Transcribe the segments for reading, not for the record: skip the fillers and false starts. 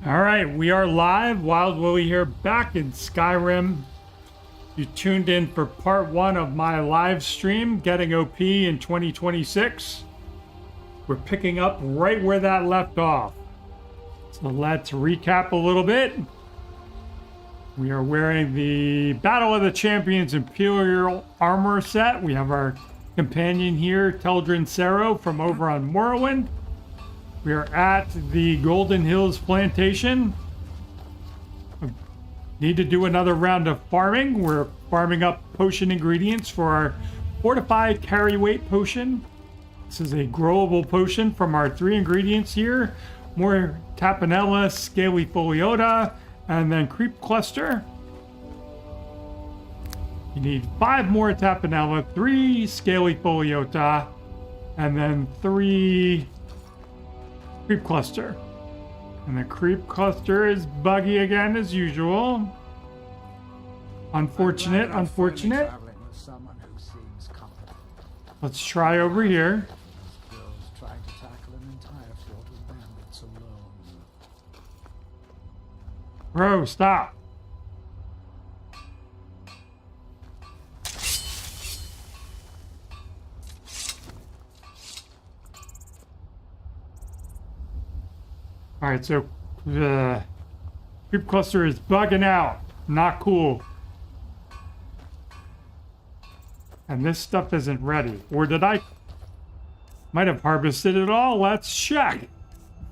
All right, we are live. Wild Willie here, back in Skyrim. You tuned in for part one of my live stream, Getting OP in 2026. We're picking up right where that left off. So let's recap a little bit. We are wearing the Battle of the Champions Imperial Armor set. We have our companion here, Teldrin Sero from over on Morrowind. We are at the Golden Hills Plantation. Need to do another round of farming. We're farming up potion ingredients for our fortified carry weight potion. This is a growable potion from our 3 ingredients here. More Tapanella, Scaly Foliota, and then Creep Cluster. You need 5 more Tapanella, 3 Scaly Foliota, and then 3 Creep Cluster. And the Creep Cluster is buggy again as usual. Unfortunate. Let's try over here. Bro, stop. All right, so the Creep Cluster is bugging out. Not cool. And this stuff isn't ready. Or did I? Might have harvested it all. Let's check.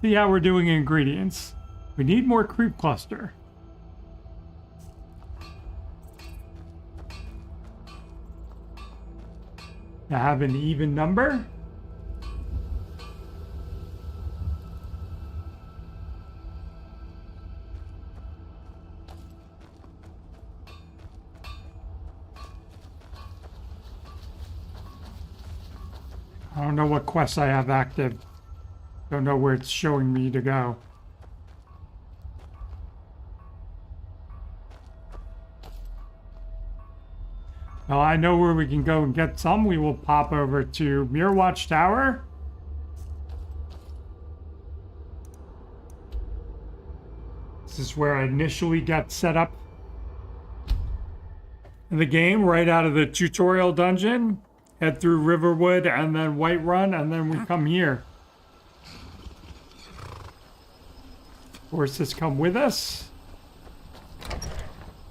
See how we're doing ingredients. We need more Creep Cluster. I have an even number. I don't know what quests I have active. Don't know where it's showing me to go. Well, I know where we can go and get some. We will pop over to Mirror Watch Tower. This is where I initially got set up in the game, right out of the tutorial dungeon. Head through Riverwood and then Whiterun, and then we come here. Horses come with us.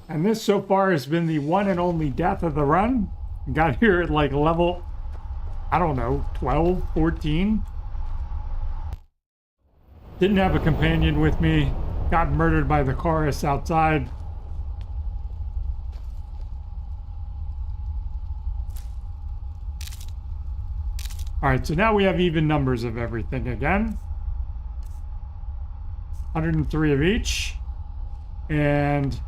And this so far has been the one and only death of the run. Got here at like level, I don't know, 12, 14. Didn't have a companion with me. Got murdered by the chorus outside. All right, so now we have even numbers of everything again. 103 of each. And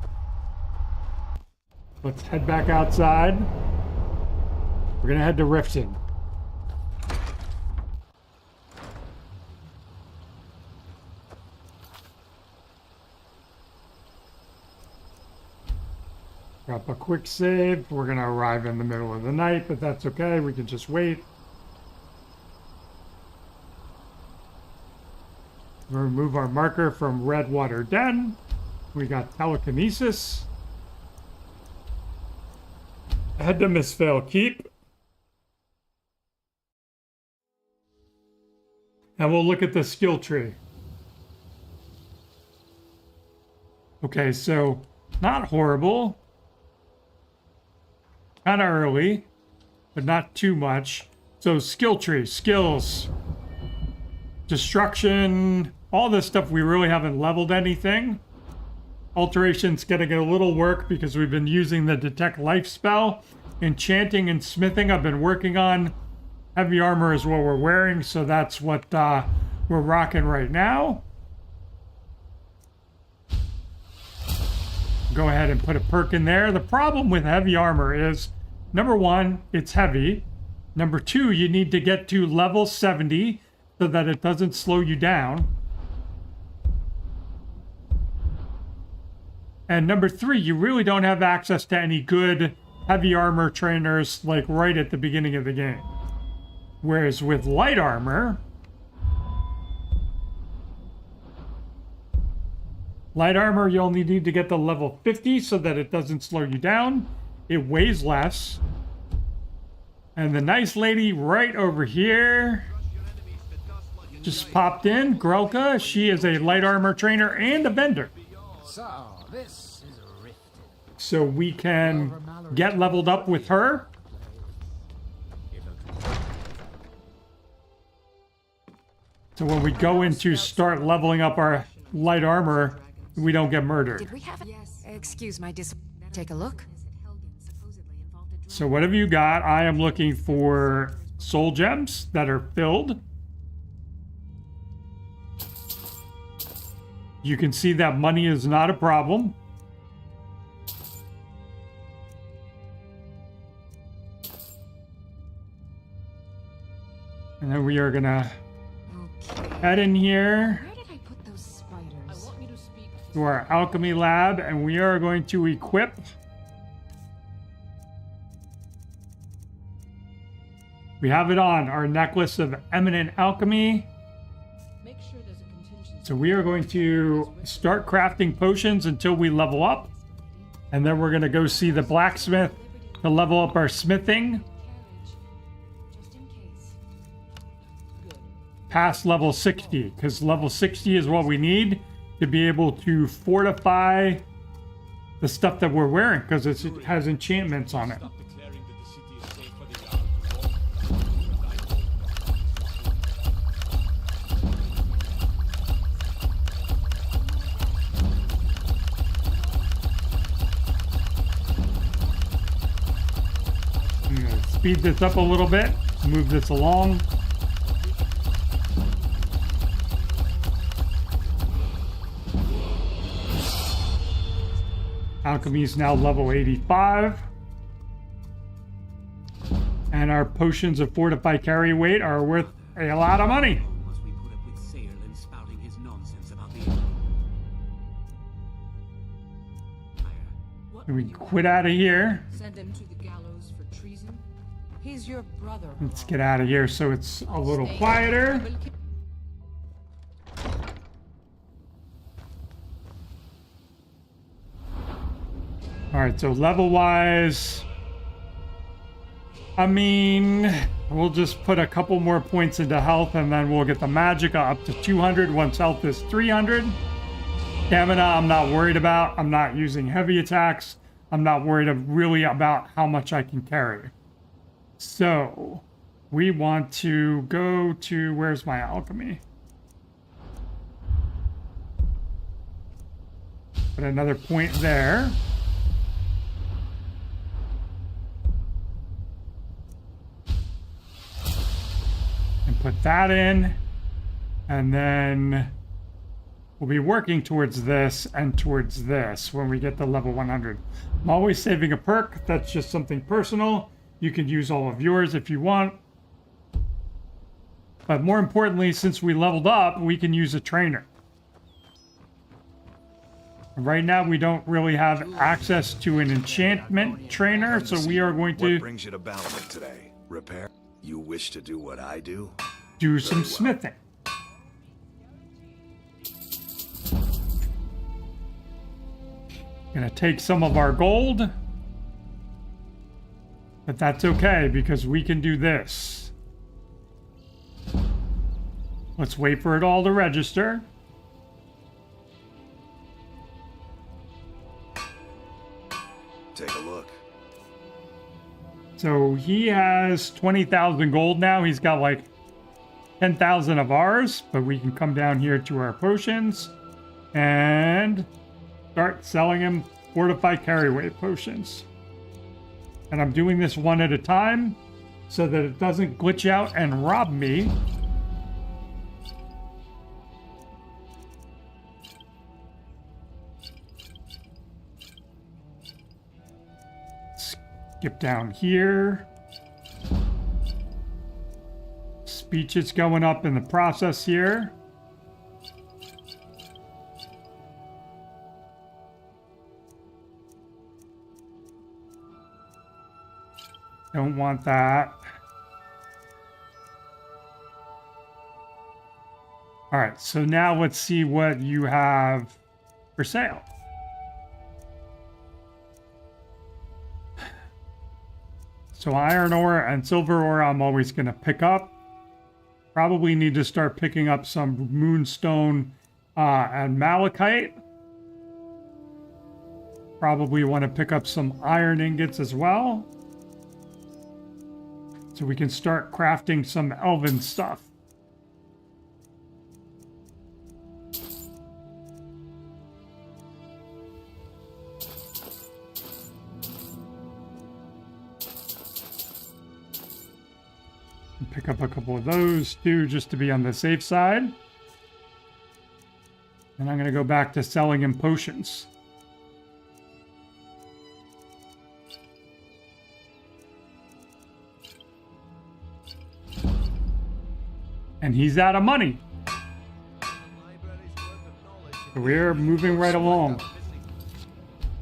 let's head back outside. We're gonna head to Riften. Drop a quick save. We're gonna arrive in the middle of the night, but that's okay. We can just wait. We'll remove our marker from Redwater Den. We got telekinesis. Head to Mistveil Keep. And we'll look at the skill tree. Okay, so not horrible. Kind of early, but not too much. So skill tree, skills, destruction, all this stuff, we really haven't leveled anything. Alteration's gonna get a little work because we've been using the Detect Life spell. Enchanting and smithing I've been working on. Heavy armor is what we're wearing, so that's what we're rocking right now. Go ahead and put a perk in there. The problem with heavy armor is, number 1, it's heavy. Number 2, you need to get to level 70 so that it doesn't slow you down. And number 3, you really don't have access to any good heavy armor trainers like right at the beginning of the game. Whereas with light armor, Light armor, you only need to get to level 50 so that it doesn't slow you down. It weighs less. And the nice lady right over here just popped in, Grelka. She is a light armor trainer and a vendor. So we can get leveled up with her. So when we go in to start leveling up our light armor, we don't get murdered. Did we have it? Yes. Excuse my Take a look. So whatever you got, I am looking for soul gems that are filled. You can see that money is not a problem. And then we are gonna head in here Where did I put those spiders? to our alchemy lab, and we are going to equip we have it on our necklace of eminent alchemy. So we are going to start crafting potions until we level up, and then we're going to go see the blacksmith to level up our smithing past level 60, because level 60 is what we need to be able to fortify the stuff that we're wearing, because it has enchantments on it. I'm gonna speed this up a little bit, move this along. Alchemy is now level 85. And our potions of fortified carry weight are worth a lot of money. And we quit out of here. Send him to the gallows for treason. He's your brother. Let's get out of here so it's a little quieter. All right, so level-wise, I mean, we'll just put a couple more points into health, and then we'll get the magicka up to 200 once health is 300. Stamina, I'm not worried about. I'm not using heavy attacks. I'm not worried really about how much I can carry. So, we want to go to, where's my alchemy? Put another point there. And put that in, and then we'll be working towards this and towards this when we get to level 100. I'm always saving a perk. That's just something personal. You can use all of yours if you want. But more importantly, since we leveled up, we can use a trainer. Right now, we don't really have access to an enchantment trainer, so we are going to... What brings you to Balamut today? Repair? You wish to do what I do? Do some smithing. Gonna take some of our gold, but that's okay because we can do this. Let's wait for it all to register. Take a look. So he has 20,000 gold now. He's got like 10,000 of ours, but we can come down here to our potions and start selling him fortified carry weight potions. And I'm doing this one at a time so that it doesn't glitch out and rob me. Skip down here. Speech is going up in the process here. Don't want that. All right, so now let's see what you have for sale. So iron ore and silver ore I'm always going to pick up. Probably need to start picking up some moonstone and malachite. Probably want to pick up some iron ingots as well. So we can start crafting some elven stuff. Pick up a couple of those too, just to be on the safe side. And I'm going to go back to selling him potions. And he's out of money. So we're moving right along.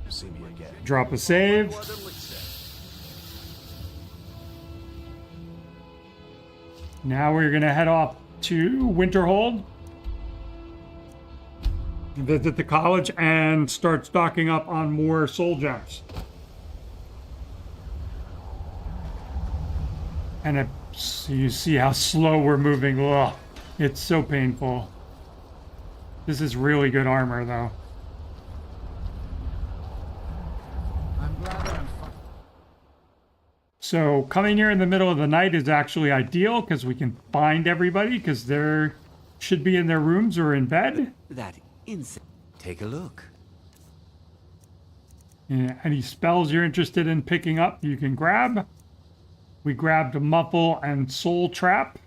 See me again. Drop a save. Now we're going to head off to Winterhold, visit the college, and start stocking up on more soul gems. And you see how slow we're moving. Ugh, it's so painful. This is really good armor, though. I'm glad that I'm fine. So coming here in the middle of the night is actually ideal because we can find everybody because they should be in their rooms or in bed. That insect. Take a look. Yeah, any spells you're interested in picking up, you can grab. We grabbed a muffle and soul trap.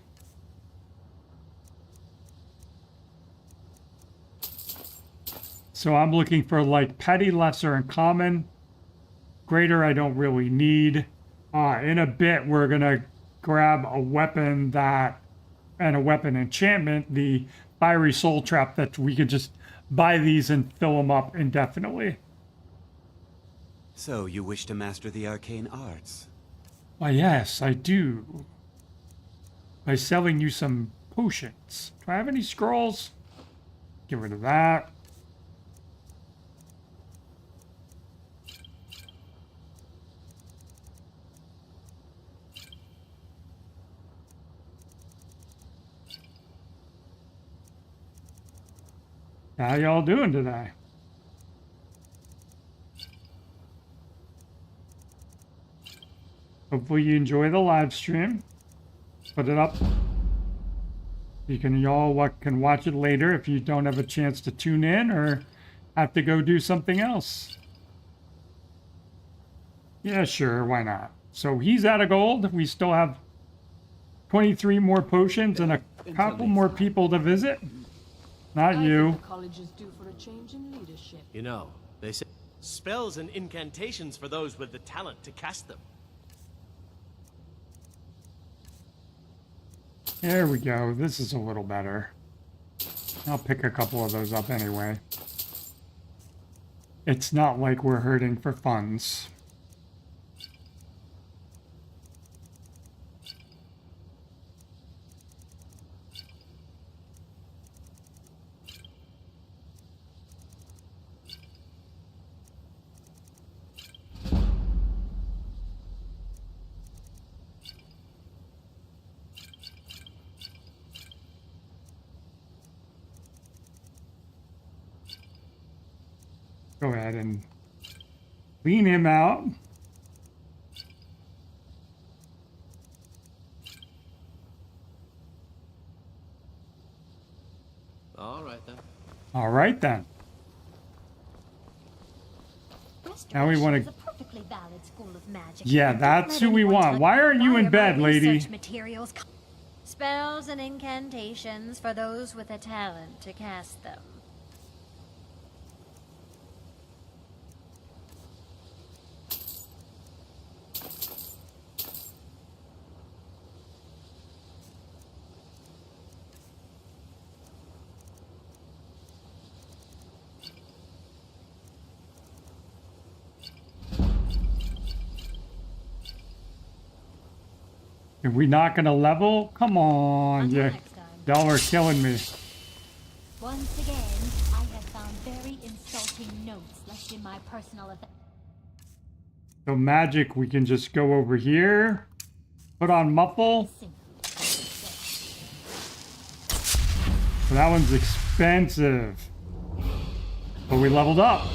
So I'm looking for like petty, lesser, and common. Greater I don't really need. In a bit, we're going to grab a weapon and a weapon enchantment, the fiery soul trap, that we could just buy these and fill them up indefinitely. So you wish to master the arcane arts? Why, yes, I do. By selling you some potions. Do I have any scrolls? Get rid of that. How y'all doing today? Hopefully you enjoy the live stream. Put it up. Y'all can watch it later if you don't have a chance to tune in or have to go do something else. Yeah, sure, why not? So he's out of gold. We still have 23 more potions and a couple more people to visit. Not you. The college is due for a change in leadership. You know, they say spells and incantations for those with the talent to cast them. There we go. This is a little better. I'll pick a couple of those up anyway. It's not like we're hurting for funds. Go ahead and lean him out. All right then. All right then. Now we want to. Yeah, that's who we want. Why aren't you in bed, lady? Materials, spells and incantations for those with a talent to cast them. Are we not gonna level? Come on, Until yeah. next time. Y'all are killing me. Once again, I have found very insulting taking notes left in my personal effect. So magic, we can just go over here, put on muffle. So that one's expensive, but we leveled up.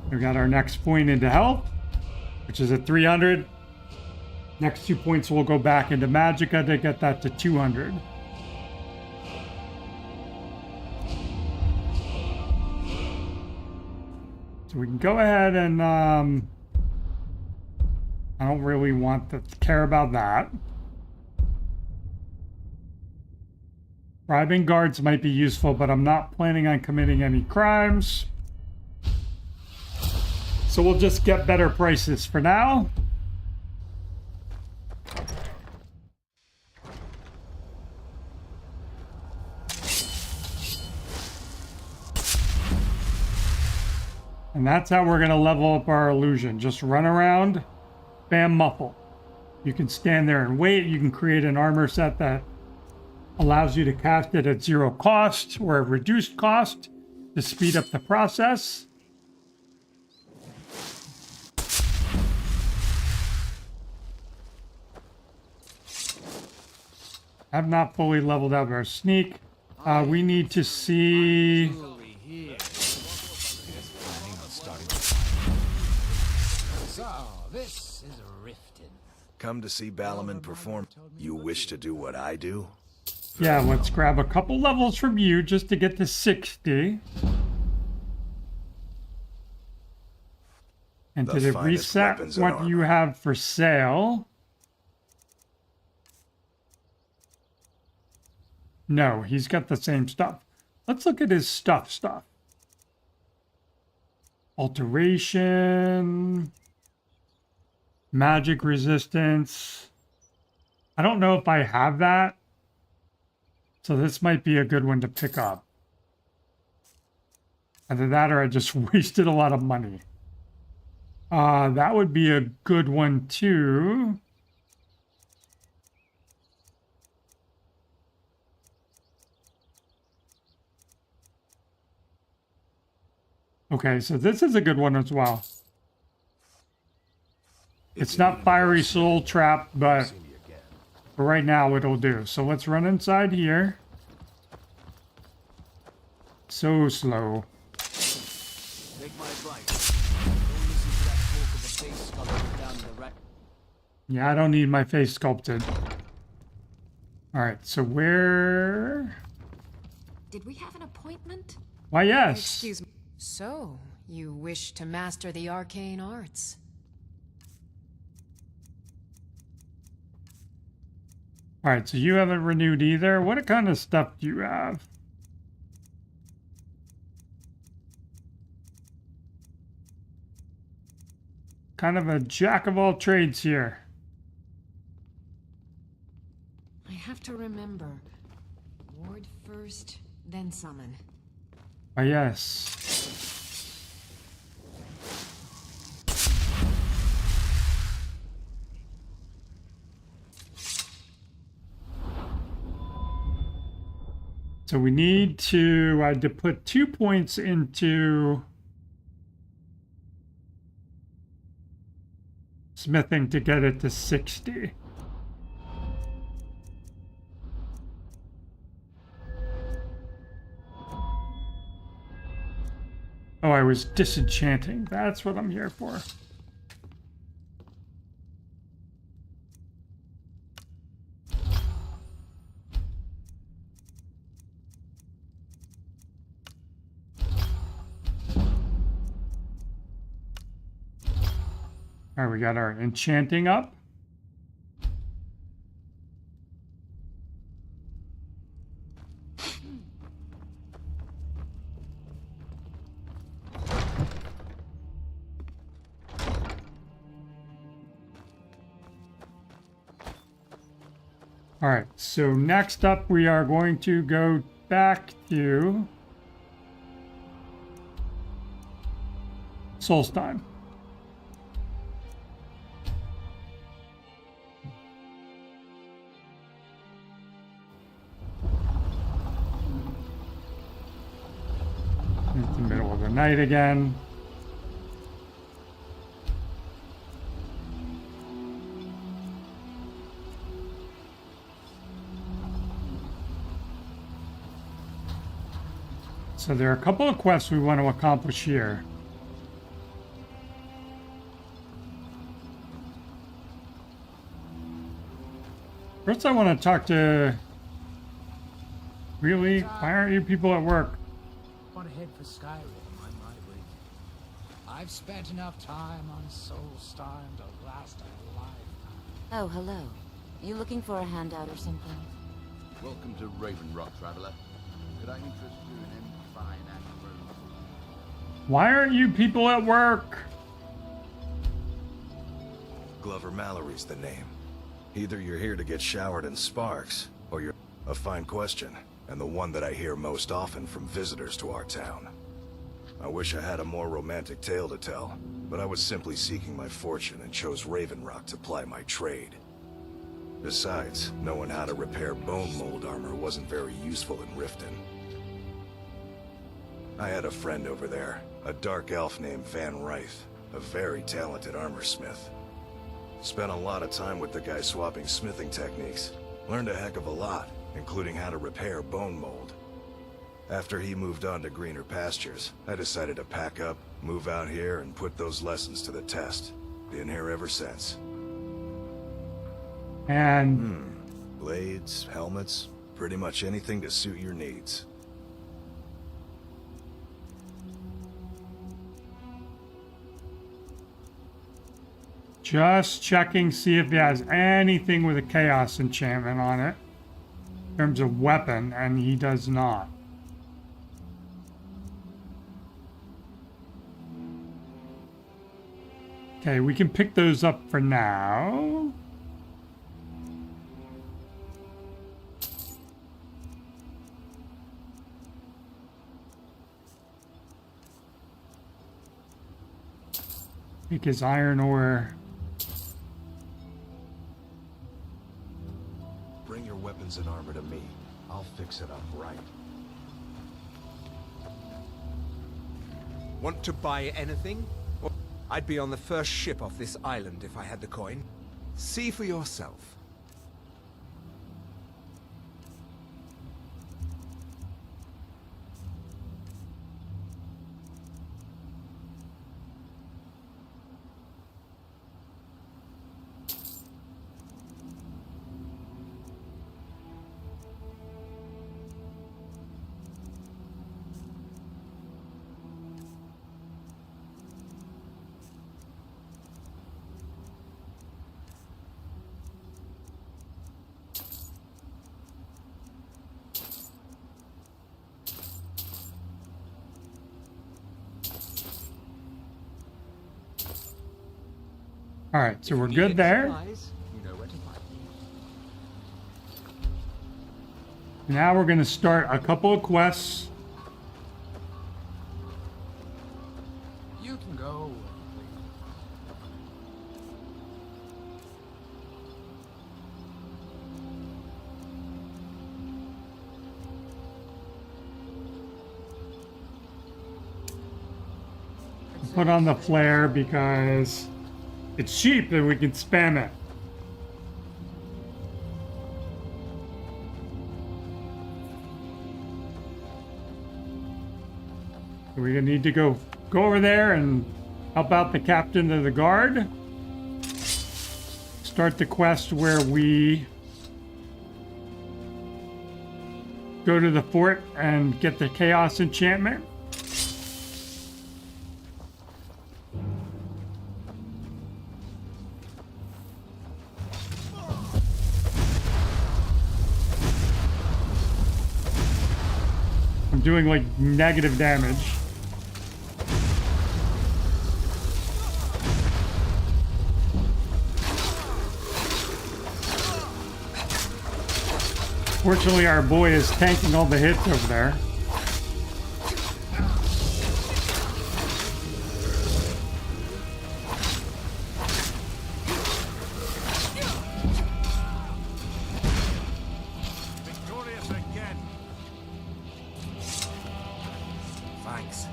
We got our next point into health, which is at 300. Next 2 points will go back into magicka to get that to 200. So we can go ahead and I don't really want to care about that. Bribing guards might be useful, but I'm not planning on committing any crimes. So we'll just get better prices for now. And that's how we're going to level up our illusion. Just run around, bam, muffle. You can stand there and wait. You can create an armor set that allows you to cast it at 0 cost or a reduced cost to speed up the process. I've not fully leveled up our sneak. We need to see... This is Riften. Come to see Balaman perform. You wish to do what I do? Yeah, let's grab a couple levels from you just to get to 60. And The to finest reset weapons and what you have for sale. No, he's got the same stuff. Let's look at his stuff. Alteration. Magic resistance. I don't know if I have that. So this might be a good one to pick up. Either that or I just wasted a lot of money. That would be a good one too. Okay, so this is a good one as well. It's not Fiery Soul Trap, but for right now it'll do. So let's run inside here. So slow. Take my advice. Don't listen to that talk of the face sculpted down the right. Yeah, I don't need my face sculpted. Alright, so where... Did we have an appointment? Why, yes. Excuse me. So, you wish to master the arcane arts? Alright, so you haven't renewed either. What kind of stuff do you have? Kind of a jack of all trades here. I have to remember. Ward first, then summon. Why, yes. So we need to, I had to put 2 points into smithing to get it to 60. Oh, I was disenchanting. That's what I'm here for. All right, we got our enchanting up. All right, so next up we are going to go back to Solstein. of the night again. So there are a couple of quests we want to accomplish here. First, I want to talk to... Really? Why aren't you people at work? Want to head for Skyrim, I might wait. I've spent enough time on Soulstorm to last a lifetime. Oh, hello. You looking for a handout or something? Welcome to Raven Rock, traveler. Could I interest you in any fine animals? Why aren't you people at work? Glover Mallory's the name. Either you're here to get showered in sparks, or you're... A fine question, and the one that I hear most often from visitors to our town. I wish I had a more romantic tale to tell, but I was simply seeking my fortune and chose Raven Rock to ply my trade. Besides, knowing how to repair bone mold armor wasn't very useful in Riften. I had a friend over there, a dark elf named Van Ryth, a very talented armor smith. Spent a lot of time with the guy swapping smithing techniques. Learned a heck of a lot, including how to repair bone mold. After he moved on to greener pastures, I decided to pack up, move out here, and put those lessons to the test. Been here ever since. And... Blades, helmets, pretty much anything to suit your needs. Just checking, see if he has anything with a chaos enchantment on it. In terms of weapon, and he does not. Okay, we can pick those up for now. Take his iron ore. Bring your weapons and armor to me. I'll fix it up right. Want to buy anything? I'd be on the first ship off this island if I had the coin. See for yourself. All right, so we're good there. Now we're going to start a couple of quests. You can go. Put on the flare because it's cheap and we can spam it. We're gonna need to go over there and help out the captain of the guard. Start the quest where we go to the fort and get the chaos enchantment. I'm doing like negative damage. Fortunately, our boy is tanking all the hits over there. Victorious again. Thanks.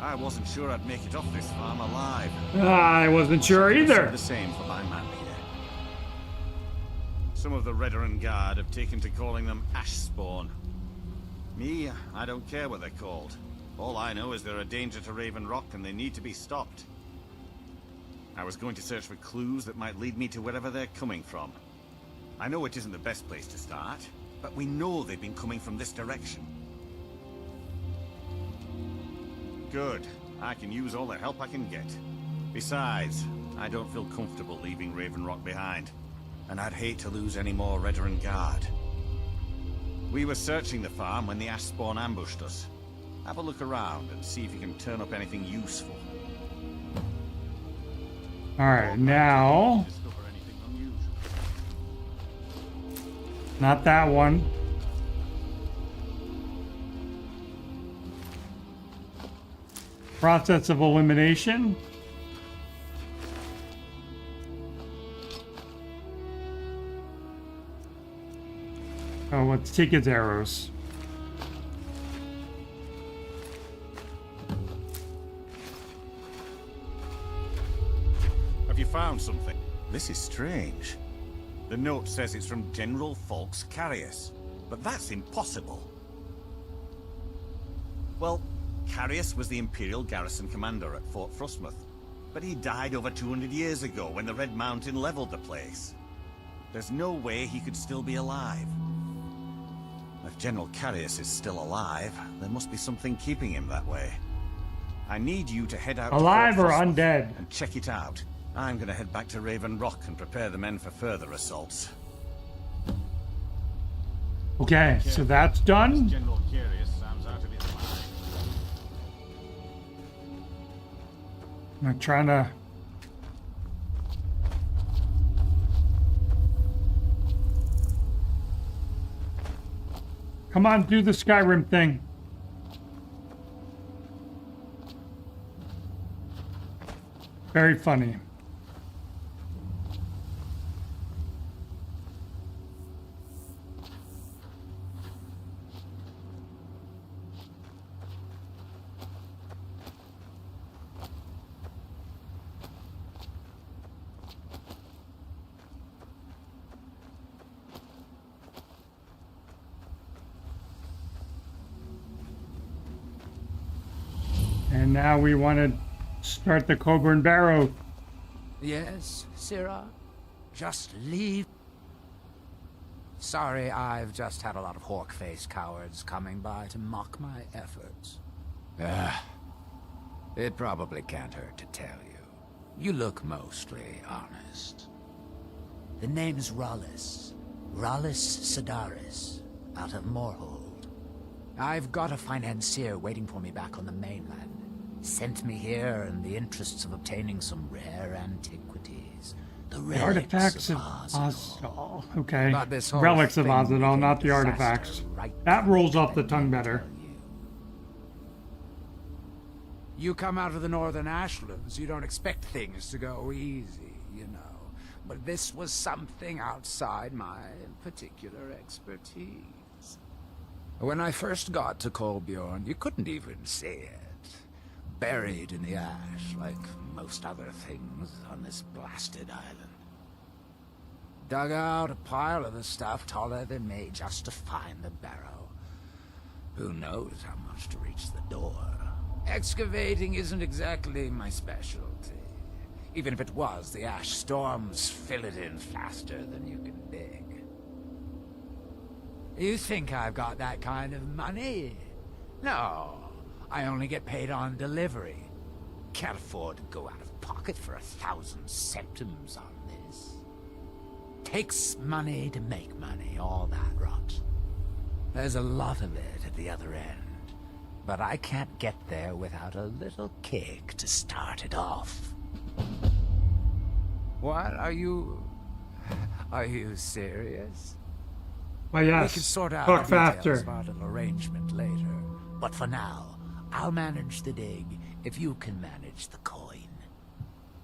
I I wasn't sure I'd make it off this farm alive. I wasn't sure either. The same for my man here. Some of the Redoran Guard have taken to calling them Ash Spawn. Me, I don't care what they're called. All I know is they're a danger to Raven Rock and they need to be stopped. I was going to search for clues that might lead me to wherever they're coming from. I know it isn't the best place to start, but we know they've been coming from this direction. Good. I can use all the help I can get. Besides, I don't feel comfortable leaving Raven Rock behind. And I'd hate to lose any more Redoran Guard. We were searching the farm when the Ash Spawn ambushed us. Have a look around and see if you can turn up anything useful. Alright, now... Not that one. Process of elimination. Oh, let's take his arrows. Have you found something? This is strange. The note says it's from General Falks Carius, but that's impossible. Well, Carius was the Imperial garrison commander at Fort Frostmoth, but he died over 200 years ago when the Red Mountain leveled the place. There's no way he could still be alive. If General Carius is still alive, there must be something keeping him that way. I need you to head out alive to Fort or Frostmoth undead and check it out. I'm gonna head back to Raven Rock and prepare the men for further assaults. Okay, so that's done. General Carius sounds out of his mind. I'm trying to... Come on, do the Skyrim thing. Very funny. And now we want to start the Coburn Barrow. Yes, Sirrah? Just leave. Sorry, I've just had a lot of hawk-faced cowards coming by to mock my efforts. It probably can't hurt to tell you. You look mostly honest. The name's Rollis. Rollis Sedaris, out of Moorhold. I've got a financier waiting for me back on the mainland. Sent me here in the interests of obtaining some rare antiquities. The artifacts of Ozadal. Okay. Relics of Ozadal, not the artifacts. That rolls off the tongue better. You come out of the northern ashlands, you don't expect things to go easy, you know. But this was something outside my particular expertise. When I first got to Kolbjorn, you couldn't even see it. Buried in the ash, like most other things on this blasted island. Dug out a pile of the stuff taller than me just to find the barrow. Who knows how much to reach the door. Excavating isn't exactly my specialty. Even if it was, the ash storms fill it in faster than you can dig. You think I've got that kind of money? No. I only get paid on delivery. Can't afford to go out of pocket for 1,000 centimes on this. Takes money to make money, all that rot. There's a lot of it at the other end, but I can't get there without a little kick to start it off. What? Are you serious? Well, yes. We can sort out Talk the details faster. of our little arrangement later. But for now, I'll manage the dig if you can manage the coin.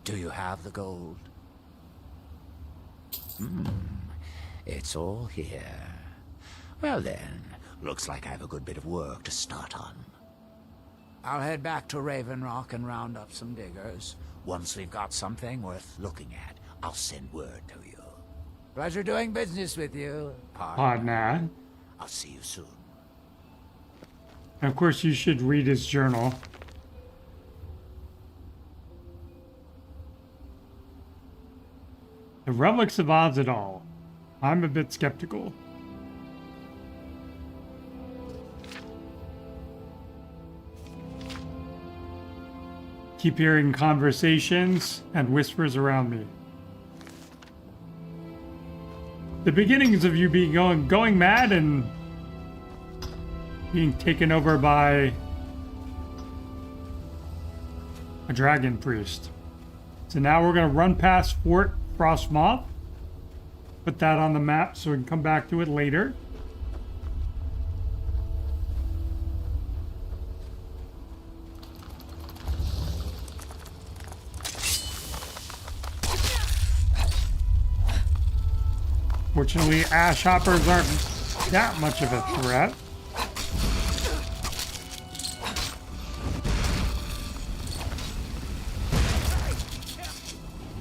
Do you have the gold? It's all here. Well then, looks like I have a good bit of work to start on. I'll head back to Raven Rock and round up some diggers. Once we've got something worth looking at, I'll send word to you. Pleasure doing business with you, Podna. I'll see you soon. And of course, you should read his journal. The relics of Ozadal. I'm a bit skeptical. Keep hearing conversations and whispers around me. The beginnings of you being going mad and being taken over by a dragon priest. So now we're going to run past Fort Frostmoth. Put that on the map so we can come back to it later. Fortunately, ash hoppers aren't that much of a threat.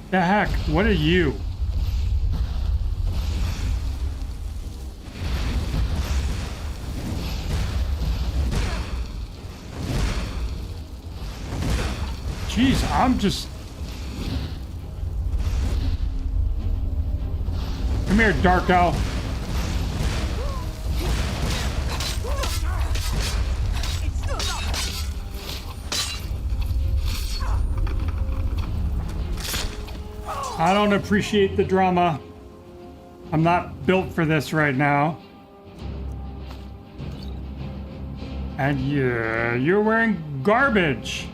The heck? What are you? Jeez, I'm just... Come here, Dark Elf. I don't appreciate the drama. I'm not built for this right now. And yeah, you're wearing garbage.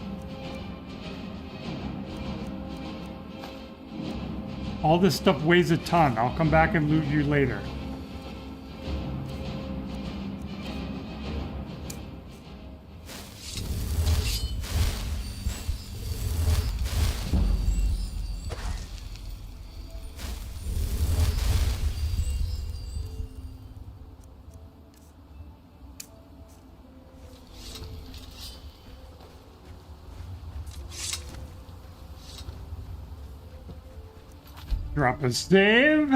All this stuff weighs a ton. I'll come back and loot you later. Drop a save.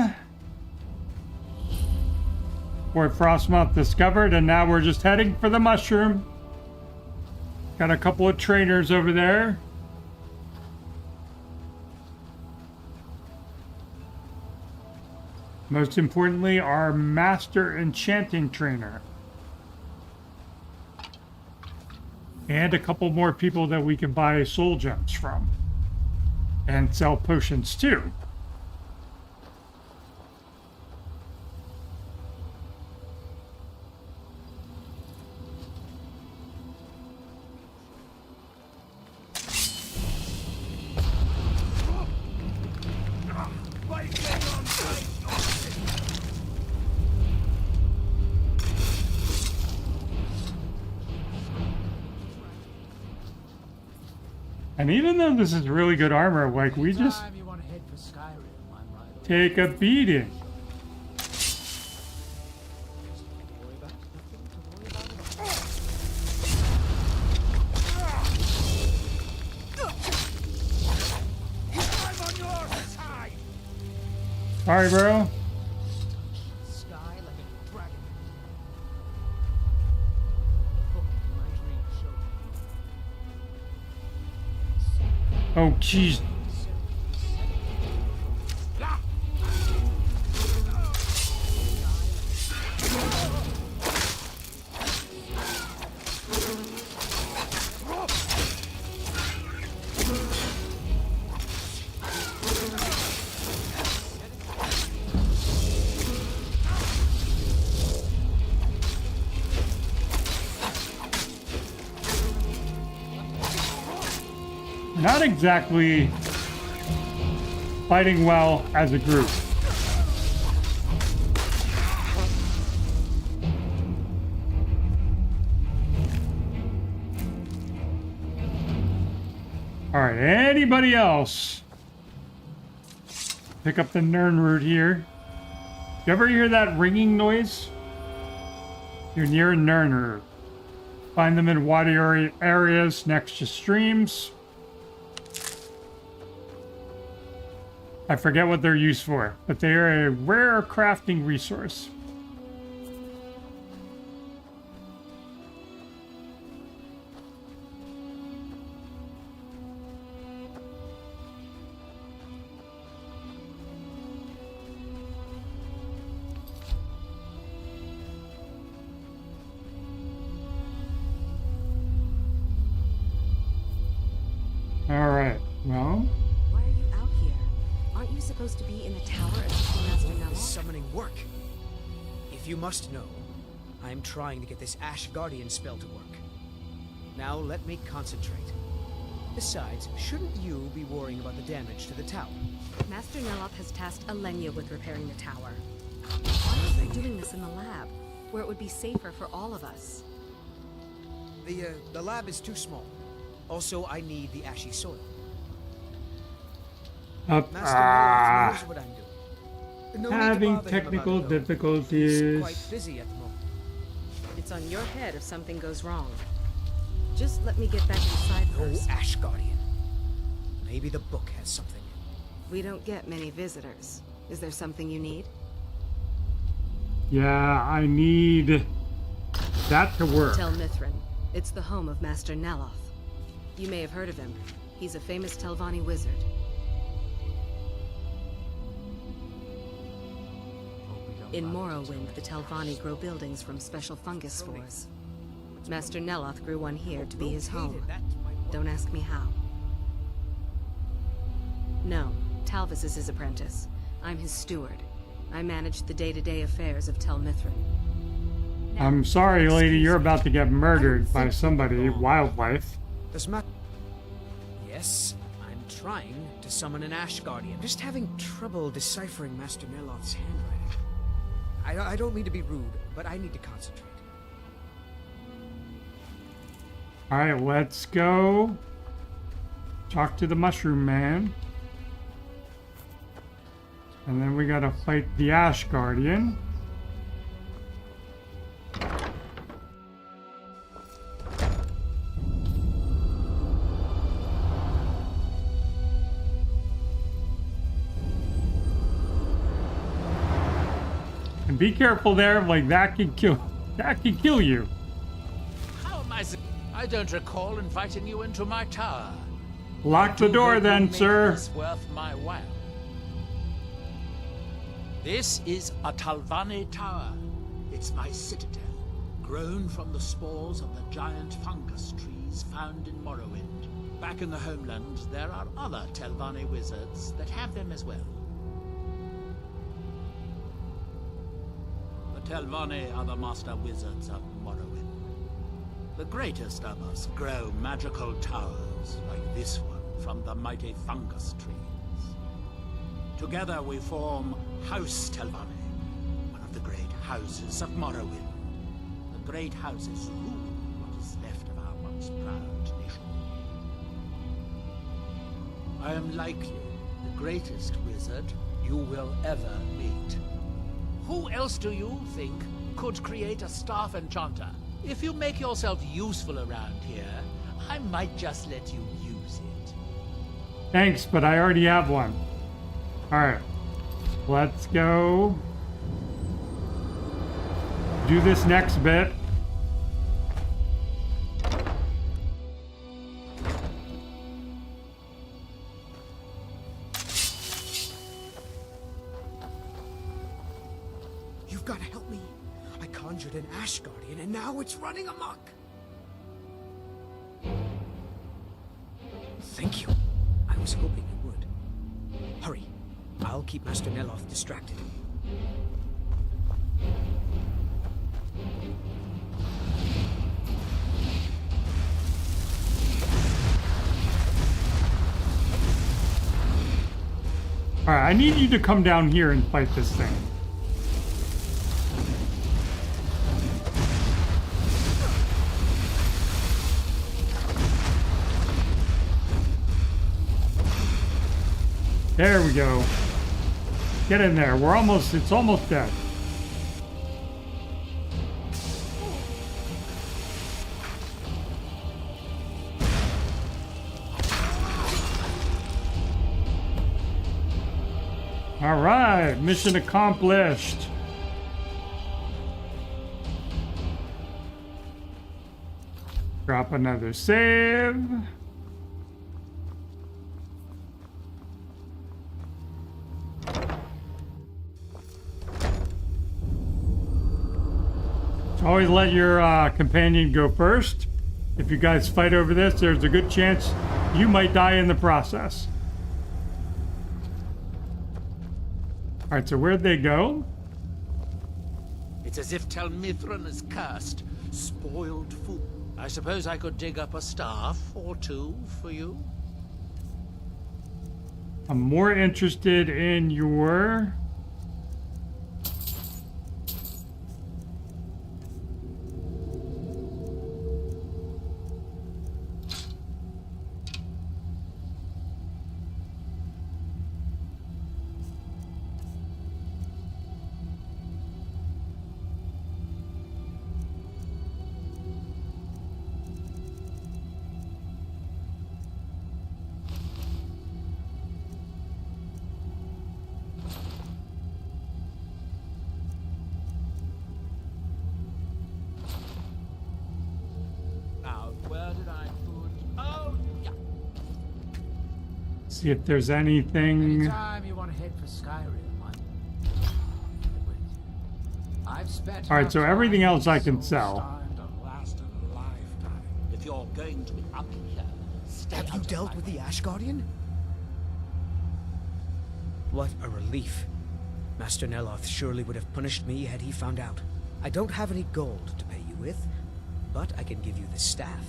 Fort Frostmoth discovered, and now we're just heading for the mushroom. Got a couple of trainers over there. Most importantly, our master enchanting trainer. And a couple more people that we can buy soul gems from. And sell potions too. And even though this is really good armor, like, we just take a beating. Sorry, bro. Oh, jeez. Not exactly fighting well as a group. All right, anybody else? Pick up the Nern route here. You ever hear that ringing noise? You're near a Nern route. Find them in water areas next to streams. I forget what they're used for, but they are a rare crafting resource. All right, well. Why are you out here? Aren't you supposed to be in the tower of Master Nella? Summoning work. If you must know, I am trying to get this Ash Guardian spell to work. Now let me concentrate. Besides, shouldn't you be worrying about the damage to the tower? Master Neloth has tasked Alenia with repairing the tower. Why are they doing this in the lab, where it would be safer for all of us? The lab is too small. Also, I need the ashy soil. Master Neloth knows what I'm doing. No need to Having bother him technical about it, though. difficulties. He's quite busy at the moment. It's on your head if something goes wrong. Just let me get back inside first. Ash Guardian. Maybe the book has something. We don't get many visitors. Is there something you need? Yeah, I need that to work. Tel Mithrin. It's the home of Master Neloth. You may have heard of him. He's a famous Telvanni wizard. In Morrowind, the Telvanni grow buildings from special fungus spores. Master Neloth grew one here to be his home. Don't ask me how. No, Talvis is his apprentice. I'm his steward. I manage the day-to-day affairs of Tel Mithrin. I'm sorry, lady, you're about to get murdered by somebody, wildlife. Yes, I'm trying to summon an Ash Guardian. Just having trouble deciphering Master Neloth's handwriting. I don't mean to be rude, but I need to concentrate. Alright, let's go talk to the Mushroom Man. And then we gotta fight the Ash Guardian. And be careful there, like that can kill you. How am I don't recall inviting you into my tower. Lock the door then, Make sir. this worth my while. This is a Telvanni tower. It's my citadel, grown from the spores of the giant fungus trees found in Morrowind. Back in the homeland, there are other Telvanni wizards that have them as well. The Telvanni are the master wizards of Morrowind. The greatest of us grow magical towers like this one from the mighty fungus trees. Together we form House Telvanni, one of the great houses of Morrowind. The great houses rule what is left of our once proud nation. I am likely the greatest wizard you will ever meet. Who else do you think could create a staff enchanter? If you make yourself useful around here, I might just let you use it. Thanks, but I already have one. Alright. Let's go do this next bit. You've got to help me. I conjured an Ash Guardian and now it's running amok. Thank you. I was hoping you would. Hurry. I'll keep Master Neloth distracted. Alright, I need you to come down here and fight this thing. There we go. Get in there. It's almost dead. All right, mission accomplished. Drop another save. Always let your companion go first. If you guys fight over this, there's a good chance you might die in the process. All right, so where'd they go? It's as if Tel Mithrin is cursed. Spoiled food. I suppose I could dig up a staff or two for you. I'm more interested in your... Where did I put... Oh, yeah. See if there's anything... Anytime you want to head for Skyrim, I've spent... All right, so everything else I can sell. If you're going to be up here, stay Have you dealt with the Ash Guardian? What a relief. Master Neloth surely would have punished me had he found out. I don't have any gold to pay you with, but I can give you the staff.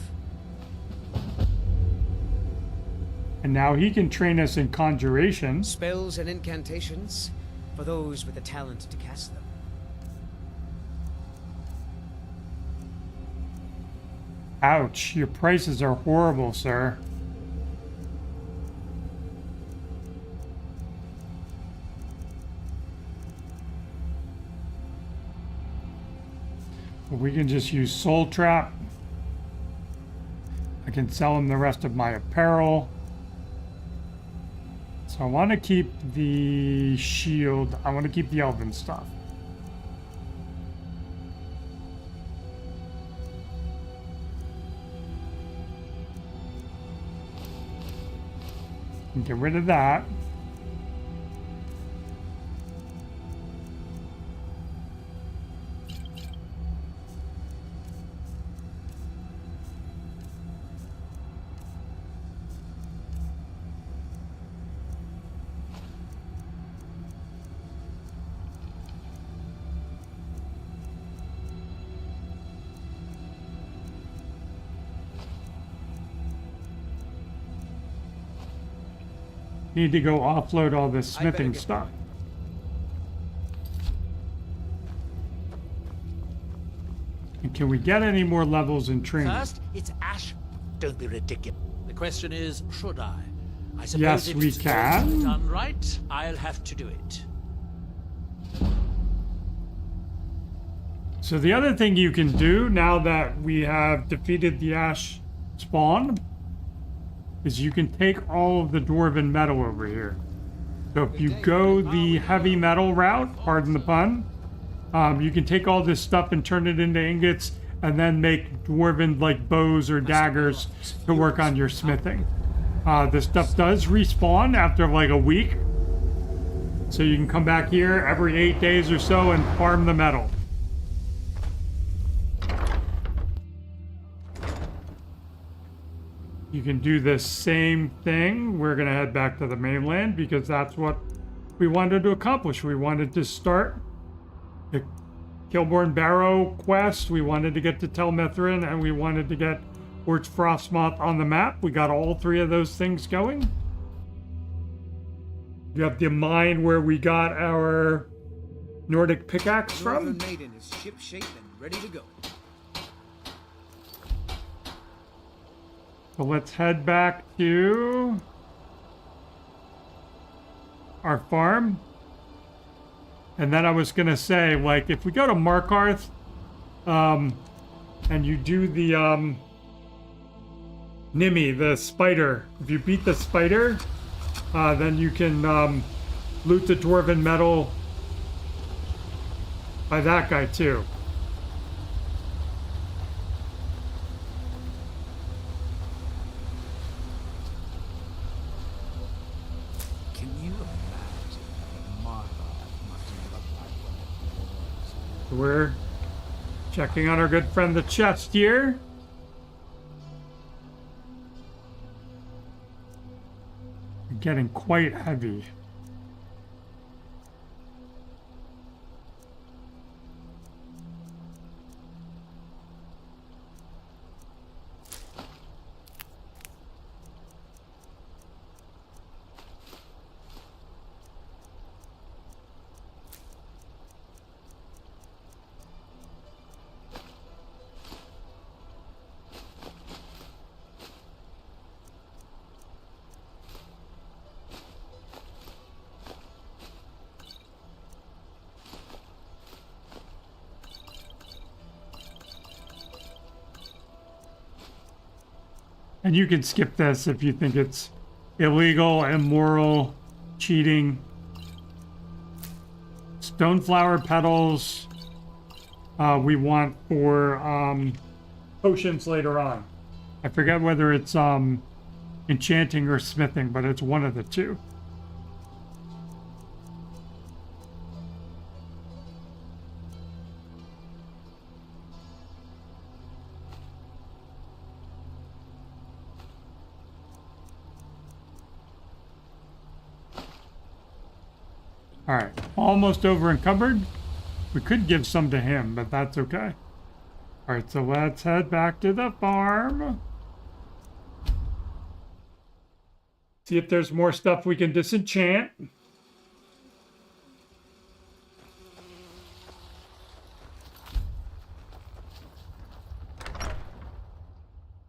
And now he can train us in conjuration. Spells and incantations for those with the talent to cast them. Ouch, your prices are horrible, sir. We can just use Soul Trap. I can sell him the rest of my apparel. So I want to keep the shield. I want to keep the elven stuff. Get rid of that. Need to go offload all this smithing stuff. And can we get any more levels in training? First, it's Ash. Don't be ridiculous. The question is, should I? I suppose Yes, if we it's can. done right, I'll have to do it. So the other thing you can do now that we have defeated the Ash spawn is you can take all of the dwarven metal over here. So if you go the heavy metal route, pardon the pun, you can take all this stuff and turn it into ingots and then make dwarven like bows or daggers to work on your smithing. This stuff does respawn after like a week. So you can come back here every 8 days or so and farm the metal. You can do the same thing. We're going to head back to the mainland because that's what we wanted to accomplish. We wanted to start the Kilborn Barrow quest. We wanted to get to Tel Mithrin, and we wanted to get Orch Frostmoth on the map. We got all three of those things going. You have the mine where we got our Nordic pickaxe from. Northern Maiden is ship-shape and ready to go. So let's head back to our farm. And then I was going to say, like, if we go to Markarth, and you do the, Nimi, the spider. If you beat the spider, then you can, loot the dwarven metal by that guy too. Can you imagine what Martha must have looked like when it was? We're checking on our good friend the chest here. Getting quite heavy. And you can skip this if you think it's illegal, immoral, cheating. Stoneflower petals we want for potions later on. I forget whether it's enchanting or smithing, but it's one of the two. Alright, almost over encumbered. We could give some to him, but that's okay. Alright, so let's head back to the farm. See if there's more stuff we can disenchant.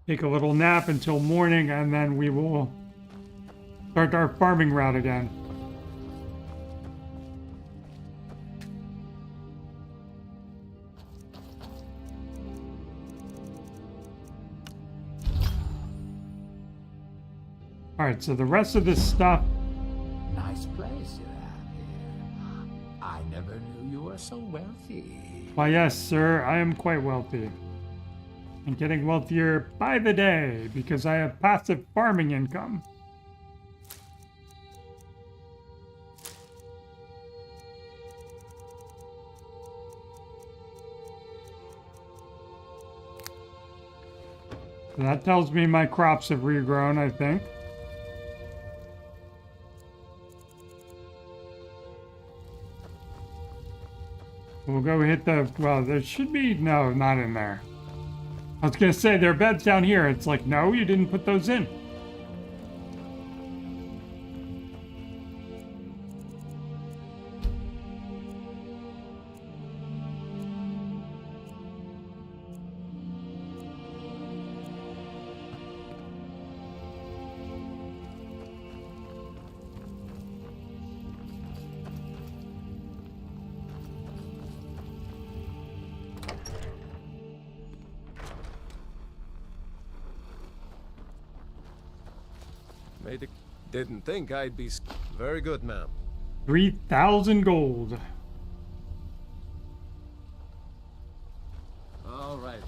Take a little nap until morning, and then we will start our farming route again. Alright, so the rest of this stuff... Nice place you have here. I never knew you were so wealthy. Why, yes, sir, I am quite wealthy. And getting wealthier by the day, because I have passive farming income. So that tells me my crops have regrown, I think. We'll go hit the, well, there should be, no, not in there. I was going to say, there are beds down here. It's like, no, you didn't put those in. Didn't think I'd be... Very good, ma'am. 3,000 gold. All right.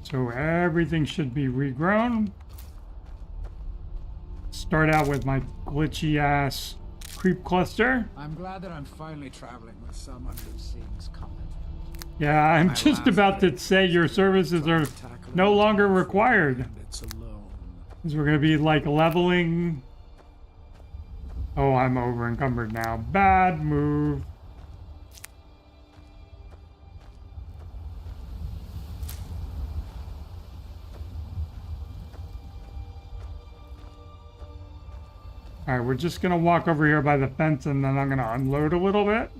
So everything should be regrown. Start out with my glitchy ass creep cluster. I'm glad that I'm finally traveling with someone who seems competent. Yeah, I'm just about to say your services are no longer required. Because we're going to be like leveling. Oh, I'm over encumbered now. Bad move. Alright, we're just going to walk over here by the fence and then I'm going to unload a little bit.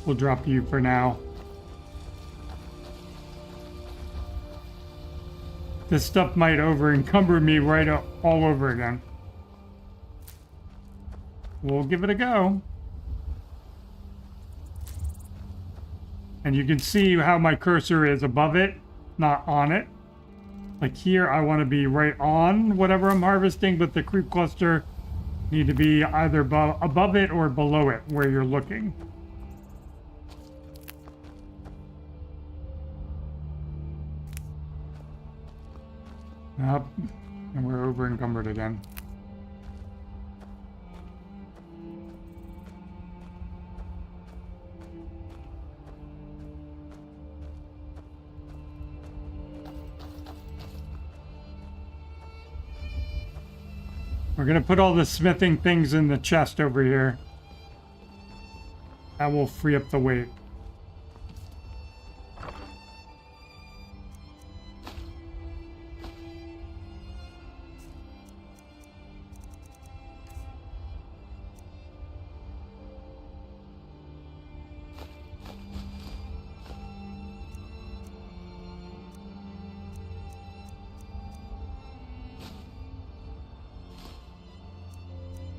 We'll drop you for now. This stuff might over-encumber me right all over again. We'll give it a go. And you can see how my cursor is above it, not on it. Like here, I want to be right on whatever I'm harvesting, but the creep cluster need to be either above it or below it where you're looking. Yep, and we're over encumbered again. We're gonna put all the smithing things in the chest over here. That will free up the weight.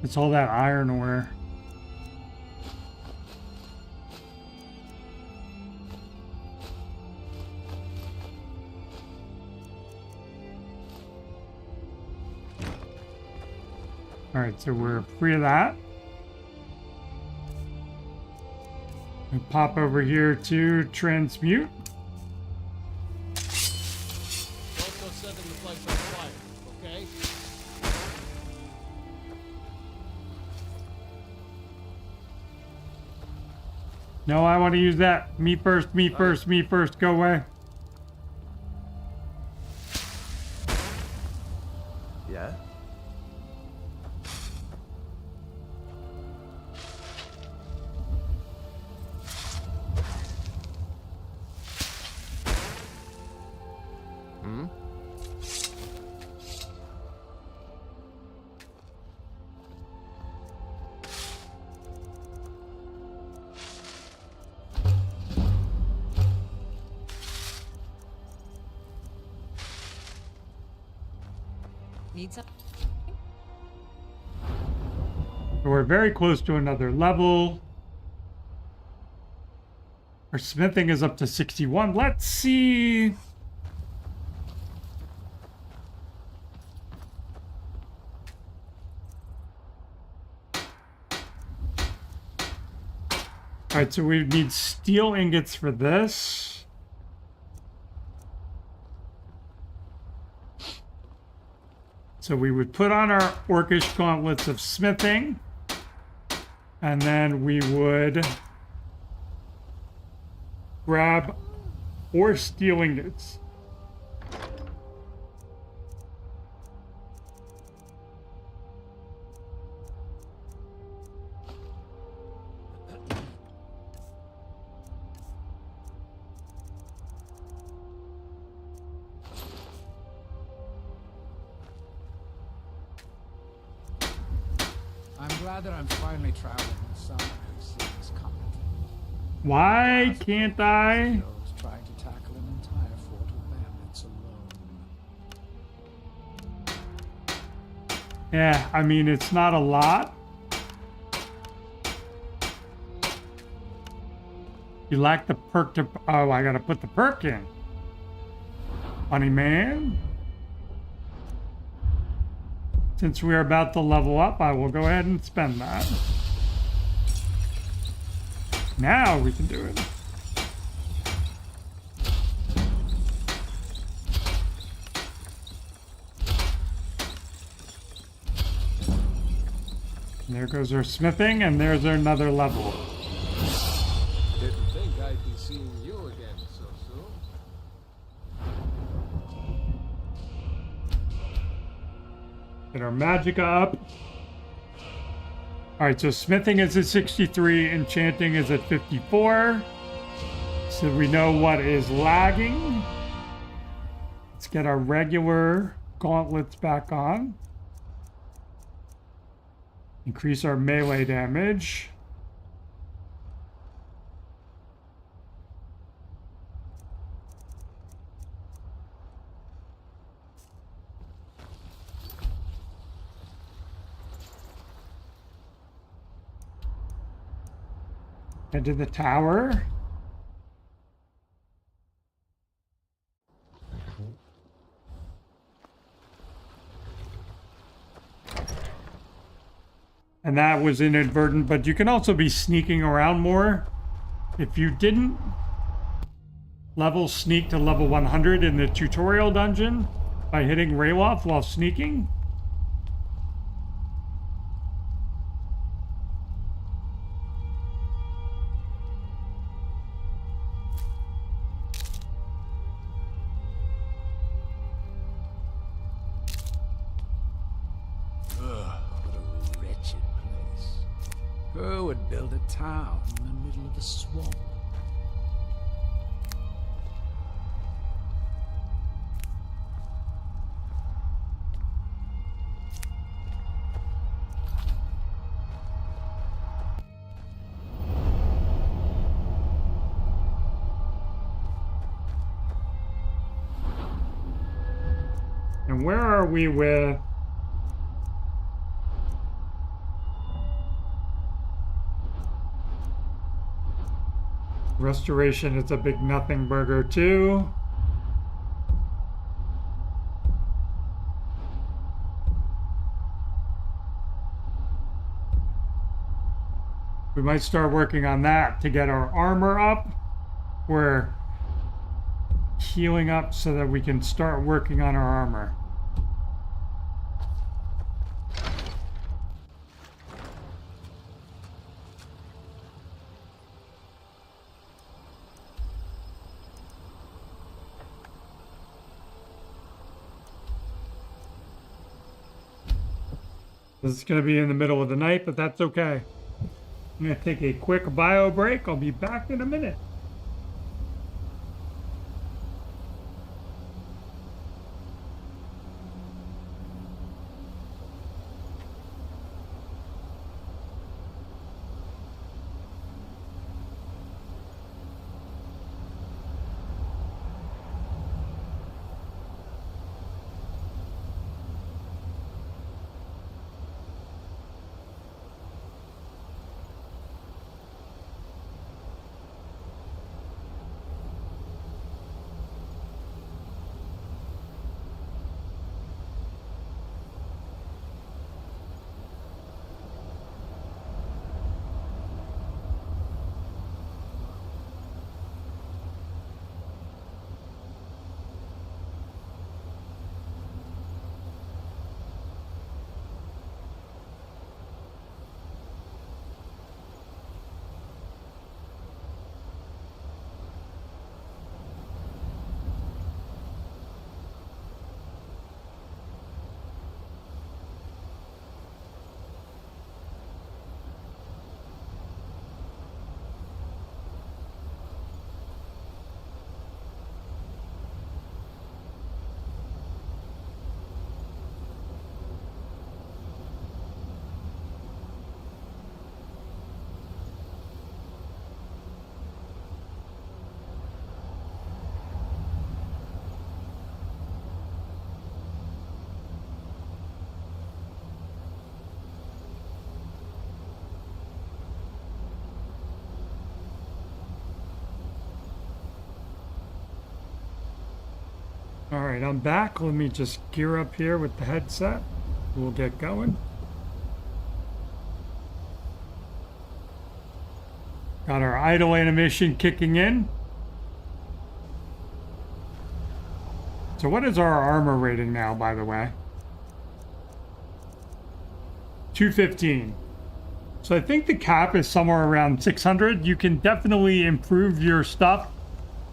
It's all that iron ore. All right, so we're free of that. We pop over here to transmute. Also setting the place on fire, okay? No, I want to use that. Me first, me first, me first. Go away. Yeah? Hmm? Need some? We're very close to another level. Our smithing is up to 61. Let's see. All right, so we need steel ingots for this. So we would put on our orcish gauntlets of smithing, and then we would grab 4 steel ingots. I'm glad that I'm finally traveling with someone who sees combat. Why can't I? Those trying to tackle an entire fort of bandits alone. Yeah, I mean, it's not a lot. You lack the perk to... Oh, I gotta put the perk in. Funny man. Since we're about to level up, I will go ahead and spend that. Now we can do it. And there goes our smithing, and there's another level. Didn't think I'd be seeing you again so soon. Get our magic up. Alright, so smithing is at 63, enchanting is at 54. So we know what is lagging. Let's get our regular gauntlets back on. Increase our melee damage. Head to the tower. And that was inadvertent, but you can also be sneaking around more. If you didn't level sneak to level 100 in the tutorial dungeon by hitting Rayloft while sneaking. Who would build a town in the middle of a swamp? And where are we with... Restoration, it's a big nothing burger too. We might start working on that to get our armor up. We're healing up so that we can start working on our armor. This is going to be in the middle of the night, but that's okay. I'm going to take a quick bio break. I'll be back in a minute. All right, I'm back. Let me just gear up here with the headset. We'll get going. Got our idle animation kicking in. So what is our armor rating now, by the way? 215. So I think the cap is somewhere around 600. You can definitely improve your stuff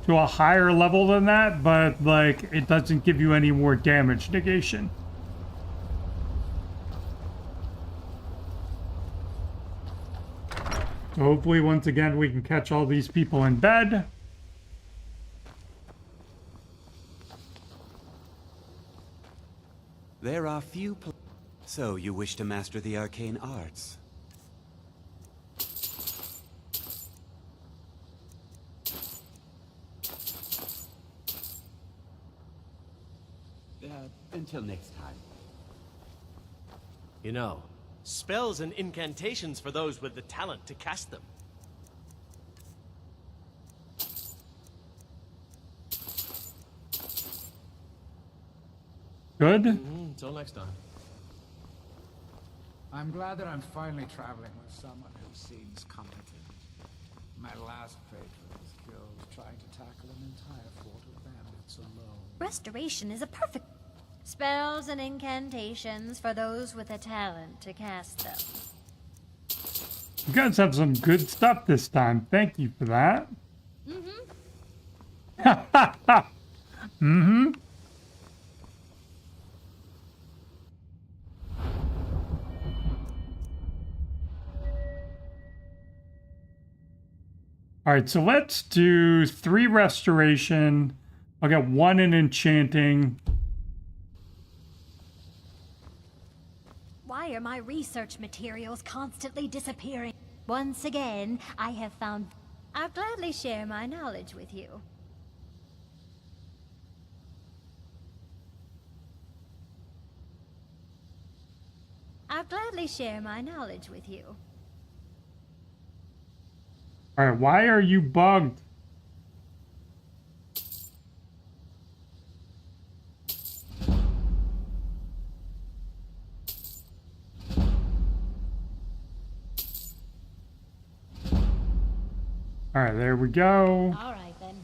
to a higher level than that, but like it doesn't give you any more damage negation. So hopefully once again we can catch all these people in bed. There are few so you wish to master the arcane arts? Until next time. You know, spells and incantations for those with the talent to cast them. Good. Until next time. I'm glad that I'm finally traveling with someone who seems competent. My last patron was killed trying to tackle an entire fort of bandits alone. Restoration is a perfect... Spells and incantations for those with a talent to cast them. You guys have some good stuff this time. Thank you for that. Mm-hmm. All right, so let's do 3 restoration. I'll get 1 in enchanting. Why are my research materials constantly disappearing? Once again, I have found... I'll gladly share my knowledge with you. I'll gladly share my knowledge with you. All right, why are you bugged? All right, there we go. All right, then.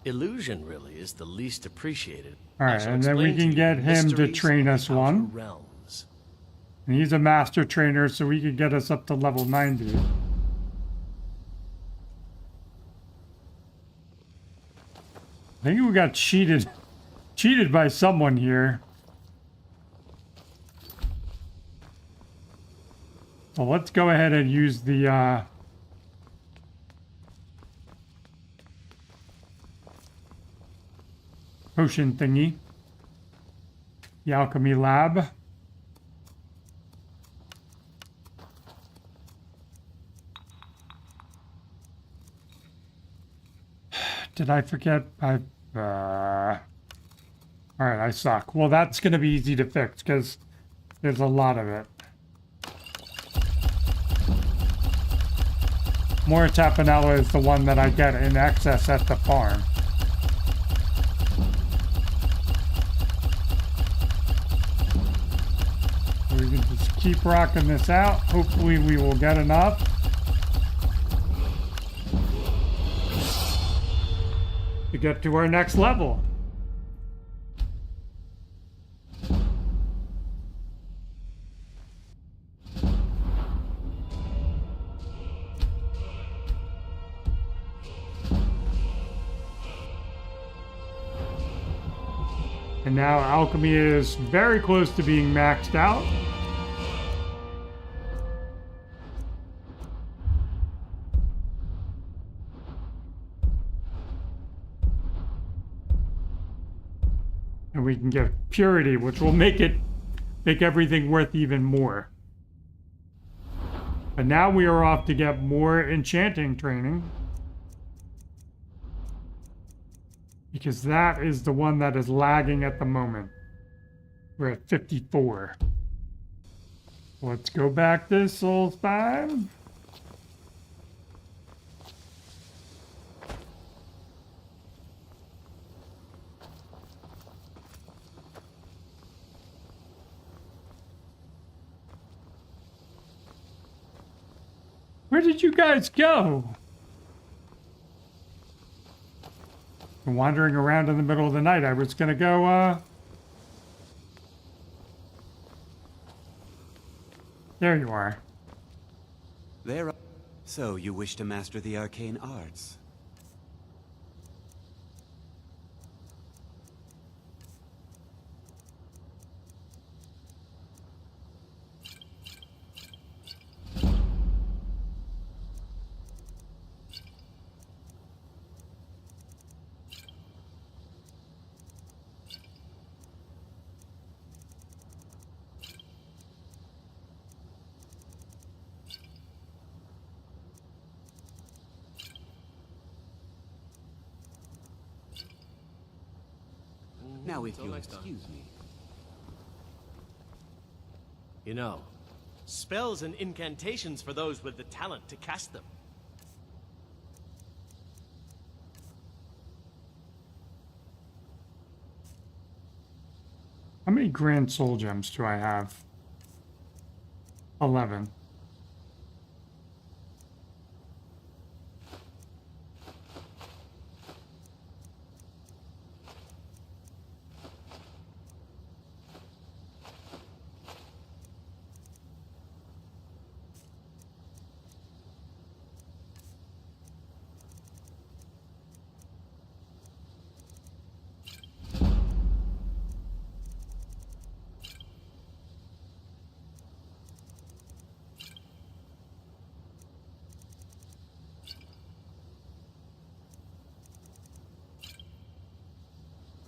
Illusion really is the least appreciated. All right, and then we can get him to train us one. Realms. And he's a master trainer, so he could get us up to level 90. I think we got cheated by someone here. So let's go ahead and use the potion thingy. The alchemy lab. Did I forget? All right, I suck. Well, that's going to be easy to fix because there's a lot of it. More Tapanella is the one that I get in excess at the farm. We can just keep rocking this out. Hopefully we will get enough. To get to our next level. And now alchemy is very close to being maxed out. And we can get purity, which will make everything worth even more. But now we are off to get more enchanting training. Because that is the one that is lagging at the moment. We're at 54. Let's go back to Souls 5. Where did you guys go? Wandering around in the middle of the night. I was gonna go, there you are. So you wish to master the arcane arts? Now, if you'll excuse me. You know, Spells and incantations for those with the talent to cast them. How many grand soul gems do I have? 11.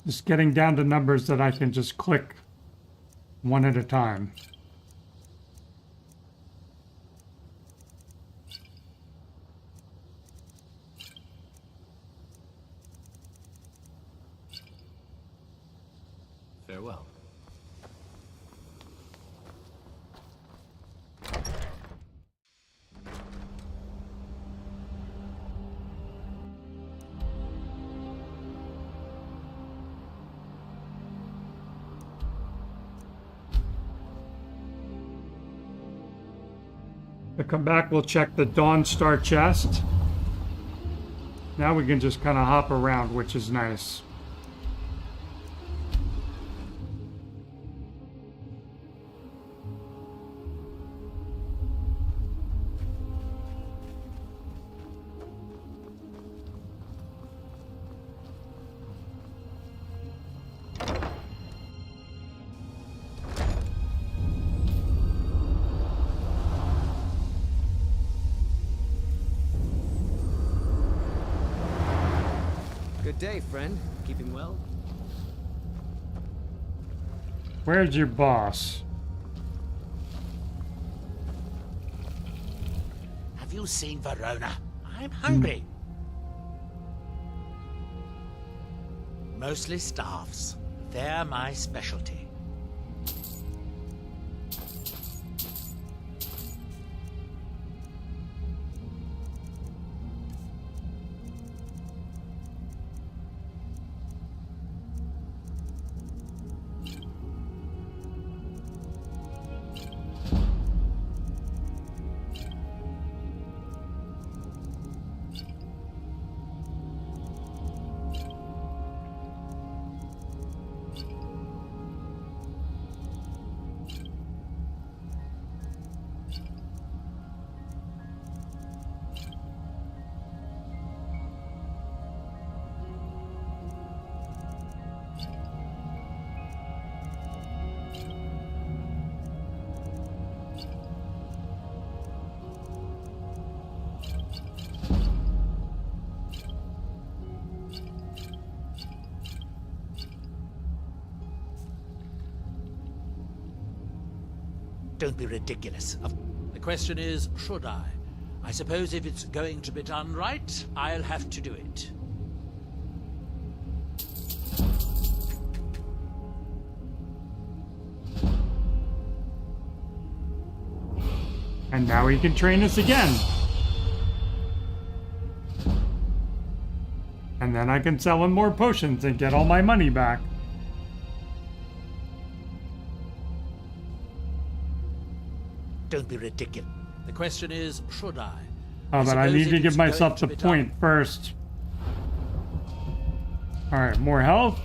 Just getting down to numbers that I can just click one at a time. Farewell. To come back, we'll check the Dawn Star chest. Now we can just kind of hop around, which is nice. Good day, friend. Keeping well? Where's your boss? Have you seen Verona? I'm hungry. Mostly staffs. They're my specialty. Don't be ridiculous. The question is, should I? I suppose if it's going to be done right, I'll have to do it. And now he can train us again. And then I can sell him more potions and get all my money back. Don't be ridiculous. The question is, should I? Oh, but I need to give myself the point first. Alright, more health.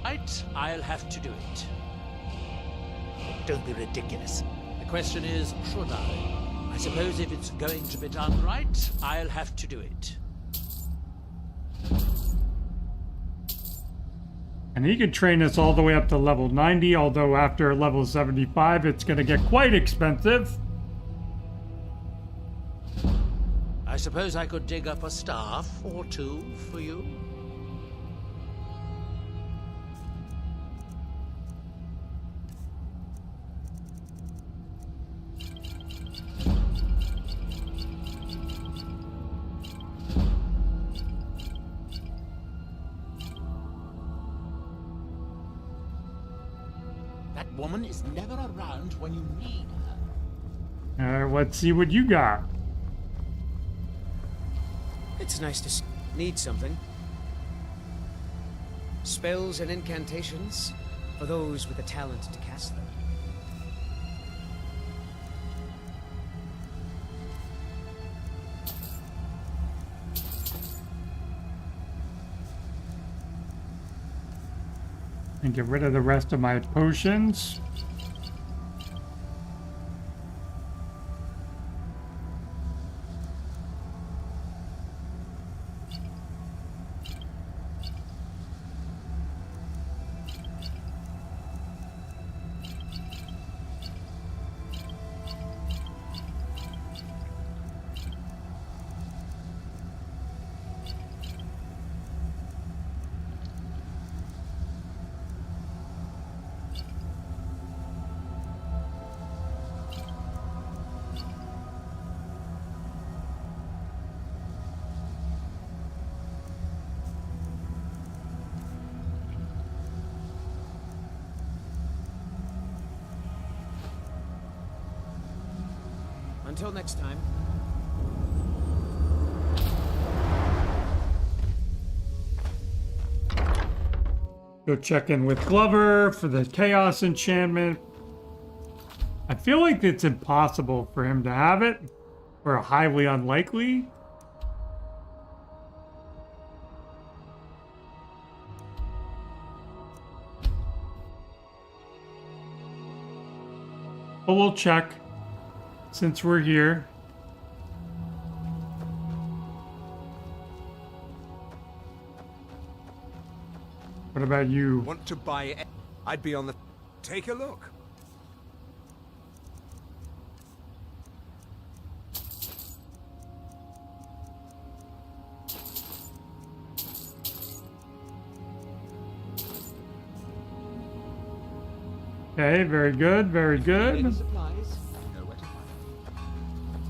Right, I'll have to do it. Don't be ridiculous. The question is, should I? I suppose if it's going to be done right, I'll have to do it. And he can train us all the way up to level 90, although after level 75, it's going to get quite expensive. I suppose I could dig up a staff or two for you. woman is never around when you need her. Alright, let's see what you got. It's nice to need something. Spells and incantations for those with the talent to cast them. And get rid of the rest of my potions. Until next time. Go check in with Glover for the Chaos enchantment. I feel like it's impossible for him to have it, or highly unlikely. But we'll check since we're here. What about you? Want to buy? I'd be on the. Take a look. Okay, very good, very good.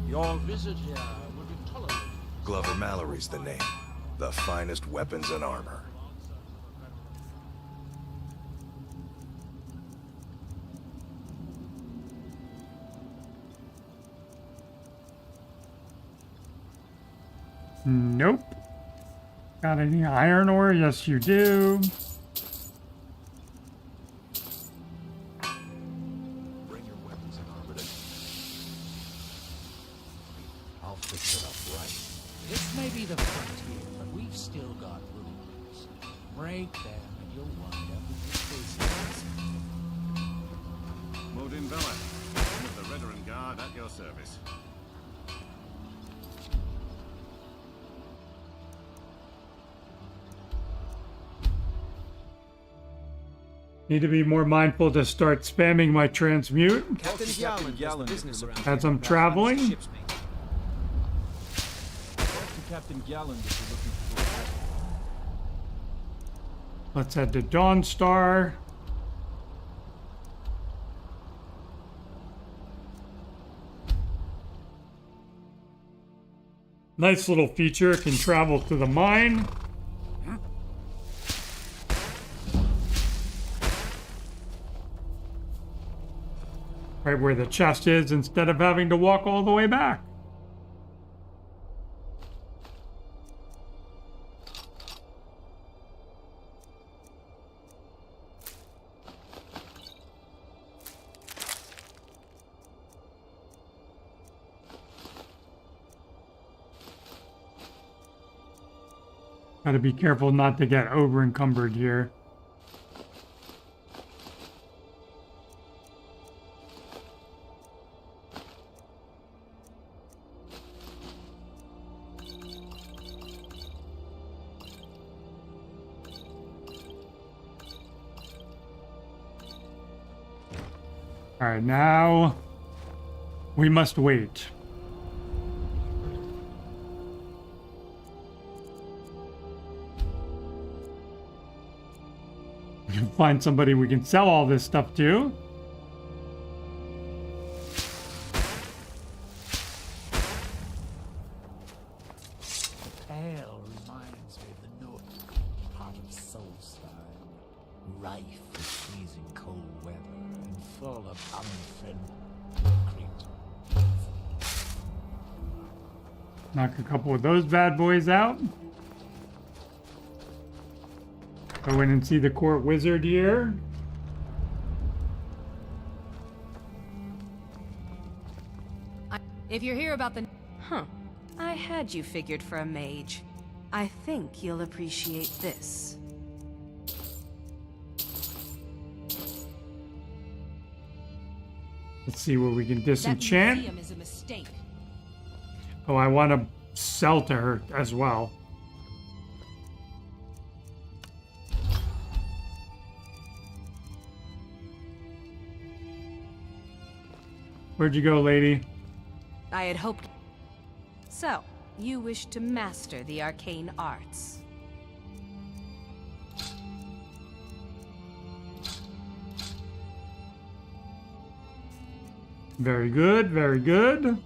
Your visit here will be tolerated. Glover Mallory's the name. The finest weapons and armor. Nope. Got any iron ore? Yes, you do. Bring your weapons and armor to... I'll fix it up right. This may be the frontier, but we've still got rules. Break them and you'll wind up with your face. Modin Villa, one of the veteran guard at your service. Need to be more mindful to start spamming my transmute Captain Gallen business around as I'm traveling. Captain Galland if you're looking for. Let's head to Dawnstar. Nice little feature, can travel to the mine. Right where the chest is instead of having to walk all the way back. Gotta be careful not to get over encumbered here. All right, now we must wait. Find somebody we can sell all this stuff to. The tale reminds me of the north part of Solstein, rife with freezing cold weather and full of unfriendly creatures. Knock a couple of those bad boys out. Go in and see the court wizard here. If you're here about the... Huh. I had you figured for a mage. I think you'll appreciate this. Let's see what we can disenchant. That museum is a mistake. Oh, I want to sell to her as well. Where'd you go, lady? I had hoped... So, you wish to master the arcane arts. Very good, very good.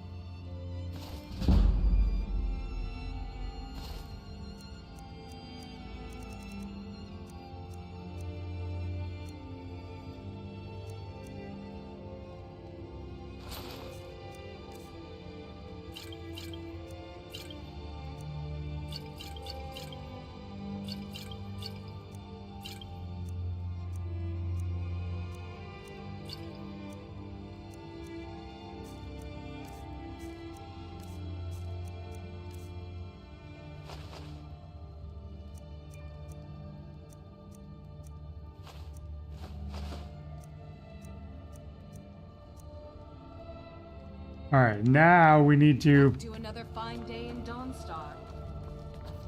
All right, now we need to another fine day in Dawnstar.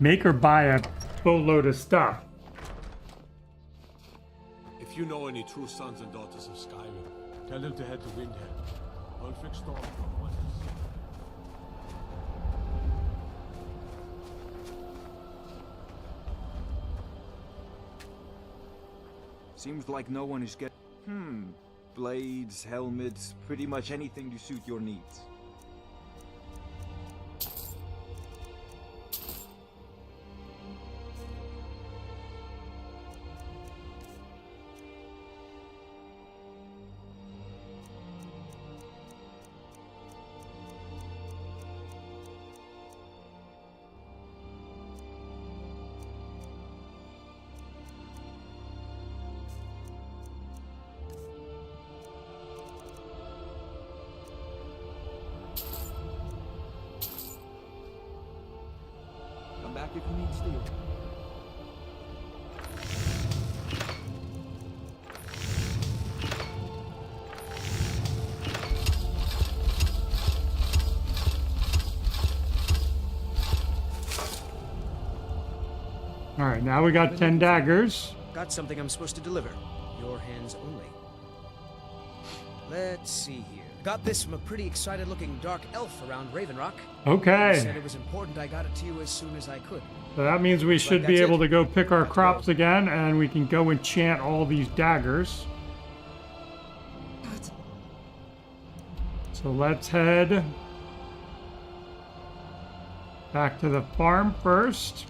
make her buy a boatload of stuff. If you know any true sons and daughters of Skyrim, tell them to head to Windhelm. I'll fix Storm from once. Seems like no one is getting... Blades, helmets, pretty much anything to suit your needs. Back if you need steel. All right, now we got 10 daggers. Got something I'm supposed to deliver. Your hands only. Let's see here. Got this from a pretty excited-looking dark elf around Raven Rock. Okay. He said it was important I got it to you as soon as I could. So that means we should be able to go pick our crops again, and we can go enchant all these daggers. So let's head back to the farm first.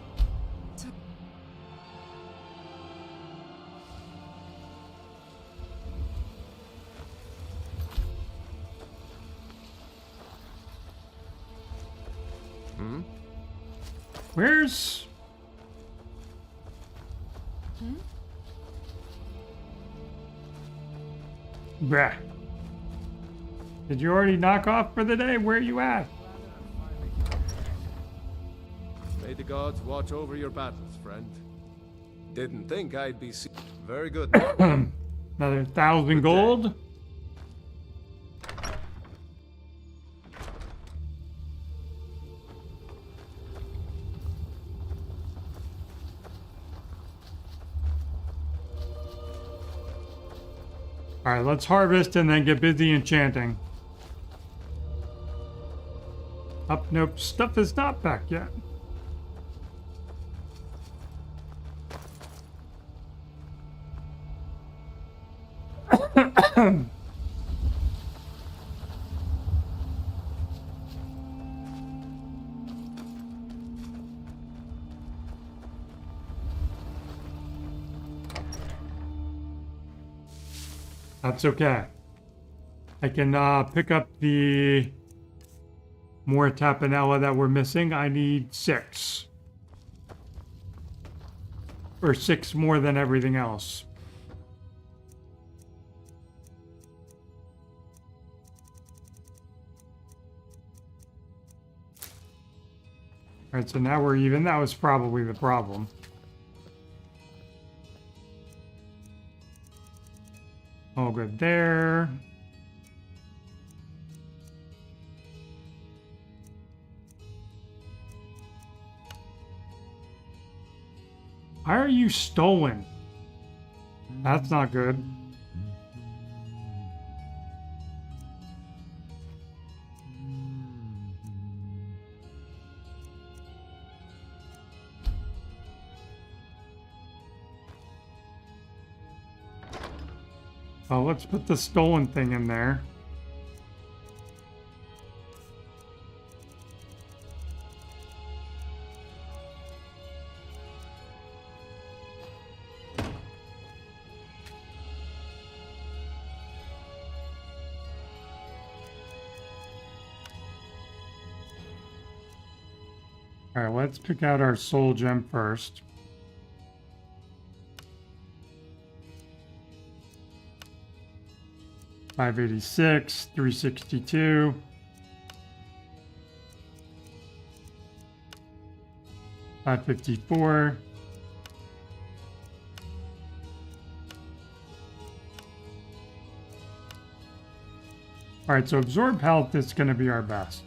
Where's... Bruh. Did you already knock off for the day? Where are you at? May the gods watch over your battles, friend. Didn't think I'd be very good. Another 1,000 gold. All right, let's harvest and then get busy enchanting. Up, nope, stuff is not back yet. That's okay. I can pick up the more tapanella that we're missing. I need 6. Or 6 more than everything else. Alright, so now we're even. That was probably the problem. All good there. Why are you stolen? That's not good. Oh, let's put the stolen thing in there. All right, let's pick out our soul gem first. $586, $362. $554. All right, so absorb health is going to be our best.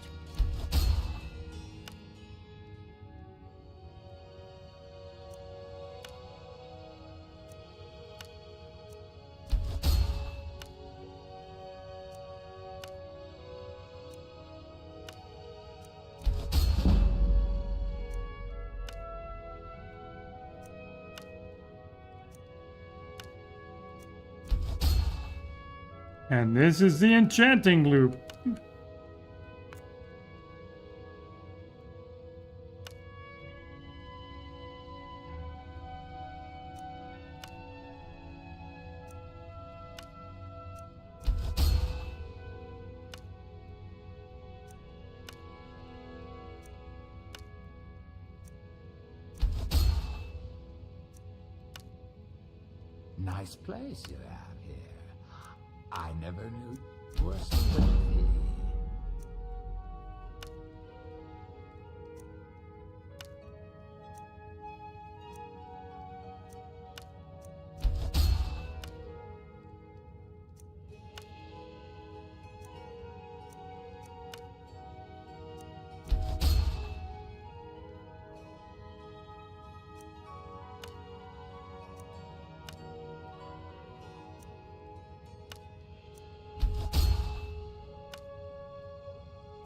And this is the enchanting loop. Nice place you have here. I never knew you were sympathy.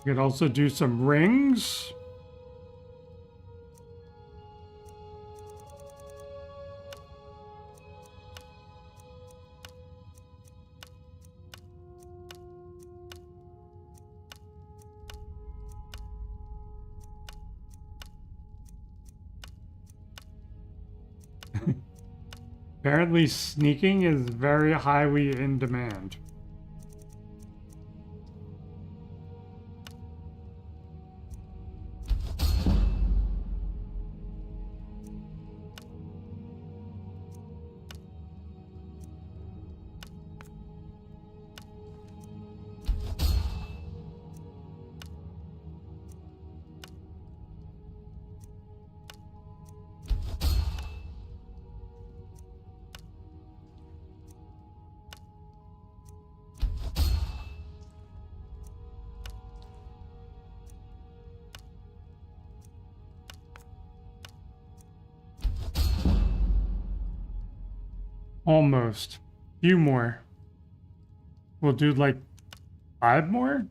You could also do some rings. Apparently sneaking is very highly in demand. Almost. Few more. We'll do like 5 more?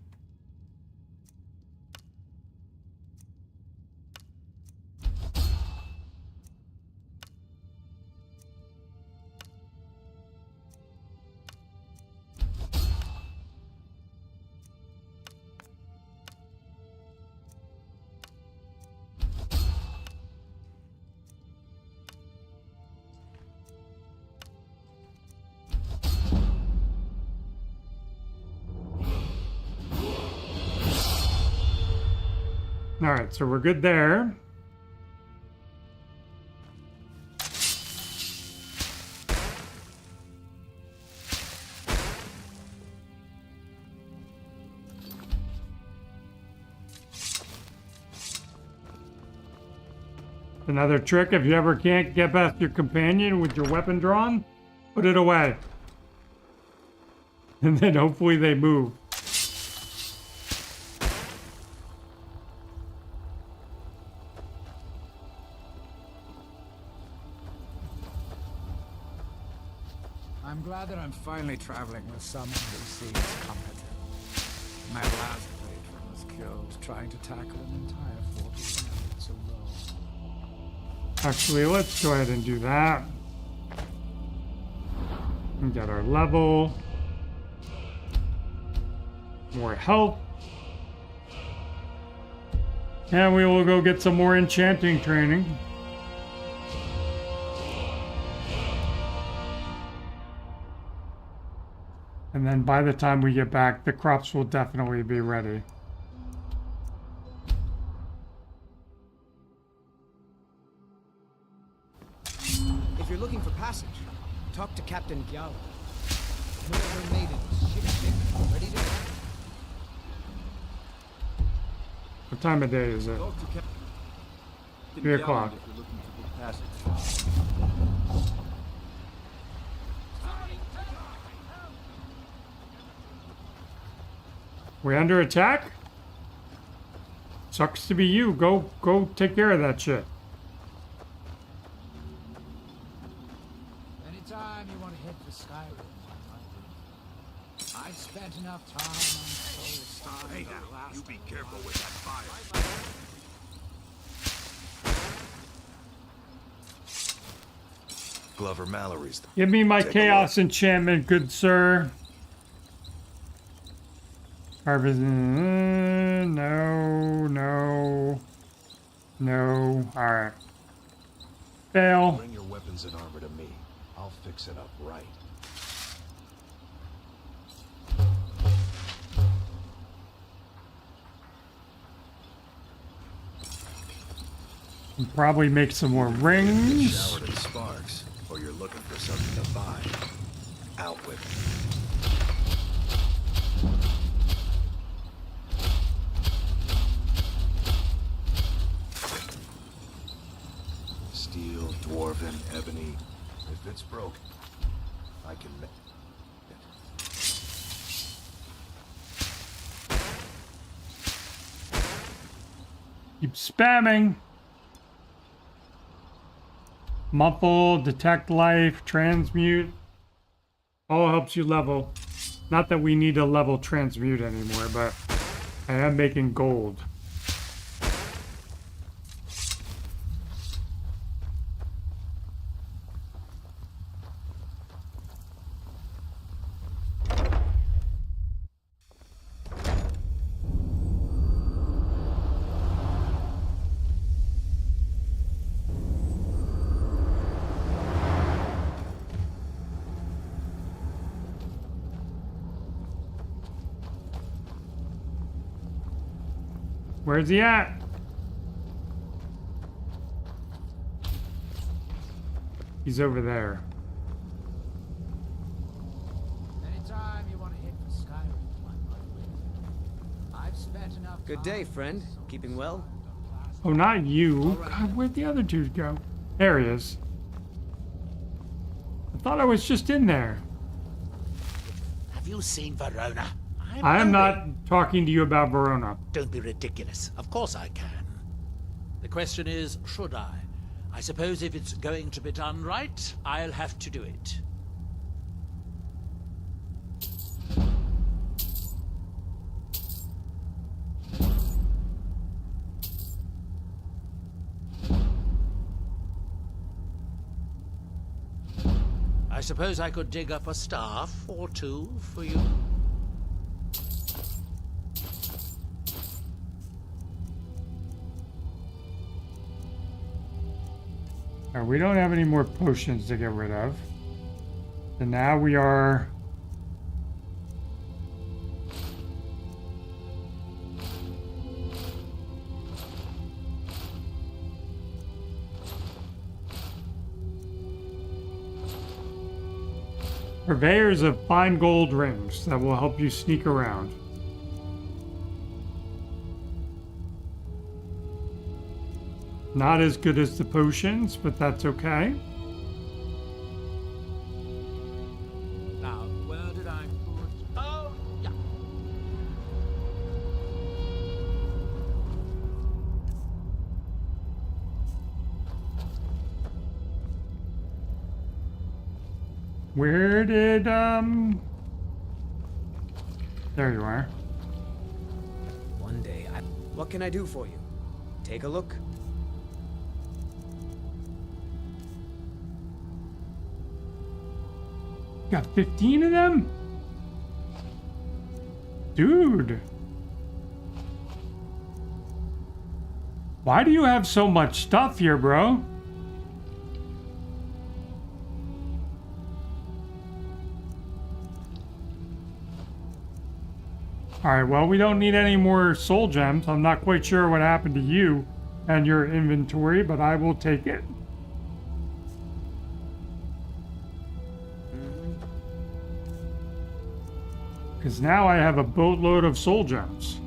All right, so we're good there. Another trick, if you ever can't get past your companion with your weapon drawn, put it away. And then hopefully they move. I'm glad that I'm finally traveling with someone who seems competent. My last patron was killed trying to tackle an entire fort of bandits alone. Actually, let's go ahead and do that. And get our level. More health. And we will go get some more enchanting training. And then by the time we get back, the crops will definitely be ready. If you're looking for passage, talk to Captain Gyala. Northern maidens, ship ready to go. What time of day is it? 3 o'clock. We under attack? Sucks to be you. Go take care of that shit. Anytime you want to head for Skyrim, I've spent enough time on Soul Star. Hey now, you be careful with that fire. Glover Mallory's. Give me my Take a chaos enchantment, good sir. Harvest. No. Alright. Fail. Bring your weapons and armor to me. I'll fix it up right. And probably make some more Get rings. showered in sparks, or you're looking for something to buy. Out with it. Steel, dwarven, ebony. If it's broken, I can make it. Keep spamming. Muffle, detect life, transmute. All helps you level. Not that we need to level transmute anymore, but I am making gold. Where's he at? He's over there. Anytime you want to head for Skyrim, I've spent enough. Good day, friend. Keeping well? Oh, not you. God, where'd the other dude go? There he is. I thought I was just in there. Have you seen Verona? I am not talking to you about Verona. Don't be ridiculous. Of course I can. The question is, should I? I suppose if it's going to be done right, I'll have to do it. I suppose I could dig up a staff or two for you. We don't have any more potions to get rid of. And now we are... Purveyors of fine gold rings that will help you sneak around. Not as good as the potions, but that's okay. Now, where did I put... Oh, yeah. Where did, There you are. One day, What can I do for you? Take a look. Got 15 of them? Dude. Why do you have so much stuff here, bro? Alright, well, we don't need any more soul gems. I'm not quite sure what happened to you and your inventory, but I will take it. Because now I have a boatload of soul gems.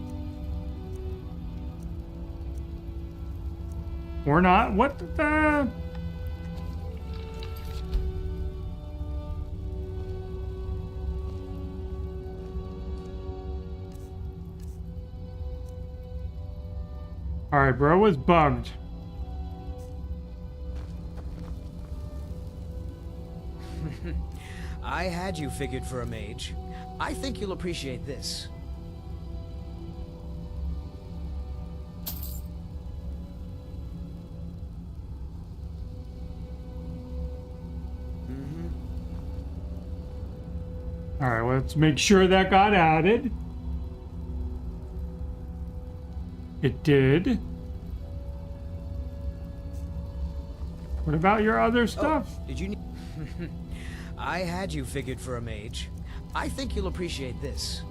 Or not. What the... Alright, bro was bugged. I had you figured for a mage. I think you'll appreciate this. Alright, let's make sure that got added. It did. What about your other stuff? Oh, did you need... I had you figured for a mage. I think you'll appreciate this.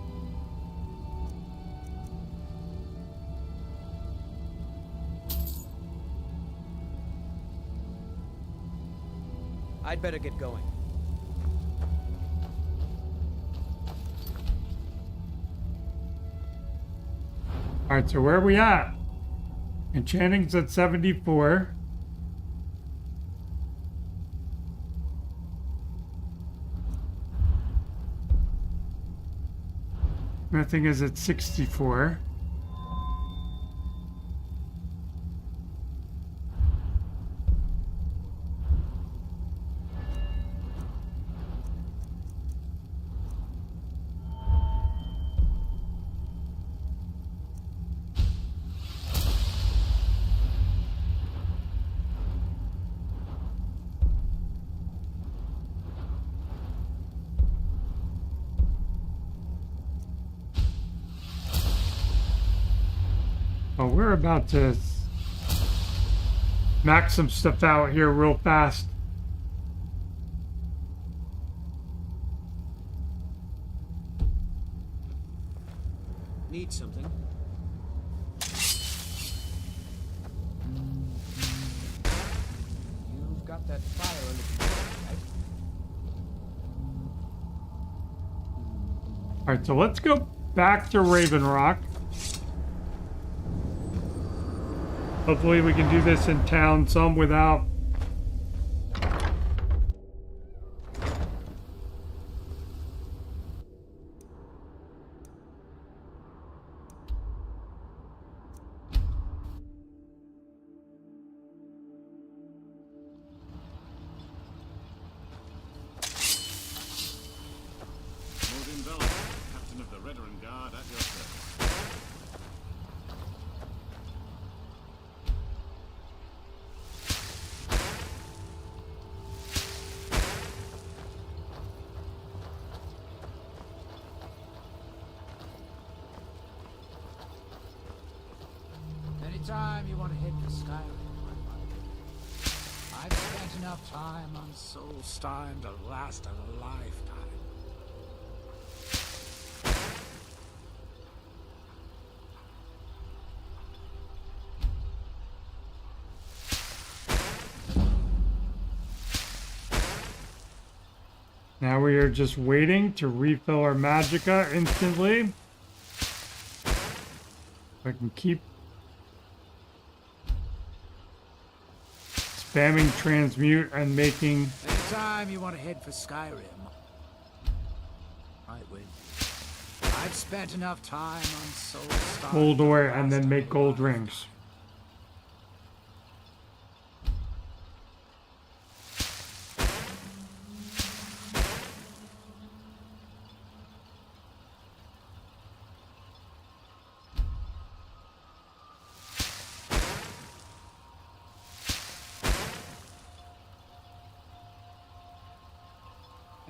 I'd better get going. Alright, so where are we at? Enchanting's at 74. Nothing is at 64. Well, we're about to max some stuff out here real fast. Need something? You've got that fire under control, right? Alright, so let's go back to Raven Rock. Hopefully we can do this in town some without... Captain of the Veteran Guard at your service. Anytime you want to hit the Skyrim, my buddy. I've spent enough time on Soulstein to last a lifetime. Now we are just waiting to refill our magicka instantly. I can keep spamming transmute and making... Anytime you want to head for Skyrim, right with you. I've spent enough time on Soul Star. gold ore and then make gold rings.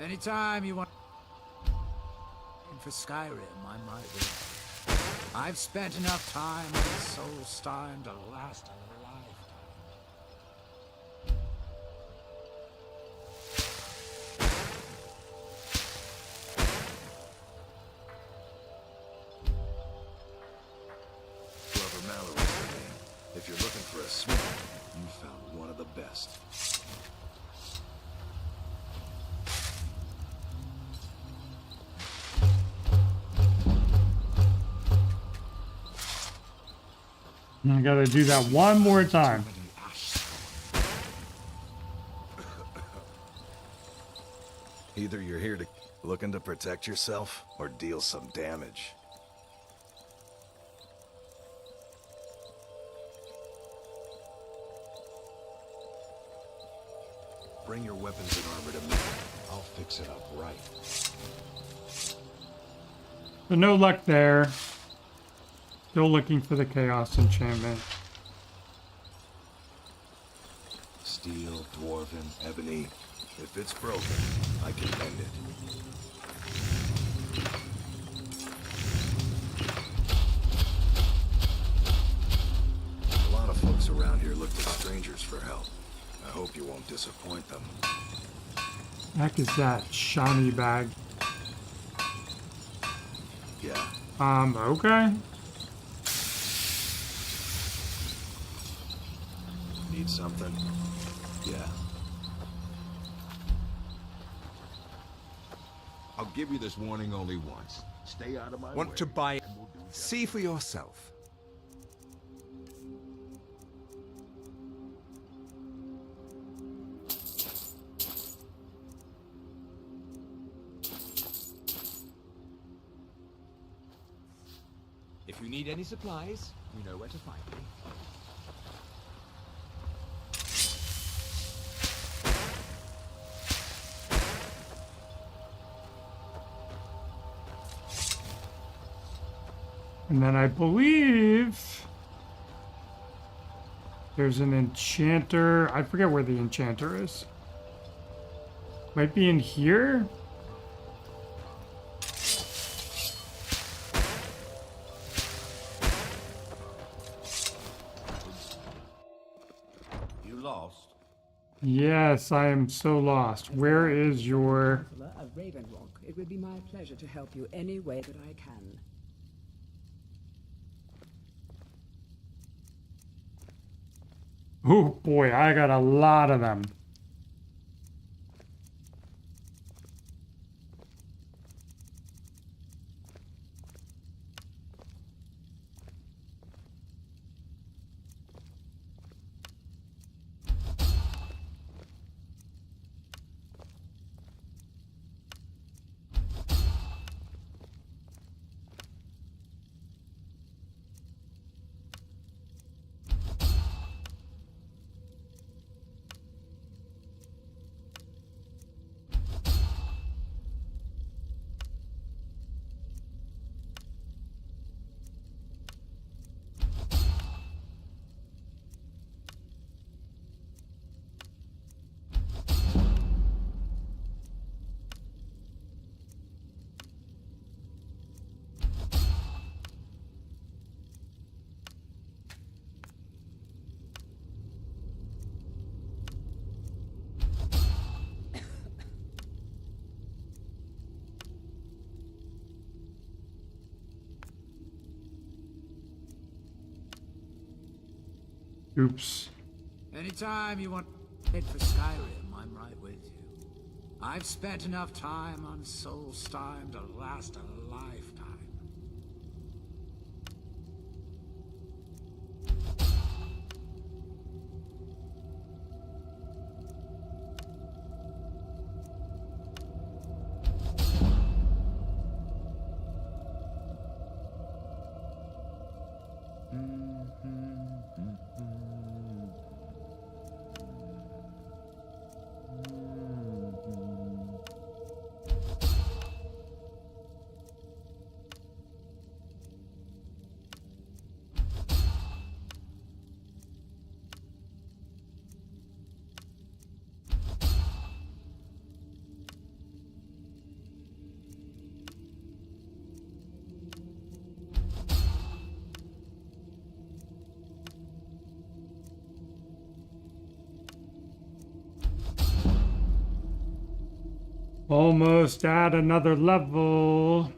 Anytime you want for Skyrim, I'm right with you. I've spent enough time on Soul Star to last a lifetime. Whoever Mallory's the name. If you're looking for a smith, you found one of the best. I gotta do that one more time. Either you're here to looking to protect yourself or deal some damage. Bring your weapons and armor to me. I'll fix it up right. So no luck there. Still looking for the chaos enchantment. Steel, dwarven, ebony. If it's broken, I can mend it. A lot of folks around here look to strangers for help. I hope you won't disappoint them. Heck is that shiny bag? Yeah. Okay. Need something? Yeah. I'll give you this warning only once. Stay out of my way. Want to buy? See for yourself. If you need any supplies, you know where to find me. And then I believe there's an enchanter. I forget where the enchanter is. Might be in here? You lost? Yes, I am so lost. Where is your... Of Ravenrock, it would be my pleasure to help you any way that I can. Oh boy, I got a lot of them. Oops. Anytime you want to head for Skyrim, I'm right with you. I've spent enough time on Solstheim to last a lifetime. Almost at another level.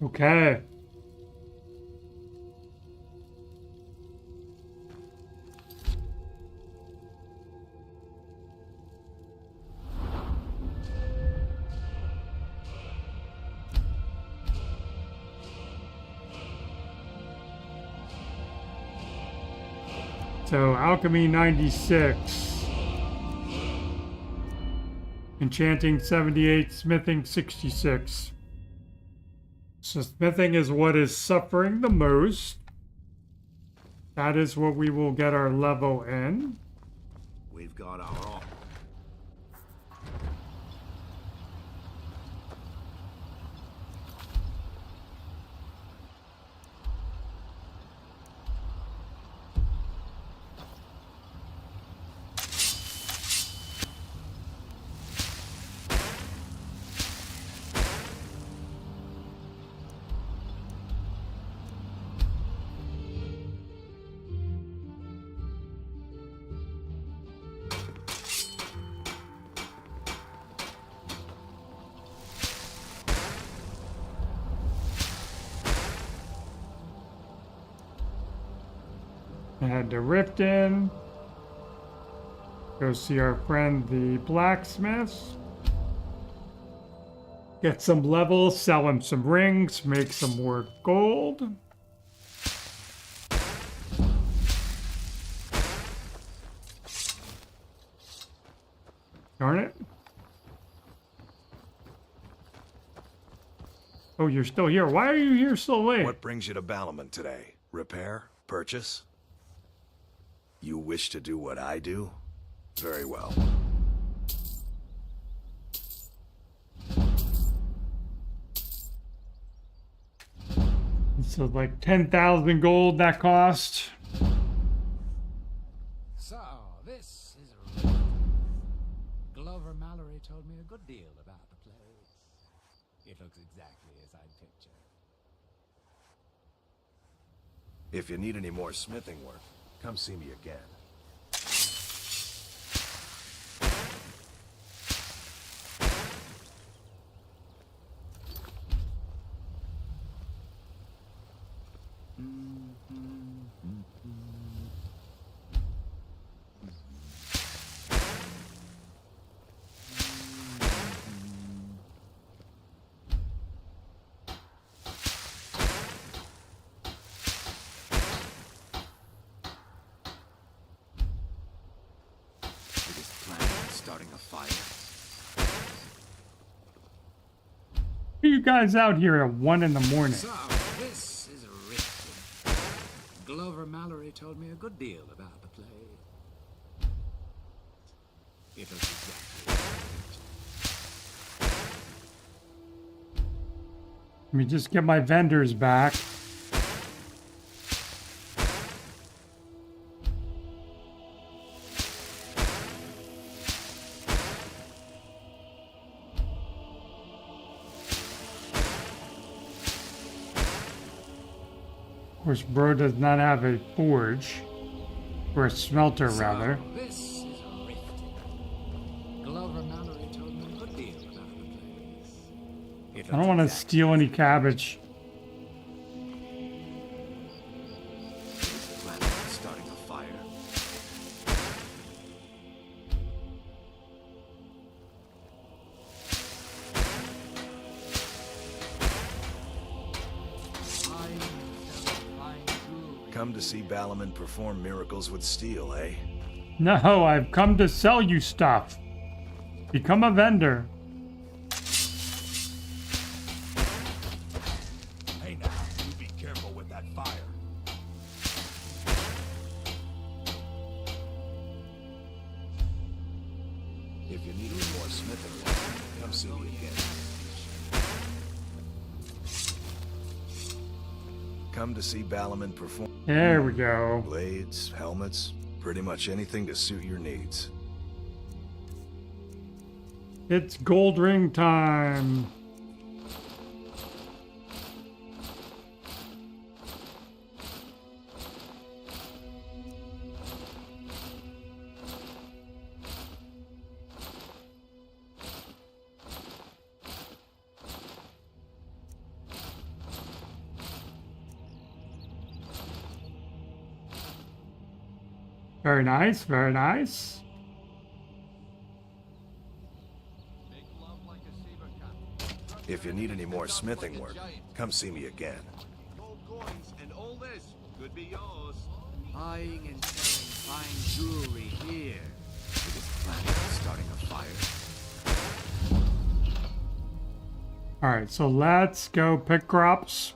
Okay. So, Alchemy 96. Enchanting 78, Smithing 66. So smithing is what is suffering the most. That is what we will get our level in. We've got our own. Head to Riften. Go see our friend the blacksmith. Get some levels, sell him some rings, make some more gold. Darn it. Oh, you're still here. Why are you here so late? What brings you to Balliman today? Repair? Purchase? You wish to do what I do? Very well. So like 10,000 gold that cost. So, this is a Glover Mallory told me a good deal about the place. It looks exactly as I'd pictured. If you need any more smithing work, come see me again. Who are you guys out here at 1 in the morning? So, this is a Riften. Glover Mallory told me a good deal about the play. It was exactly. Let me just get my vendors back. Of course, bro does not have a forge, or a smelter rather. This is a rift. Glover Mallory told me a good deal about the place. I don't want to steal any cabbage. Starting a fire. Come to see Balaman perform miracles with steel, eh? No, I've come to sell you stuff. Become a vendor. Hey now, you be careful with that fire. If you need any more smithing lessons, come see me again. Come to see Balaman perform. There we go. Blades, helmets, pretty much anything to suit your needs. It's gold ring time. Very nice, very nice. If you need any more smithing work, come see me again. Coins and all this could be yours. Buying and selling fine jewelry here. It is planning on starting a fire. Alright, so let's go pick crops.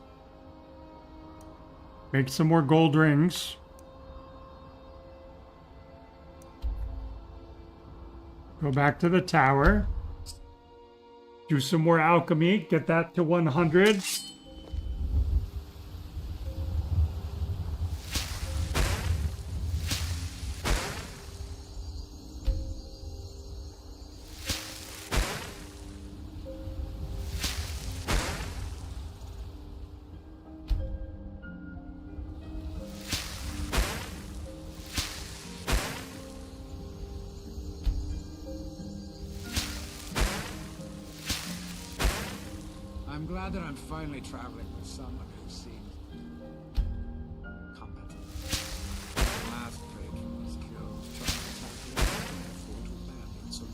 Make some more gold rings. Go back to the tower. Do some more alchemy. Get that to 100. I'm glad that I'm finally traveling with someone who seems competent. The last patron was killed trying to tackle a fort with bandits alone.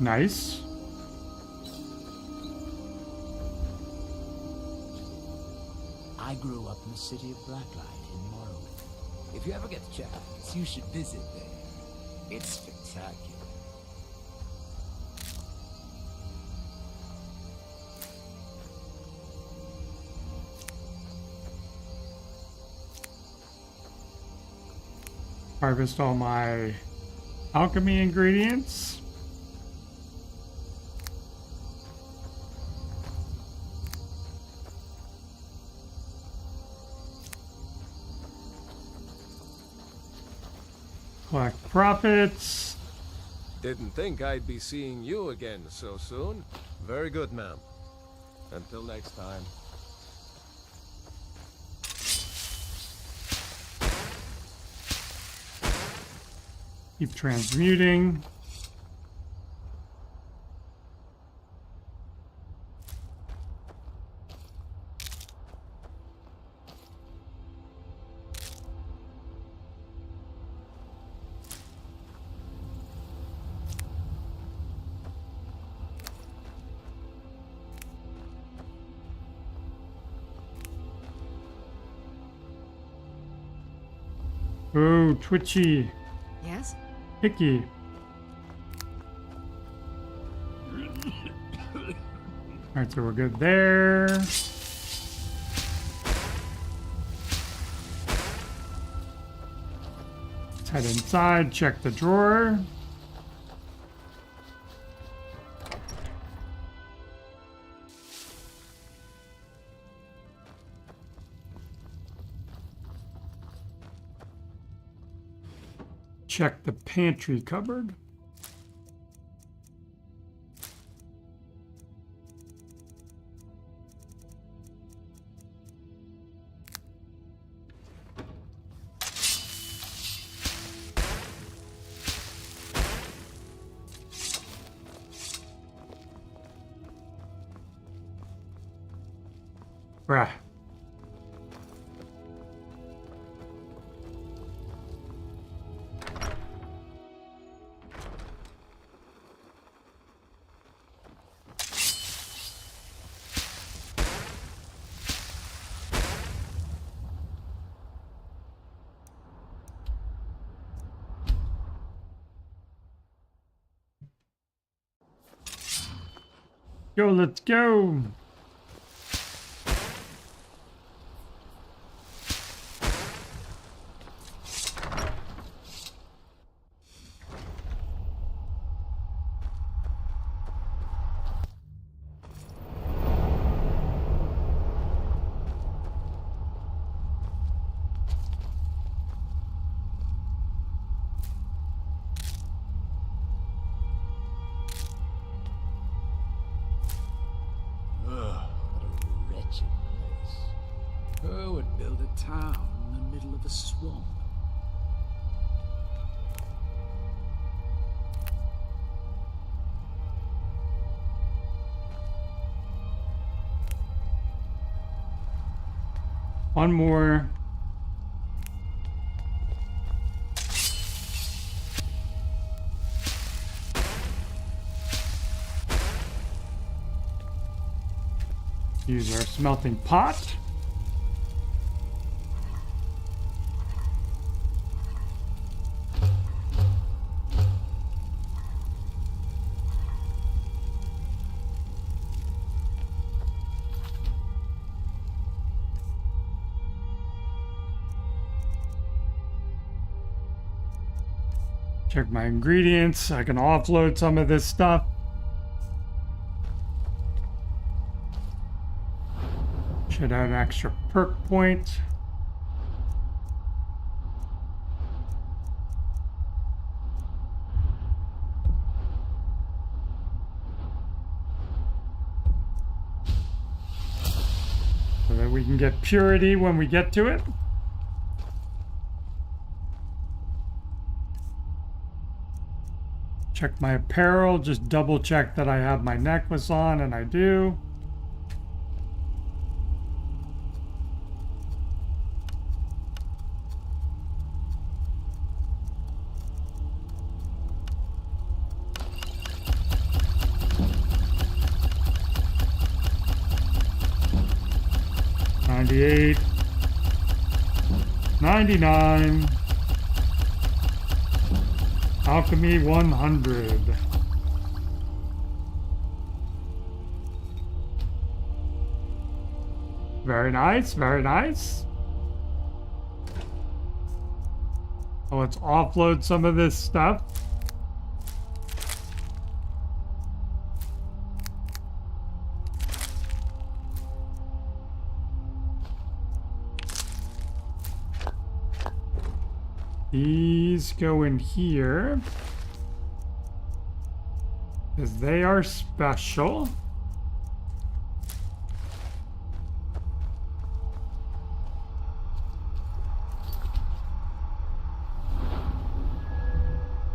Nice. I grew up in the city of Blacklight in Morrowind. If you ever get the chance, you should visit there. It's spectacular. Harvest all my alchemy ingredients. Collect profits. Didn't think I'd be seeing you again so soon. Very good, ma'am. Until next time. Keep transmuting. Oh, twitchy. Yes? Picky. Alright, so we're good there. Let's head inside, check the drawer. Check the pantry cupboard. Bruh. Go, let's go. Who would build a town in the middle of a swamp? One more. Use our smelting pot. Check my ingredients. I can offload some of this stuff. Should have an extra perk point. So that we can get purity when we get to it. Check my apparel, just double check that I have my necklace on, and I do. $98, $99. Alchemy 100. Very nice, very nice. Oh, let's offload some of this stuff. These go in here, because they are special.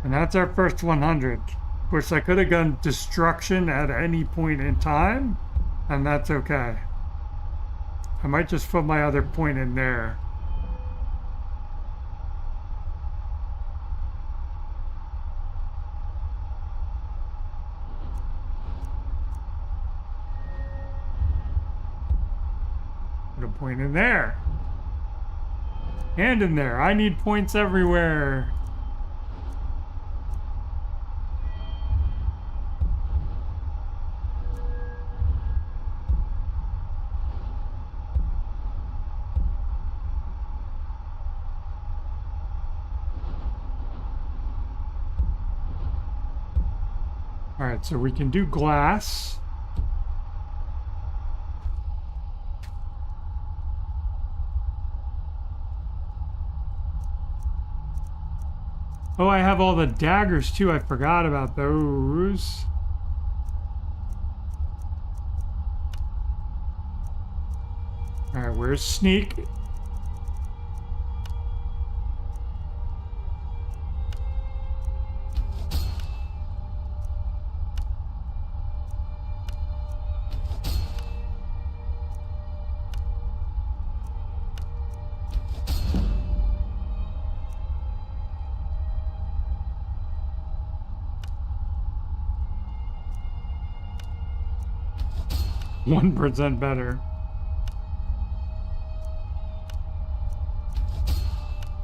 And that's our first 100. Of course, I could have done destruction at any point in time, and that's okay. I might just put my other point in there. Put a point in there. And in there. I need points everywhere. Alright, so we can do glass. Oh, I have all the daggers too. I forgot about those. Alright, where's sneak? %1 better.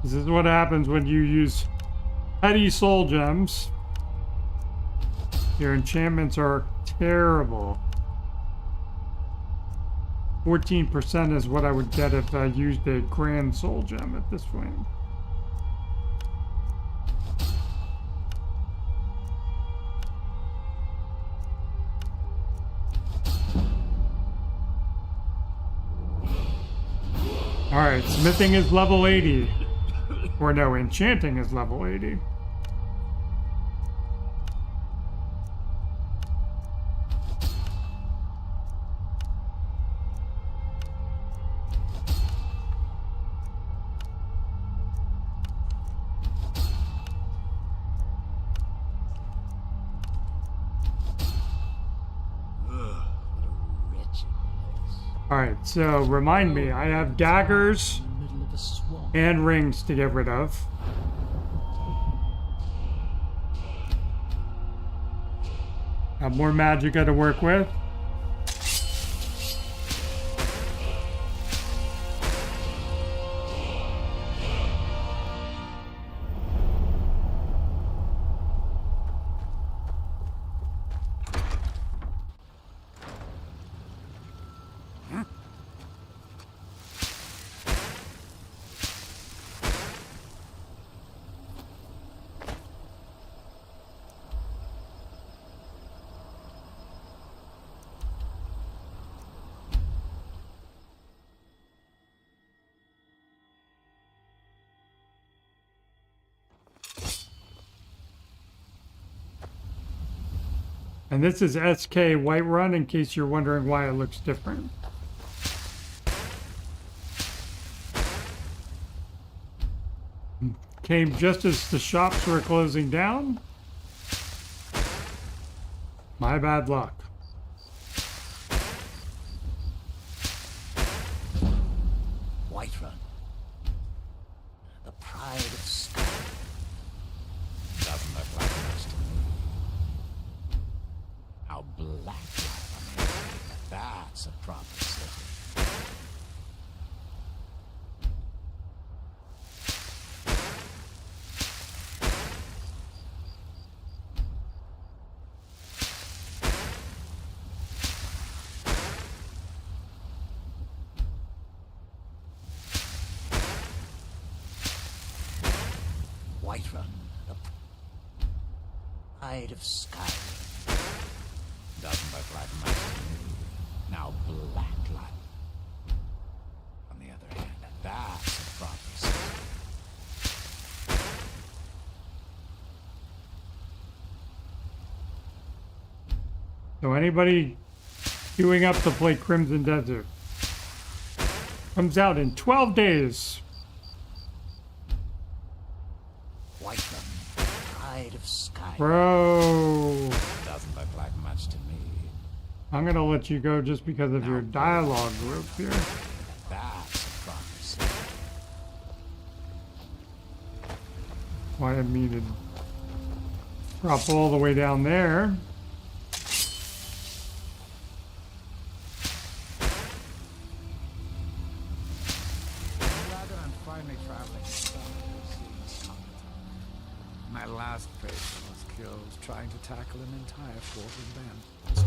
This is what happens when you use petty soul gems. Your enchantments are terrible. 14% is what I would get if I used a grand soul gem at this point. Alright, smithing is level 80. Or no, enchanting is level 80. Alright, so remind me, I have daggers and rings to get rid of. Have more magicka to work with. And this is SK Whiterun, in case you're wondering why it looks different. Came just as the shops were closing down. My bad luck. Whiterun, the pride of Skyrim. Doesn't look like much to me. How black life, I mean, that's a proper city. Whiterun, the pride of Skyrim. Doesn't look like much to me. Now black light. On the other hand, that's a prophecy. So anybody queuing up to play Crimson Desert? Comes out in 12 days. Whiterun, pride of Skyrim. Bro. Doesn't look like much to me. I'm gonna let you go just because of your dialogue group here. That's a prophecy. Why I didn't mean to drop all the way down there. Rather than finally travel last patron was killed trying to tackle an entire fort of bandits.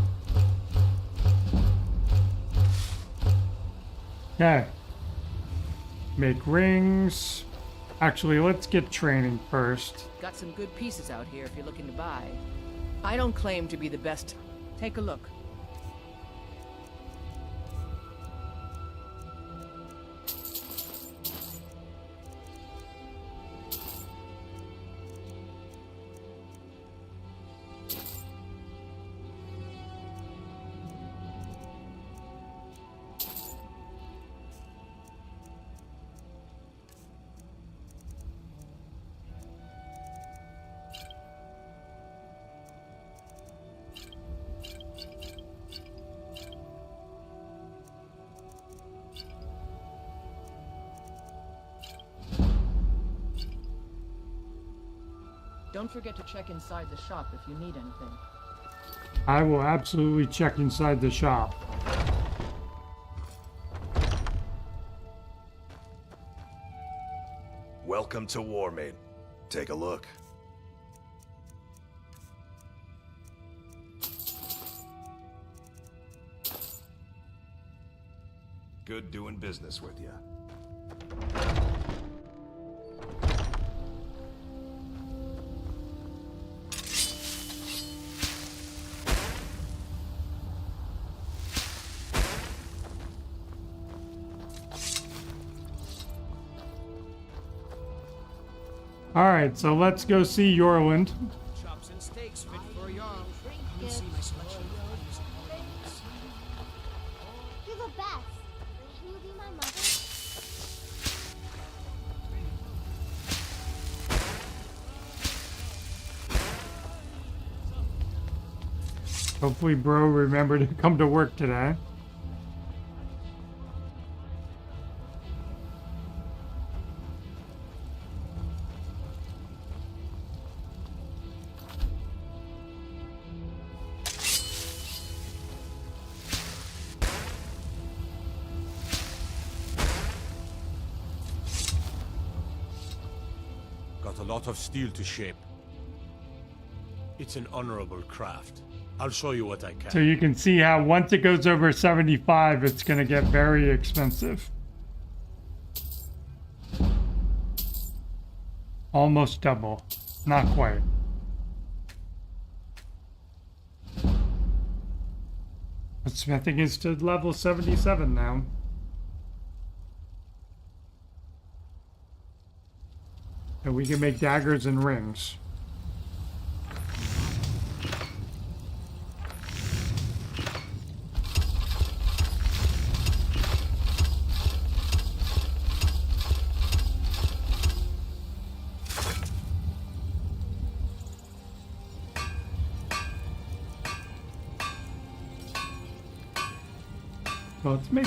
Okay. Make rings. Actually, let's get training first. Got some good pieces out here if you're looking to buy. I don't claim to be the best. Take a look. Don't forget to check inside the shop if you need anything. I will absolutely check inside the shop. Welcome to Warmate. Take a look. Good doing business with you. All right, so let's go see Yorland. Chops and steaks fit for a Jarl. Come and see my selection of wines and wines. You're the best. Will you be my mother? Hopefully, bro, remember to come to work today. Got a lot of steel to shape. It's an honorable craft. I'll show you what I can. So you can see how once it goes over 75, it's going to get very expensive. Almost double. Not quite. But smithing is to level 77 now. And we can make daggers and rings. Well, it's me.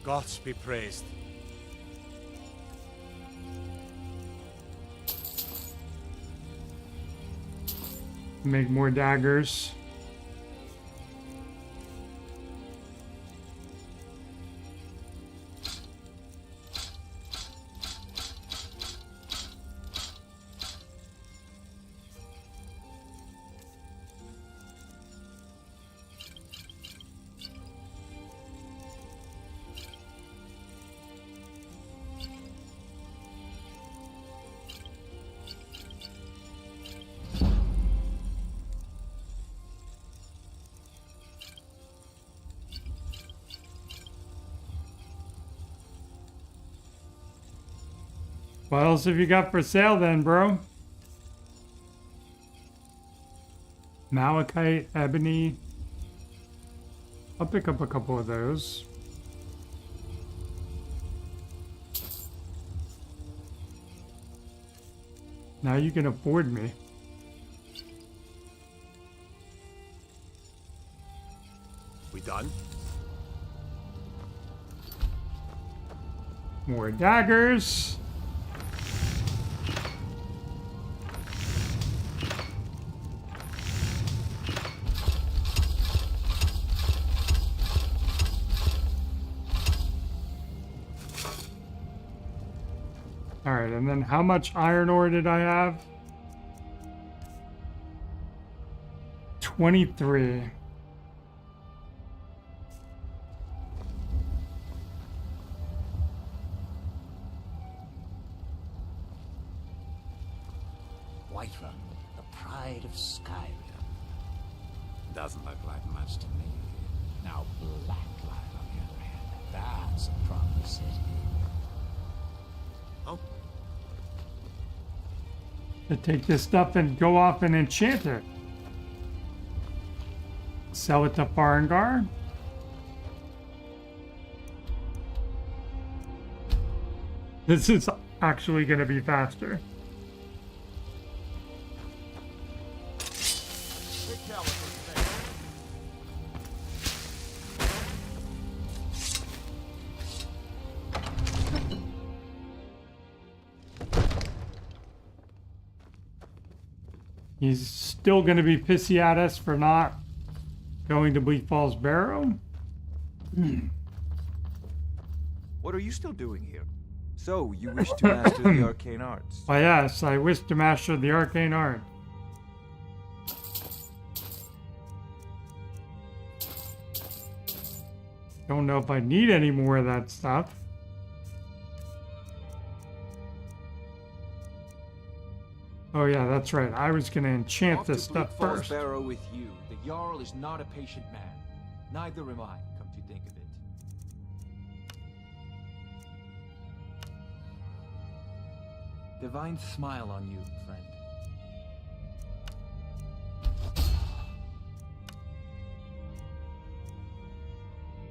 Gods be praised. Make more daggers. What else have you got for sale then, bro? Malachite, ebony. I'll pick up a couple of those. Now you can afford me. We done? More daggers. All right, and then how much iron ore did I have? 23. Whiterun, the pride of Skyrim. Doesn't look like much to me. Now Blacklight, on the other hand, that's a proper city. Oh. To take this stuff and go off and enchant it. Sell it to Farengar. This is actually going to be faster. He's still going to be pissy at us for not going to Bleak Falls Barrow. What are you still doing here? So, you wish to master the arcane arts? Why, yes, I wish to master the arcane art. Don't know if I need any more of that stuff. Oh yeah, that's right. I was going to enchant this stuff first. Barrow with you. The Jarl is not a patient man. Neither am I, come to think of it. Divine smile on you, friend.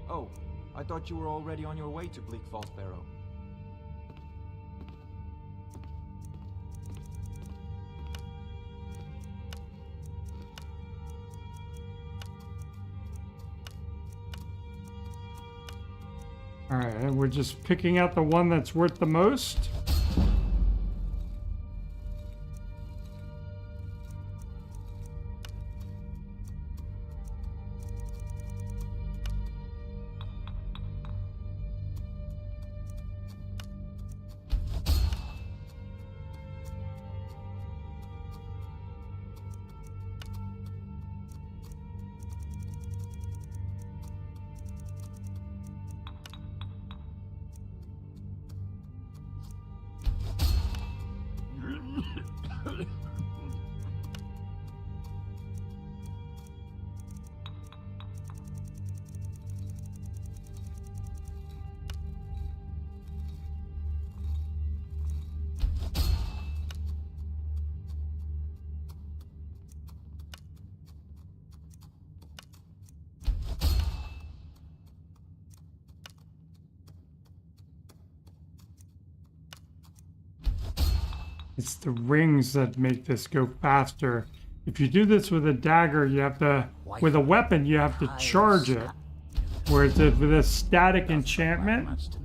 Oh, I thought you were already on your way to Bleak Falls Barrow. All right, and we're just picking out the one that's worth the most. It's the rings that make this go faster. If you do this with a dagger, you have to, with a weapon, you have to charge it. Whereas with a static enchantment,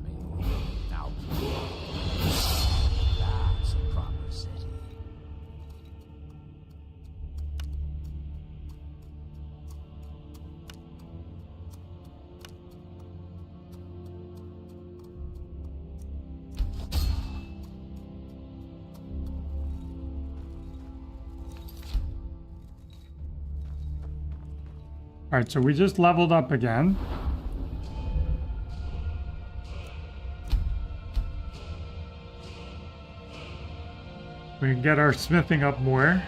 all right, so we just leveled up again. We can get our smithing up more.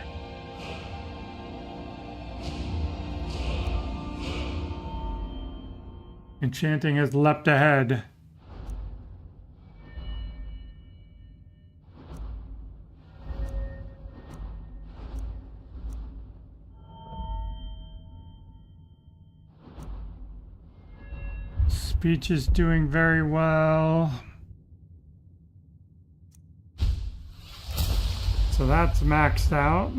Enchanting has leapt ahead. Speech is doing very well. So that's maxed out.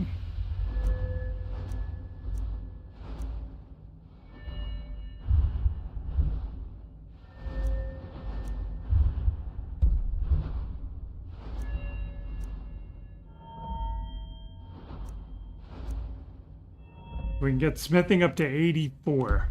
We can get smithing up to 84.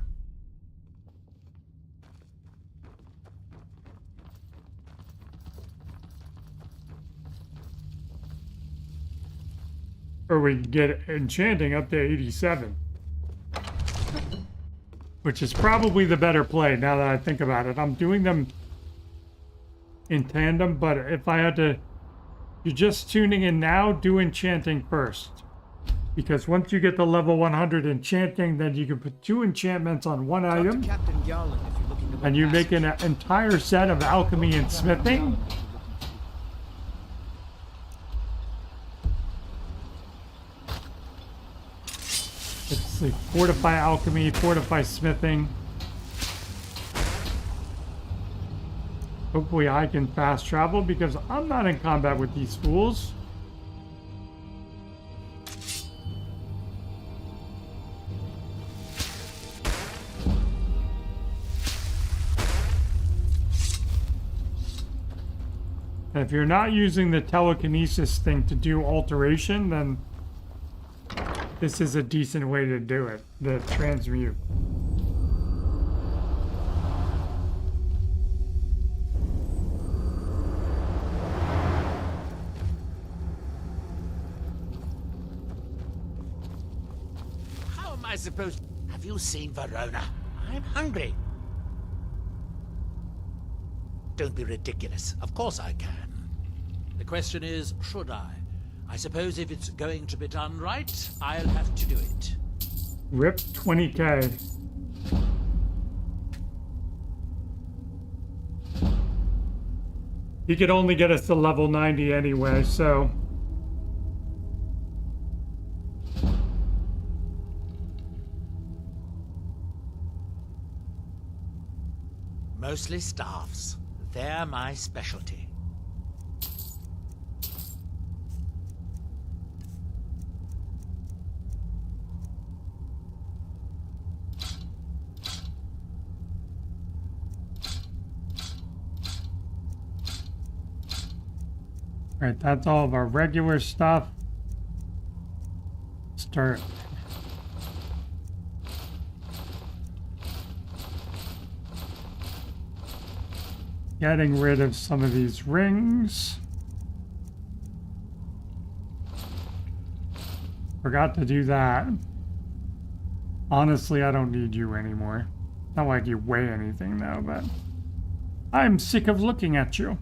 Or we can get enchanting up to 87. Which is probably the better play now that I think about it. I'm doing them in tandem, but if I had to... You're just tuning in now, do enchanting first. Because once you get to level 100 enchanting, then you can put 2 enchantments on one item. And you make an entire set of alchemy and smithing. It's like fortify alchemy, fortify smithing. Hopefully I can fast travel because I'm not in combat with these fools. And if you're not using the telekinesis thing to do alteration, then this is a decent way to do it, the transmute. How am I supposed... Have you seen Verona? I'm hungry. Don't be ridiculous. Of course I can. The question is, should I? I suppose if it's going to be done right, I'll have to do it. Rip 20k. He could only get us to level 90 anyway, so... Mostly staffs. They're my specialty. Alright, that's all of our regular stuff. Start. Getting rid of some of these rings. Forgot to do that. Honestly, I don't need you anymore. Not like you weigh anything though, but I'm sick of looking at you.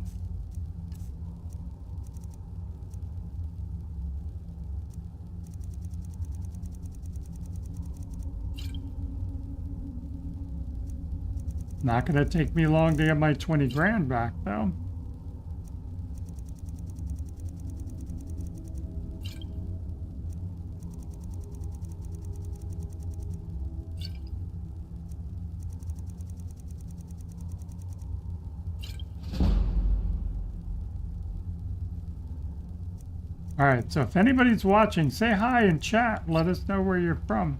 Not gonna take me long to get my 20 grand back though. Alright, so if anybody's watching, say hi in chat. Let us know where you're from.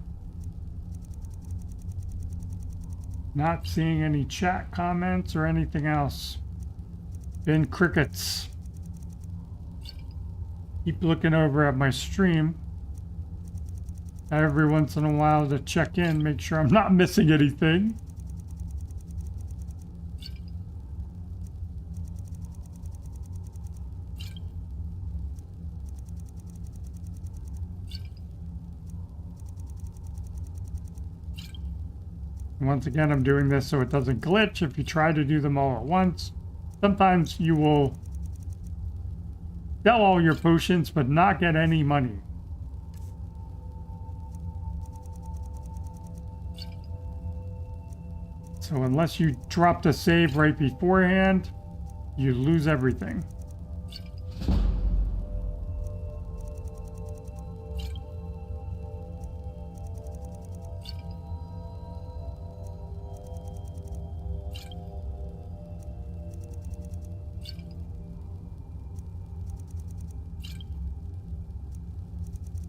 Not seeing any chat comments or anything else. Been crickets. Keep looking over at my stream every once in a while to check in, make sure I'm not missing anything. Once again, I'm doing this so it doesn't glitch if you try to do them all at once. Sometimes you will sell all your potions but not get any money. So unless you drop the save right beforehand, you lose everything.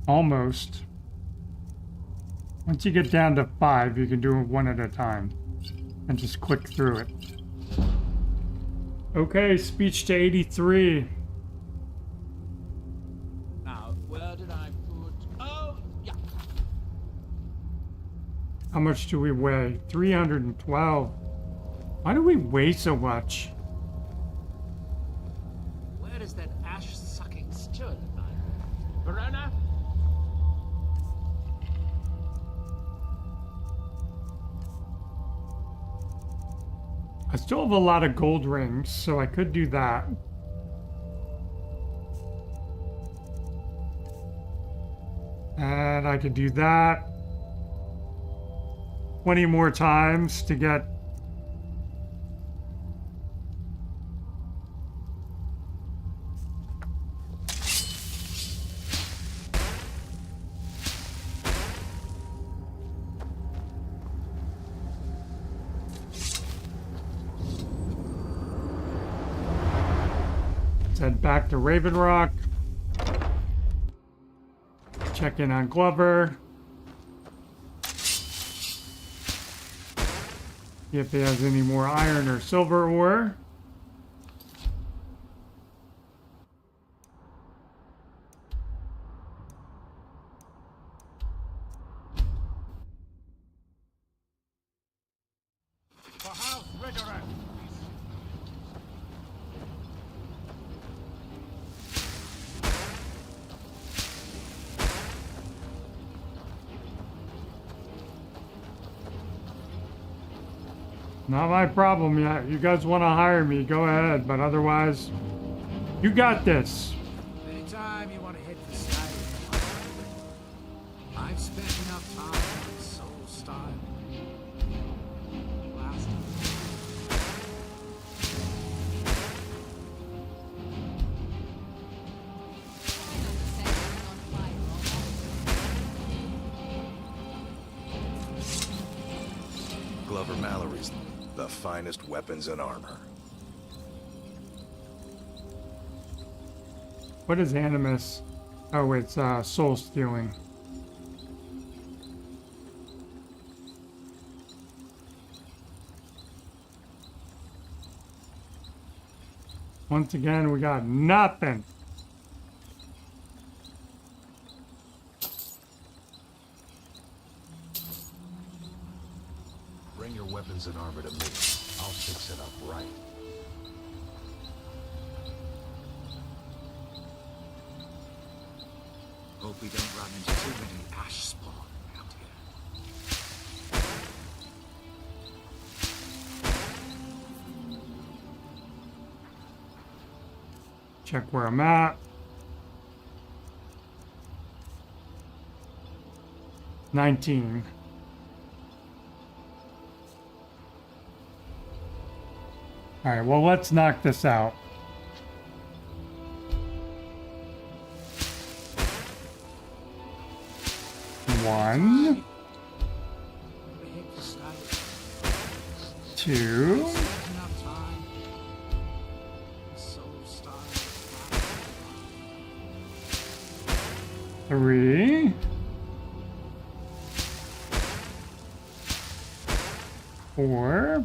Almost. Once you get down to 5, you can do it one at a time and just click through it. Okay, speech to 83. Now, where did I put... Oh, yeah. How much do we weigh? 312. Why do we weigh so much? Where is that ash-sucking stern, Verona? I still have a lot of gold rings, so I could do that. And I could do that 20 more times to get head back to Raven Rock. Check in on Glover. See if he has any more iron or silver ore. Not my problem yet. You guys want to hire me, go ahead. But otherwise, you got this. Anytime you want to hit the Skyrim, I've spent enough time on soul style. Last Glover Mallory's the finest weapons and armor. What is Animus? Oh, it's soul stealing. Once again, we got nothing. Bring your weapons and armor to me. I'll fix it up right. Hope we don't run into too many ash spawn out here. Check where I'm at. 19. All right, well, let's knock this out. One, two, three, four,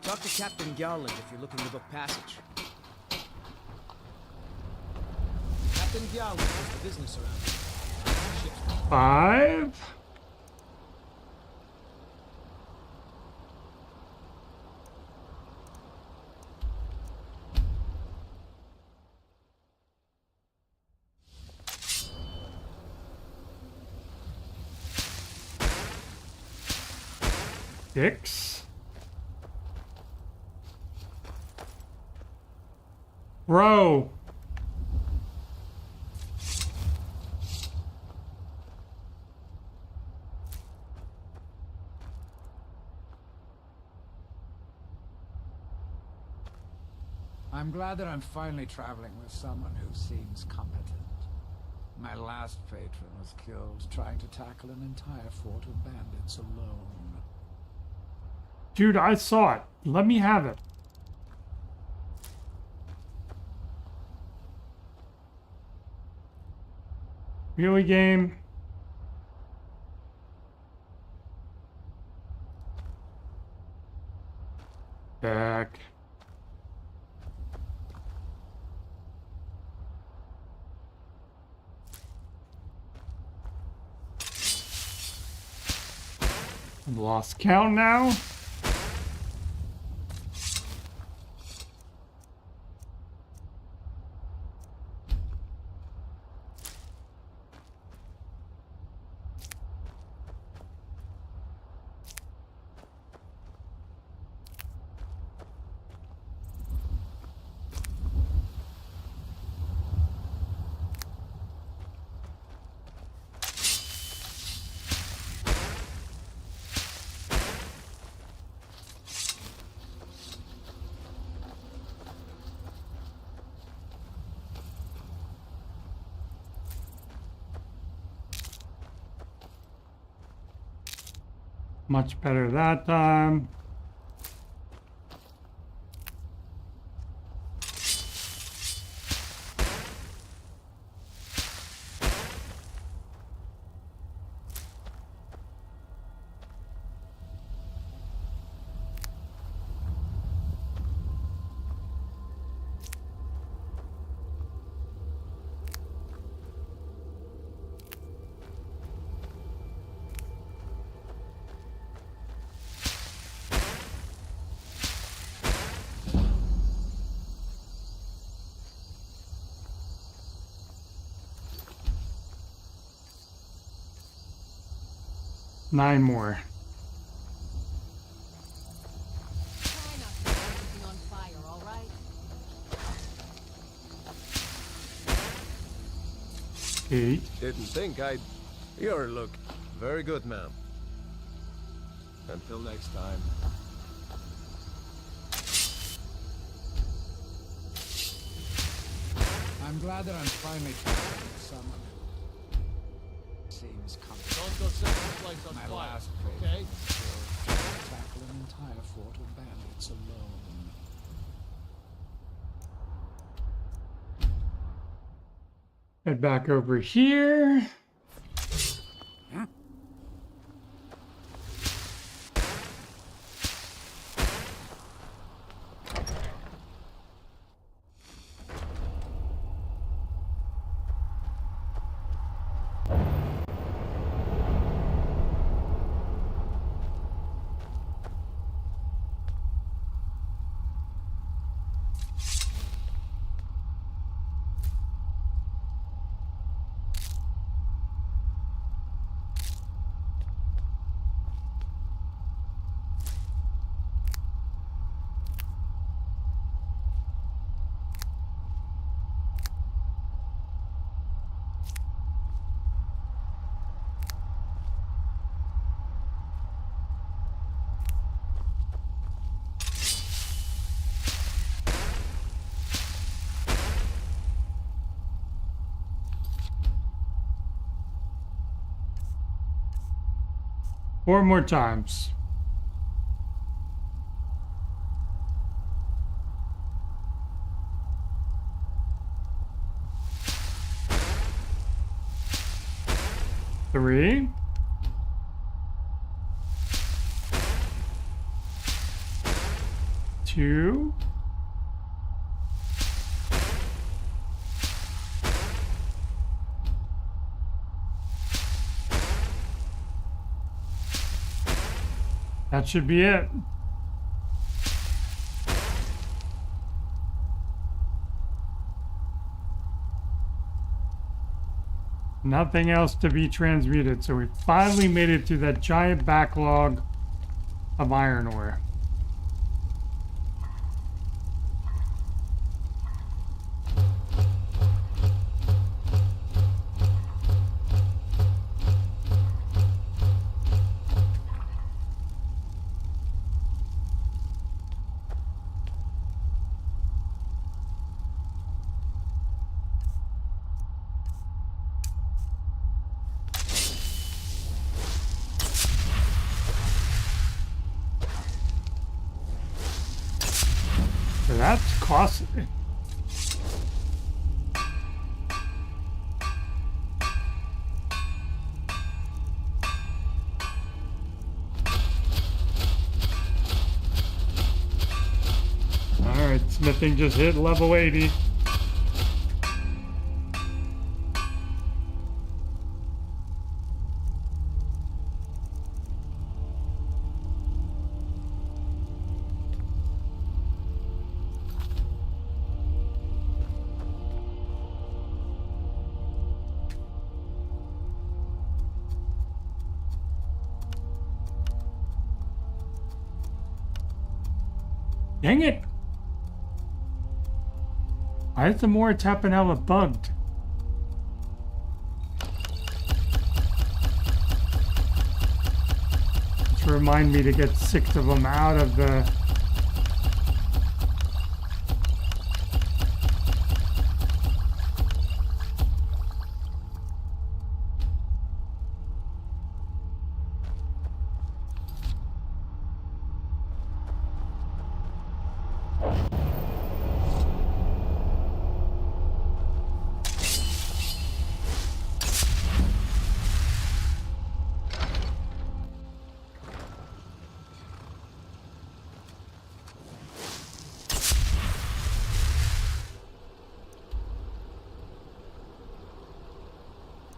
Talk to Captain Garland if you're looking to book passage. Captain Garland does the business around here. Ships. 5, 6, 'Bro. I'm glad that I'm finally traveling with someone who seems competent. My last patron was killed trying to tackle an entire fort of bandits alone. Dude, I saw it. Let me have it. Really, game? Back. I've lost count now. Much better that time. Nine more. Eight. Didn't think I'd... Your look. Very good, ma'am. Until next time. I'm glad that I'm finally talking to someone. Seems comfortable. Don't go setting the place on My fire, last okay? Tackle an entire fort of bandits alone. Head back over here. Four more times. Three. Two. That should be it. Nothing else to be transmuted. So we finally made it to that giant backlog of iron ore. That's costly. Alright, smithing just hit level 80. Dang it! Why is the more Tapanella bugged? To remind me to get 6 of them out of the...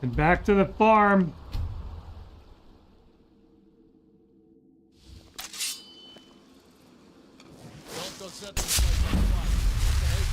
And back to the farm. Don't go setting this place on fire, okay?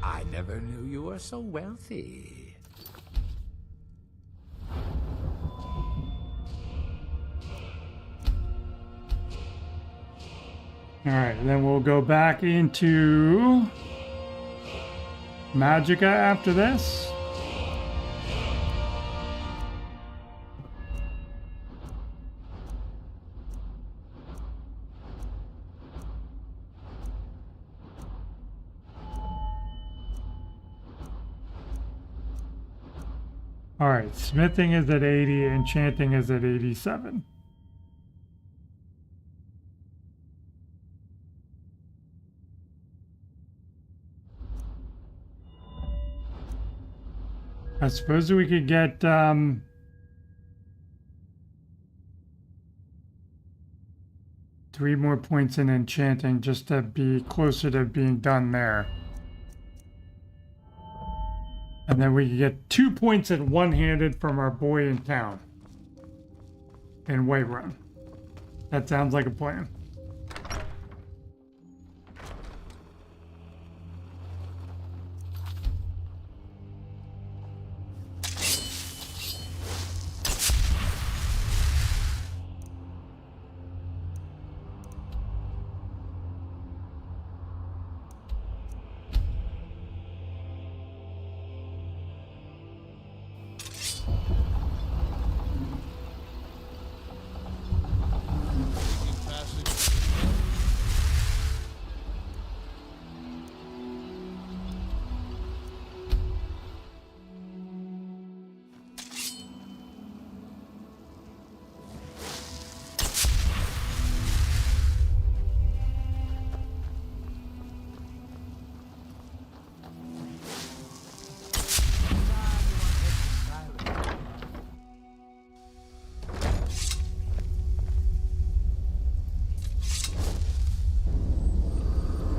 I never knew you were so wealthy. All right, and then we'll go back into Magica after this. All right, smithing is at 80, enchanting is at 87. I suppose we could get 3 more points in enchanting just to be closer to being done there. And then we can get 2 points at one-handed from our boy in town. In Whiterun. That sounds like a plan.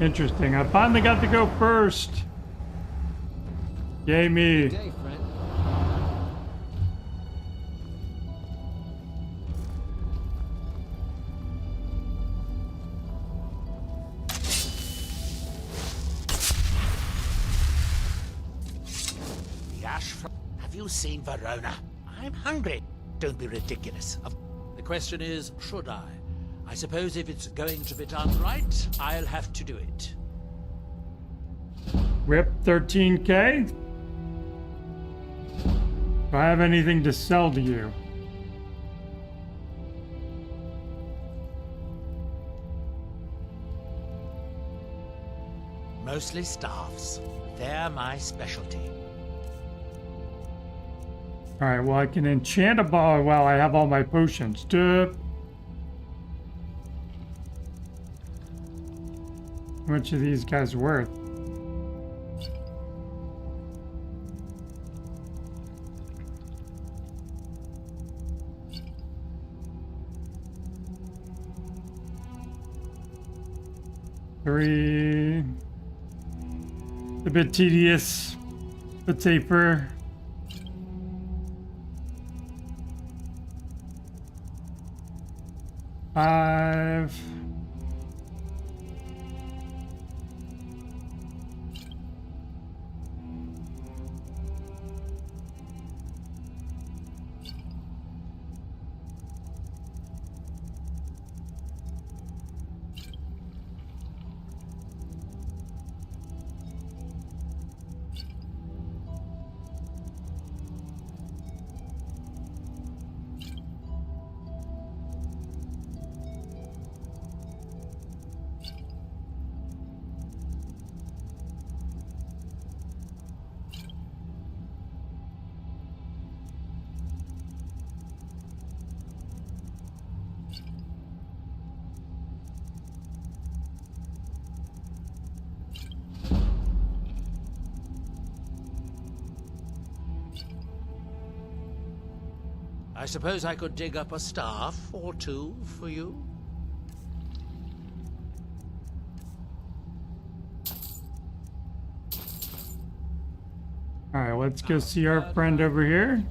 Interesting. I finally got to go first. Yay me. Good day, friend. The ash. Have you seen Verona? I'm hungry. Don't be ridiculous. The question is, should I? I suppose if it's going to be done right, I'll have to do it. Rip 13K. Do I have anything to sell to you? Mostly staffs. They're my specialty. Alright, well I can enchant a ball while I have all my potions. Duh. How much are these guys worth? 3. A bit tedious, but safer. 5. I suppose I could dig up a staff or two for you? Alright, let's go see our friend over here.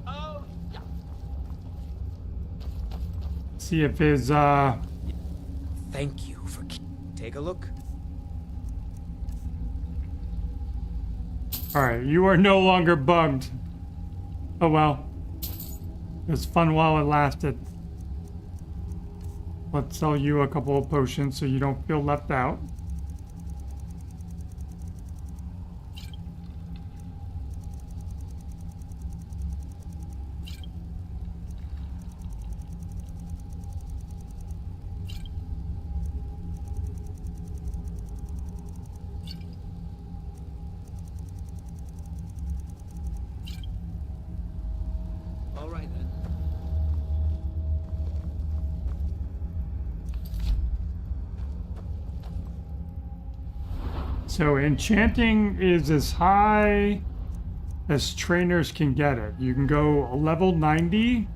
See if his, Thank you for... Take a look. Alright, you are no longer bugged. Oh well. It was fun while it lasted. Let's sell you a couple of potions so you don't feel left out. All right then. So enchanting is as high as trainers can get it. You can go level 90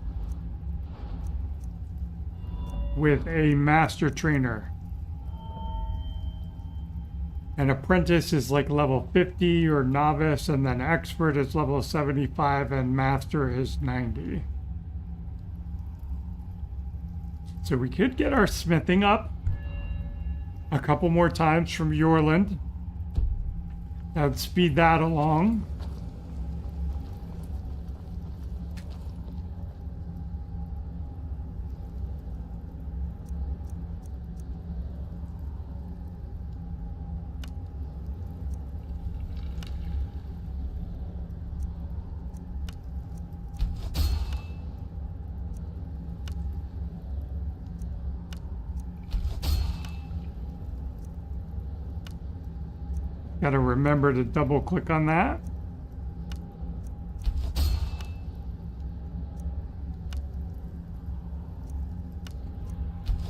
with a master trainer. An apprentice is like level 50 or novice, and then expert is level 75 and master is 90. So we could get our smithing up a couple more times from Yorland. That would speed that along. Gotta remember to double click on that.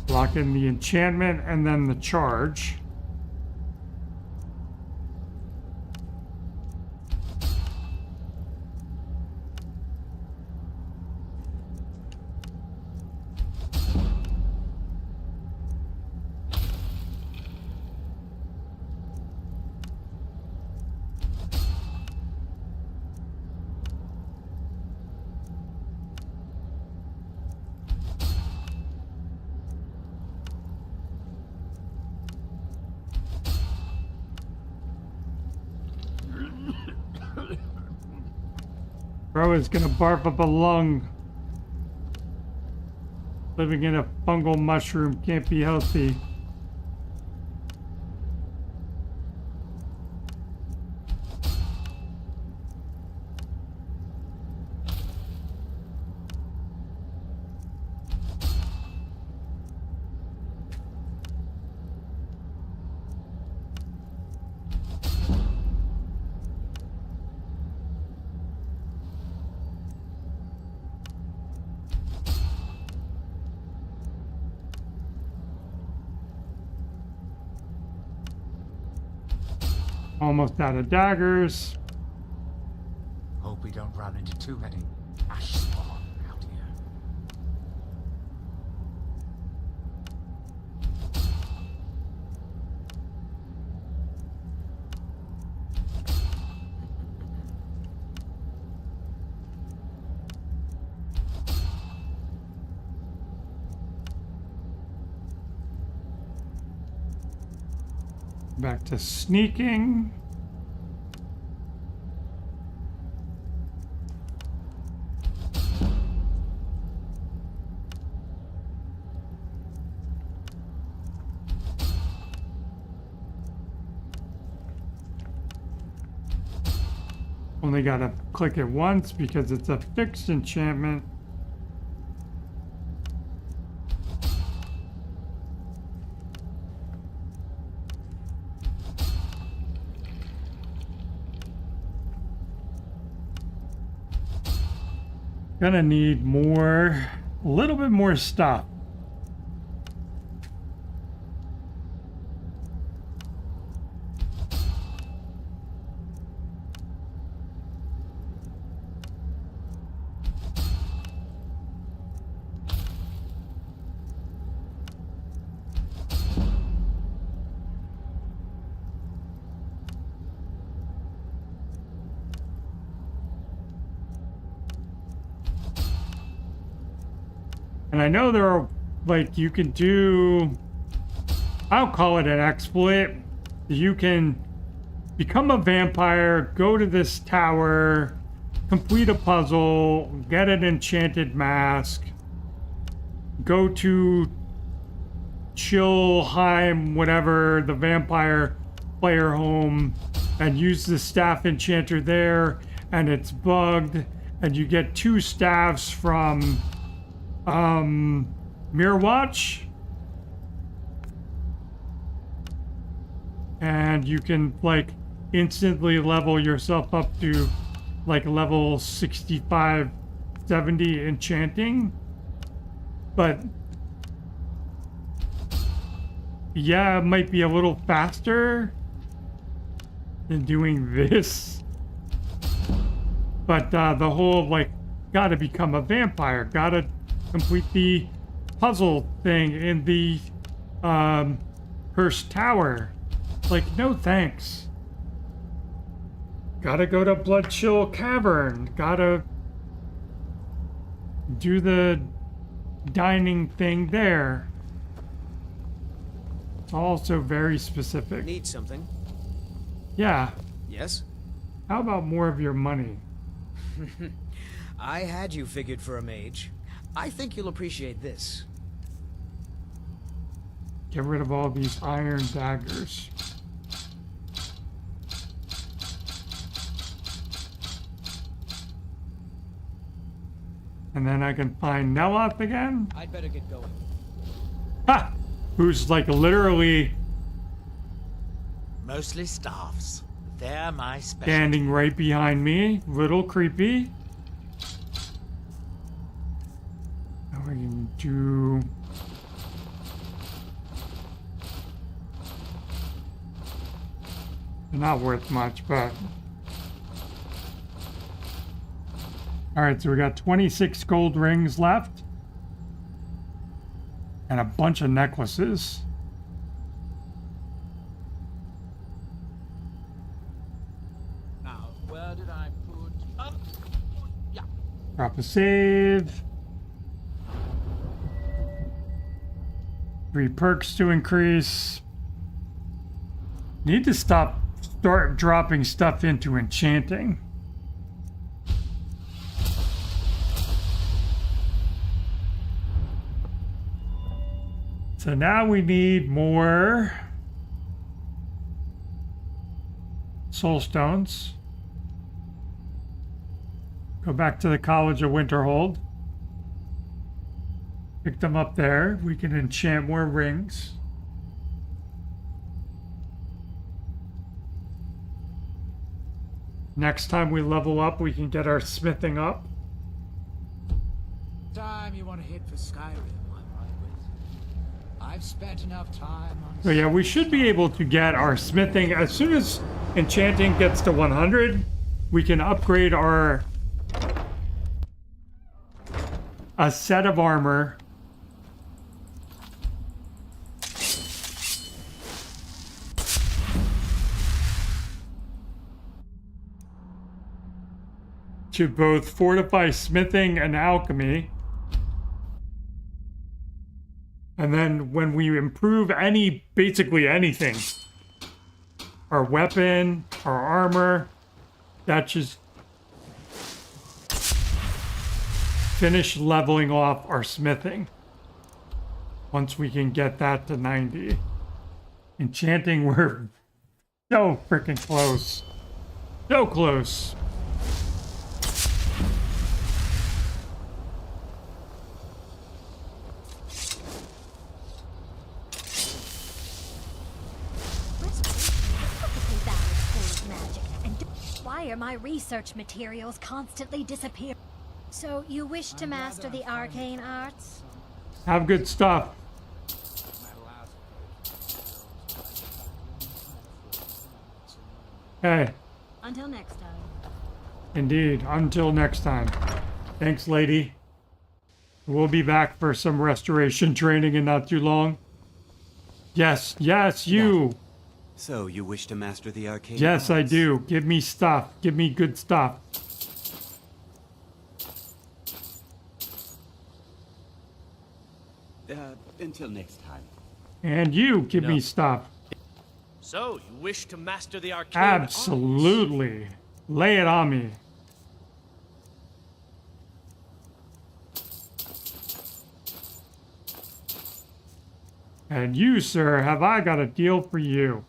Lock in the enchantment and then the charge. Bro is gonna barf up a lung. Living in a fungal mushroom can't be healthy. Almost out of daggers. Hope we don't run into too many ash spawn out here. Back to sneaking. Only gotta click it once because it's a fixed enchantment. Gonna need more, a little bit more stuff. And I know there are, like, you can do, I'll call it an exploit. You can become a vampire, go to this tower, complete a puzzle, get an enchanted mask, go to Chillheim, whatever, the vampire player home, and use the staff enchanter there, and it's bugged, and you get 2 staffs from Mirror Watch, and you can like instantly level yourself up to like level 65, 70 enchanting. But yeah, it might be a little faster than doing this. But the whole like gotta become a vampire, gotta complete the puzzle thing in the Cursed Tower. Like, no thanks. Gotta go to Bloodchill Cavern. Gotta do the dining thing there. It's also very specific. Need something? Yeah. Yes? How about more of your money? I had you figured for a mage. I think you'll appreciate this. Get rid of all these iron daggers. And then I can find Neloth again. I'd better get going. Ha! Who's like literally Mostly staffs. They're my specialty. standing right behind me. Little creepy. Now we can do... They're not worth much, but... Alright, so we got 26 gold rings left. And a bunch of necklaces. Now, where did I put... yeah. Drop a save. 3 perks to increase. Need to start dropping stuff into enchanting. So now we need more soul stones. Go back to the College of Winterhold. Pick them up there. We can enchant more rings. Next time we level up, we can get our smithing up. Time you want to hit for Skyrim, I'm right with you. I've spent enough time on... So yeah, we should be able to get our smithing as soon as enchanting gets to 100. We can upgrade our a set of armor. To both fortify smithing and alchemy. And then when we improve basically anything, our weapon, our armor. That just finish leveling off our smithing. Once we can get that to 90. Enchanting, we're so freaking close. So close. Why are my research materials constantly disappearing? So you wish to master the arcane arts? Have good stuff. Hey. Until next time. Indeed. Until next time. Thanks, lady. We'll be back for some restoration training in not too long. Yes, yes, you. So, you wish to master the arcane Yes, I arts? do. Give me stuff. Give me good stuff. Until next time. And you give me stuff. So, you wish to master the arcane arts? Absolutely. Lay it on me. And you, sir, have I got a deal for you.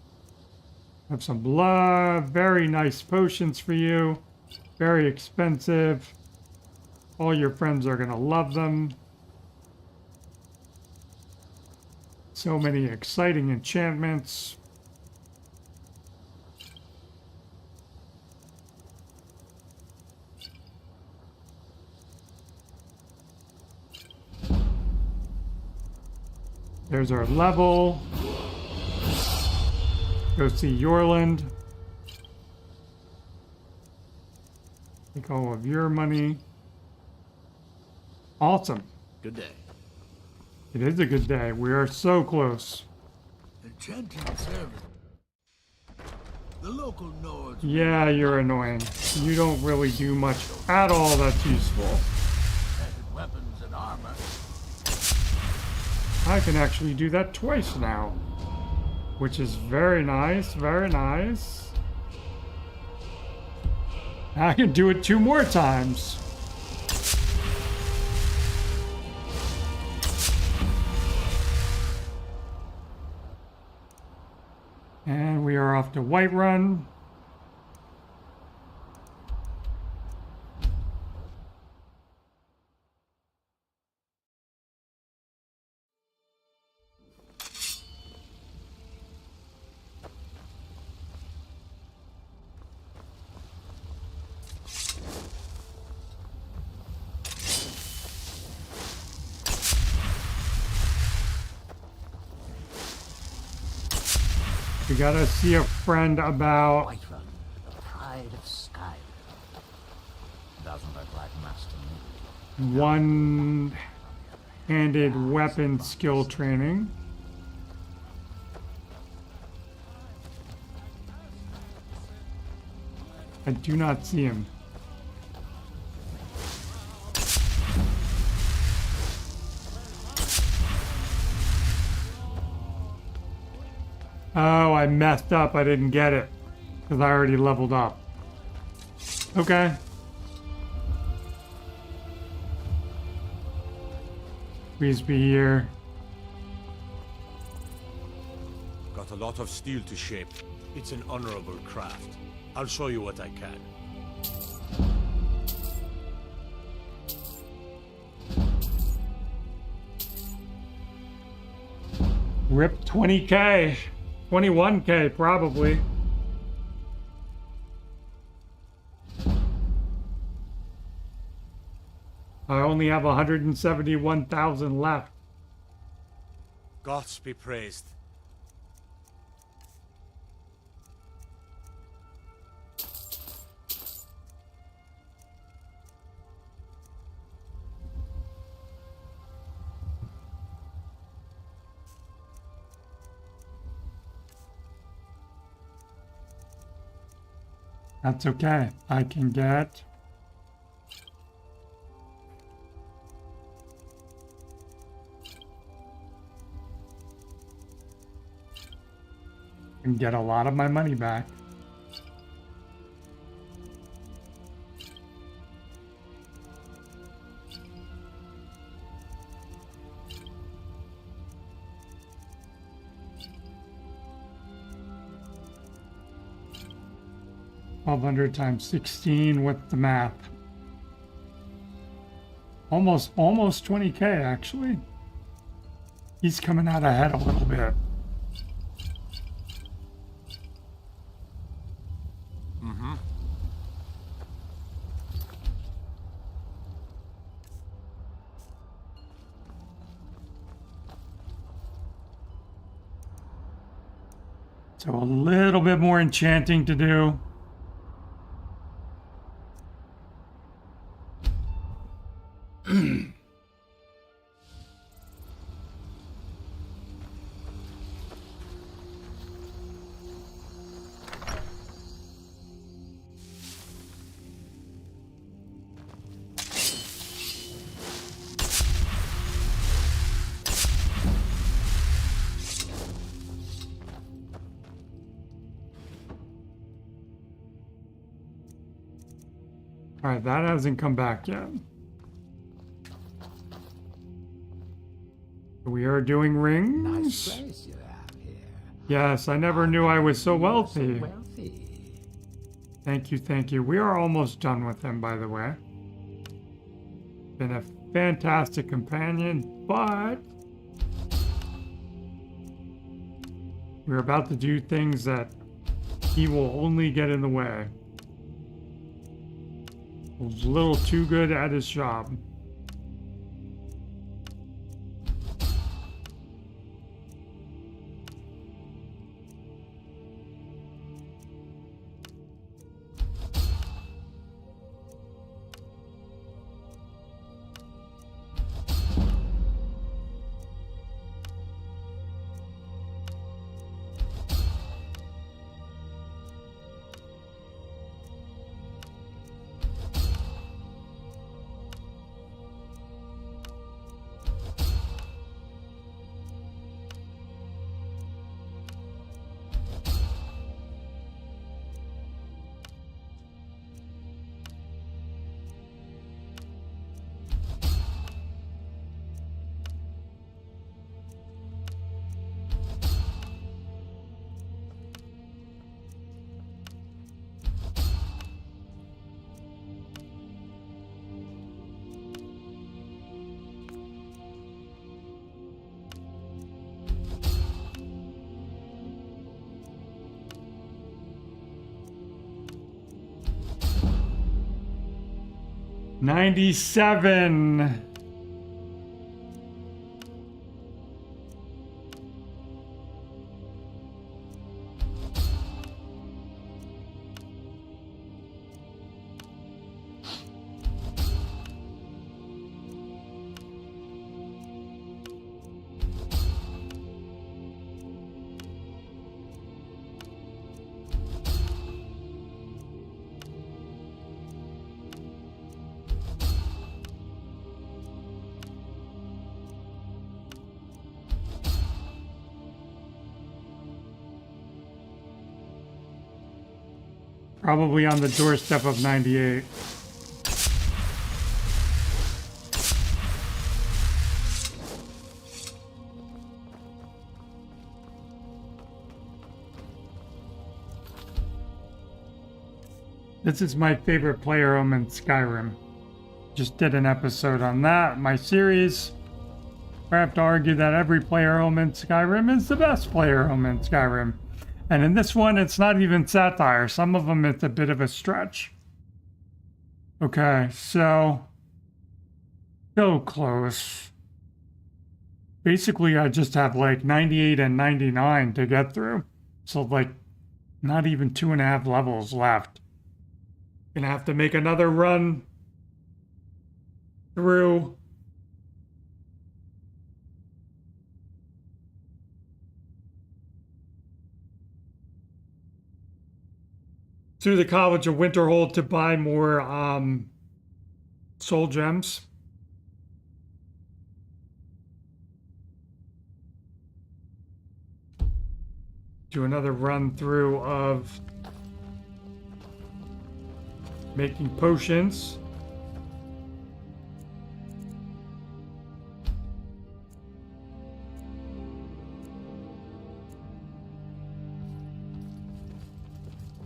Have some blood, very nice potions for you. Very expensive. All your friends are gonna love them. So many exciting enchantments. There's our level. Go see Yorland. Take all of your money. Awesome. Good day. It is a good day. We are so close. Enchanting service. The local Nords. Yeah, you're annoying. You don't really do much at all that's useful. Added weapons and armor. I can actually do that twice now. Which is very nice, very nice. I can do it 2 more times. And we are off to Whiterun. We gotta see a friend about Whiterun, the pride of Skyrim. Doesn't look like Master Nick. one-handed weapon skill training. I do not see him. Oh, I messed up. I didn't get it. Because I already leveled up. Okay. Please be here. Got a lot of steel to shape. It's an honorable craft. I'll show you what I can. Rip 20k. 21k probably. I only have 171,000 left. Gods be praised. That's okay. I can get and get a lot of my money back. $1,200 times 16 with the math. Almost 20K actually. He's coming out ahead a little bit. Mm-hmm. So a little bit more enchanting to do. All right, that hasn't come back yet. We are doing rings. Nice place you have here. Yes, I never knew I was so wealthy. Thank you, thank you. We are almost done with him, by the way. Been a fantastic companion, but we're about to do things that he will only get in the way. Was a little too good at his job. $97. Probably on the doorstep of 98. This is my favorite player home in Skyrim. Just did an episode on that, my series. I have to argue that every player home in Skyrim is the best player home in Skyrim. And in this one, it's not even satire. Some of them, it's a bit of a stretch. Okay, so close. Basically, I just have like 98 and 99 to get through. So like not even 2.5 levels left. Gonna have to make another run through. Through the College of Winterhold to buy more soul gems. do another run through of making potions.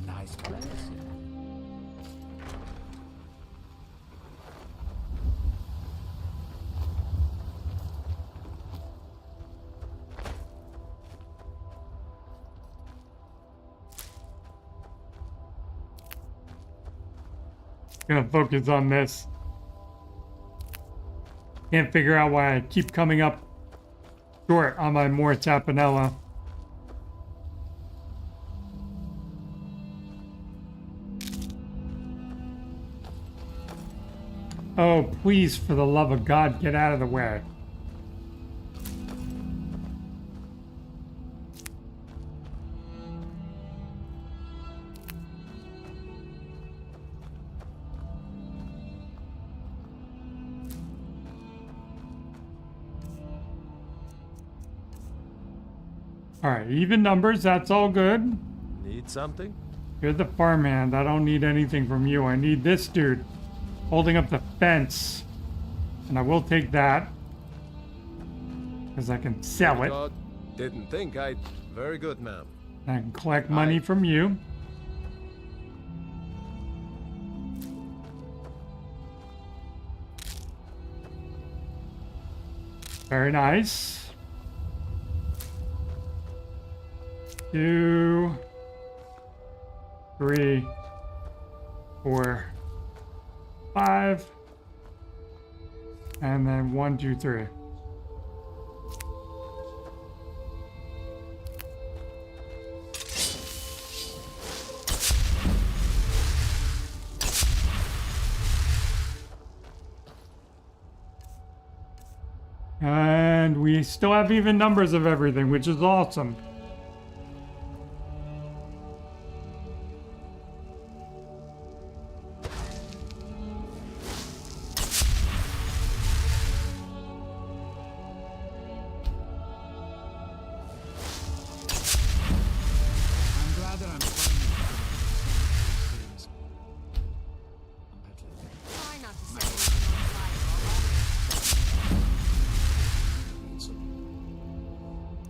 Nice place. Gonna focus on this. Can't figure out why I keep coming up short on my more Tapanella. Oh, please, for the love of God, get out of the way. All right, even numbers, that's all good. Need something? You're the farmhand. I don't need anything from you. I need this dude holding up the fence. And I will take that. Because I can sell it. God, didn't think I'd... Very good, ma'am. I can collect money from you. Very nice. 2, 3, 4, 5, and then 1, 2, 3. And we still have even numbers of everything, which is awesome.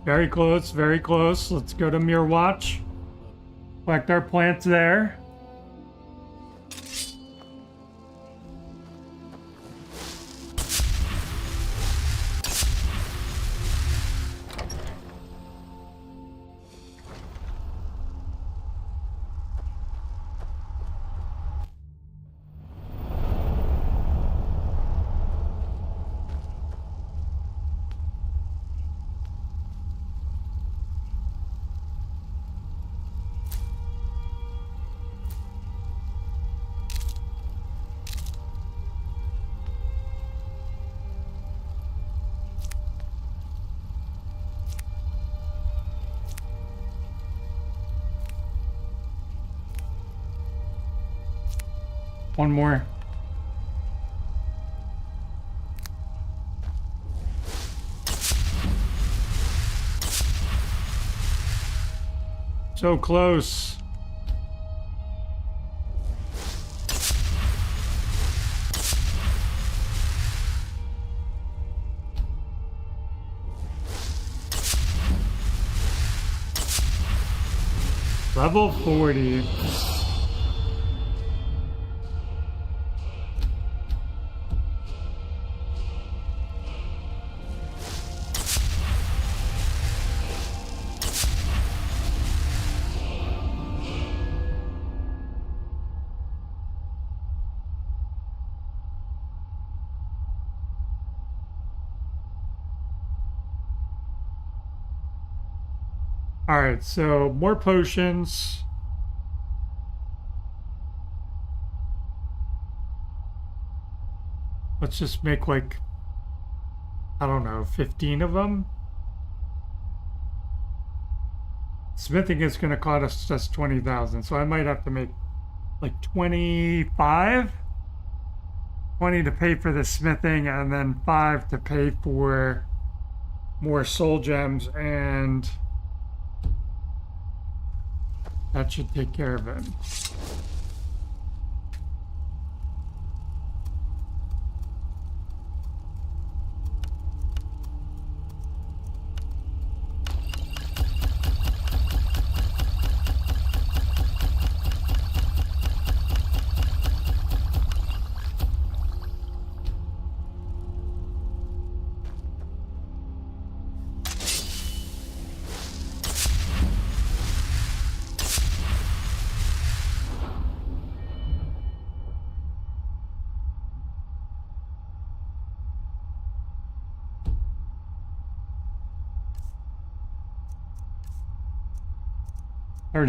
Very close, very close. Let's go to Mirror Watch. Collect our plants there. One more. So close. Level 40. All right, so more potions. Let's just make like, I don't know, 15 of them. Smithing is going to cost us just 20,000, so I might have to make like 25. 20 to pay for the smithing, and then 5 to pay for more soul gems and That should take care of it.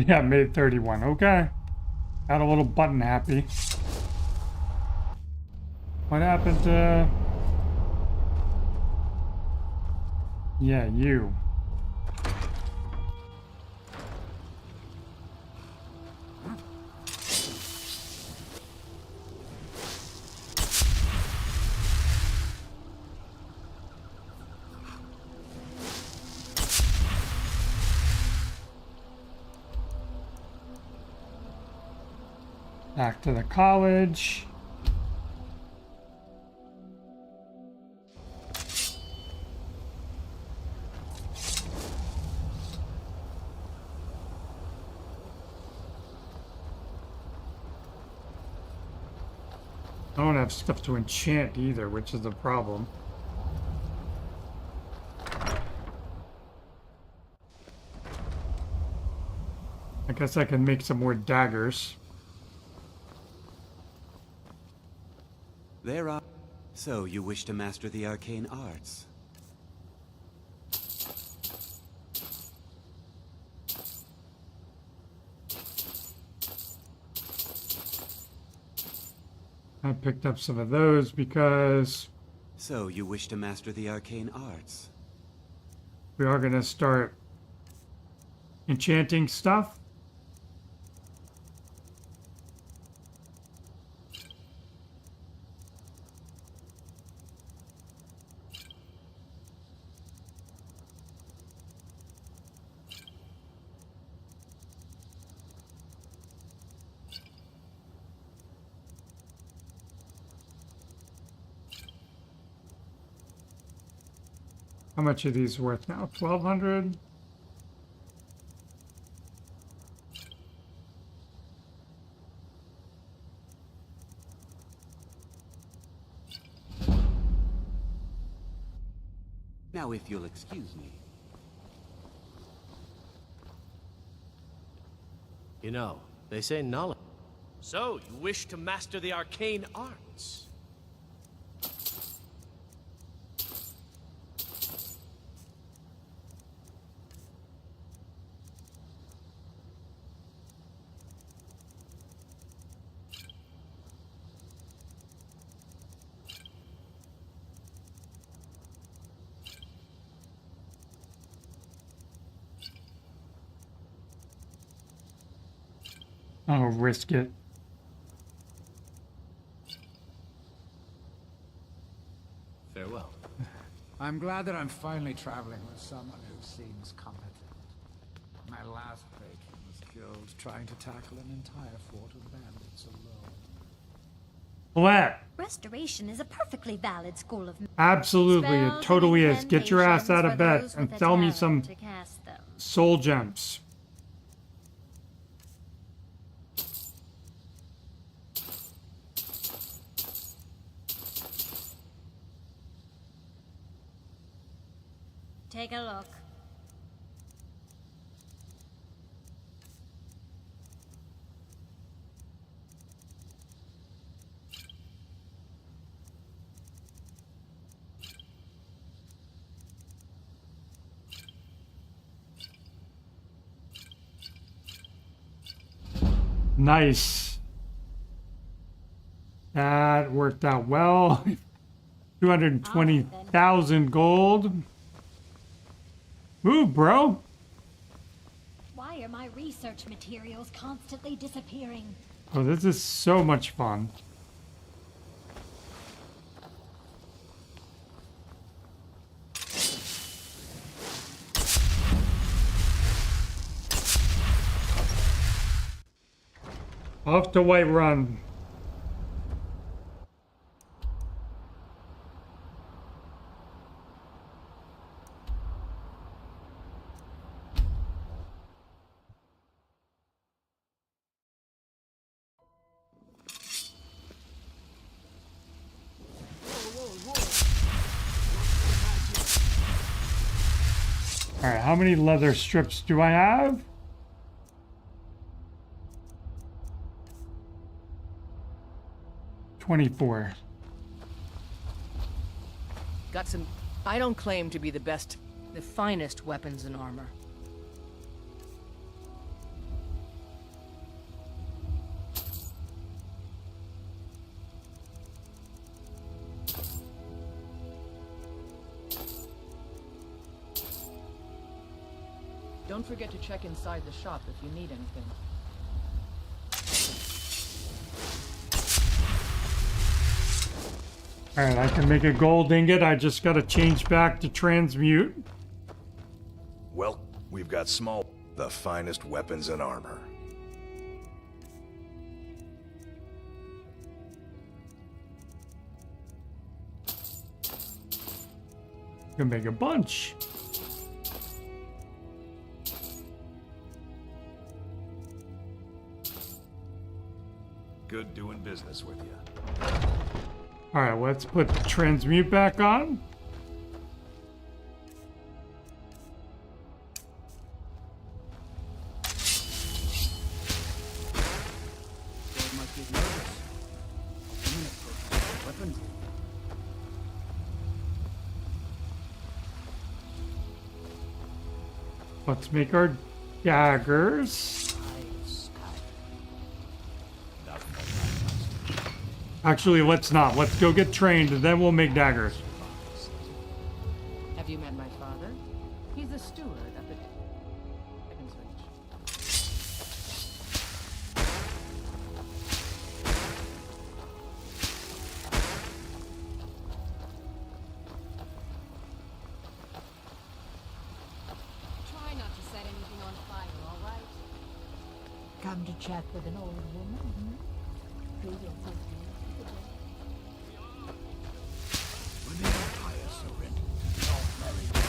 Yeah, made 31. Okay. Got a little button happy. What happened to... Yeah, you. Back to the college. I don't have stuff to enchant either, which is the problem. I guess I can make some more daggers. There are... So, you wish to master the arcane arts? I picked up some of those because... So, you wish to master the arcane arts? We are going to start enchanting stuff. How much are these worth now? 1,200? Now, if you'll excuse me. You know, they say knowledge. So, you wish to master the arcane arts? I'll risk it. Farewell. I'm glad that I'm finally traveling with someone who seems competent. My last patron was killed trying to tackle an entire fort of bandits alone. What? Restoration is a perfectly valid school of... Absolutely, it totally is. Get your ass out of bed and sell me some soul gems. Take a look. Nice. That worked out well. 220,000 gold. Move, bro. Why are my research materials constantly disappearing? Oh, this is so much fun. Off to Whiterun. Alright, how many leather strips do I have? $24. Got some... I don't claim to be the best, the finest weapons and armor. Don't forget to check inside the shop if you need anything. Alright, I can make a gold ingot. I just gotta change back to transmute. Well, we've got the finest weapons and armor. Can make a bunch. Good doing business with you. Alright, let's put the transmute back on. Let's make our daggers. Actually, let's not. Let's go get trained, and then we'll make daggers. Have you met my father? He's a steward up at Heaven's Reach. Try not to set anything on fire, all right? Come to chat with an old woman, hmm? When the Empire surrendered to North America,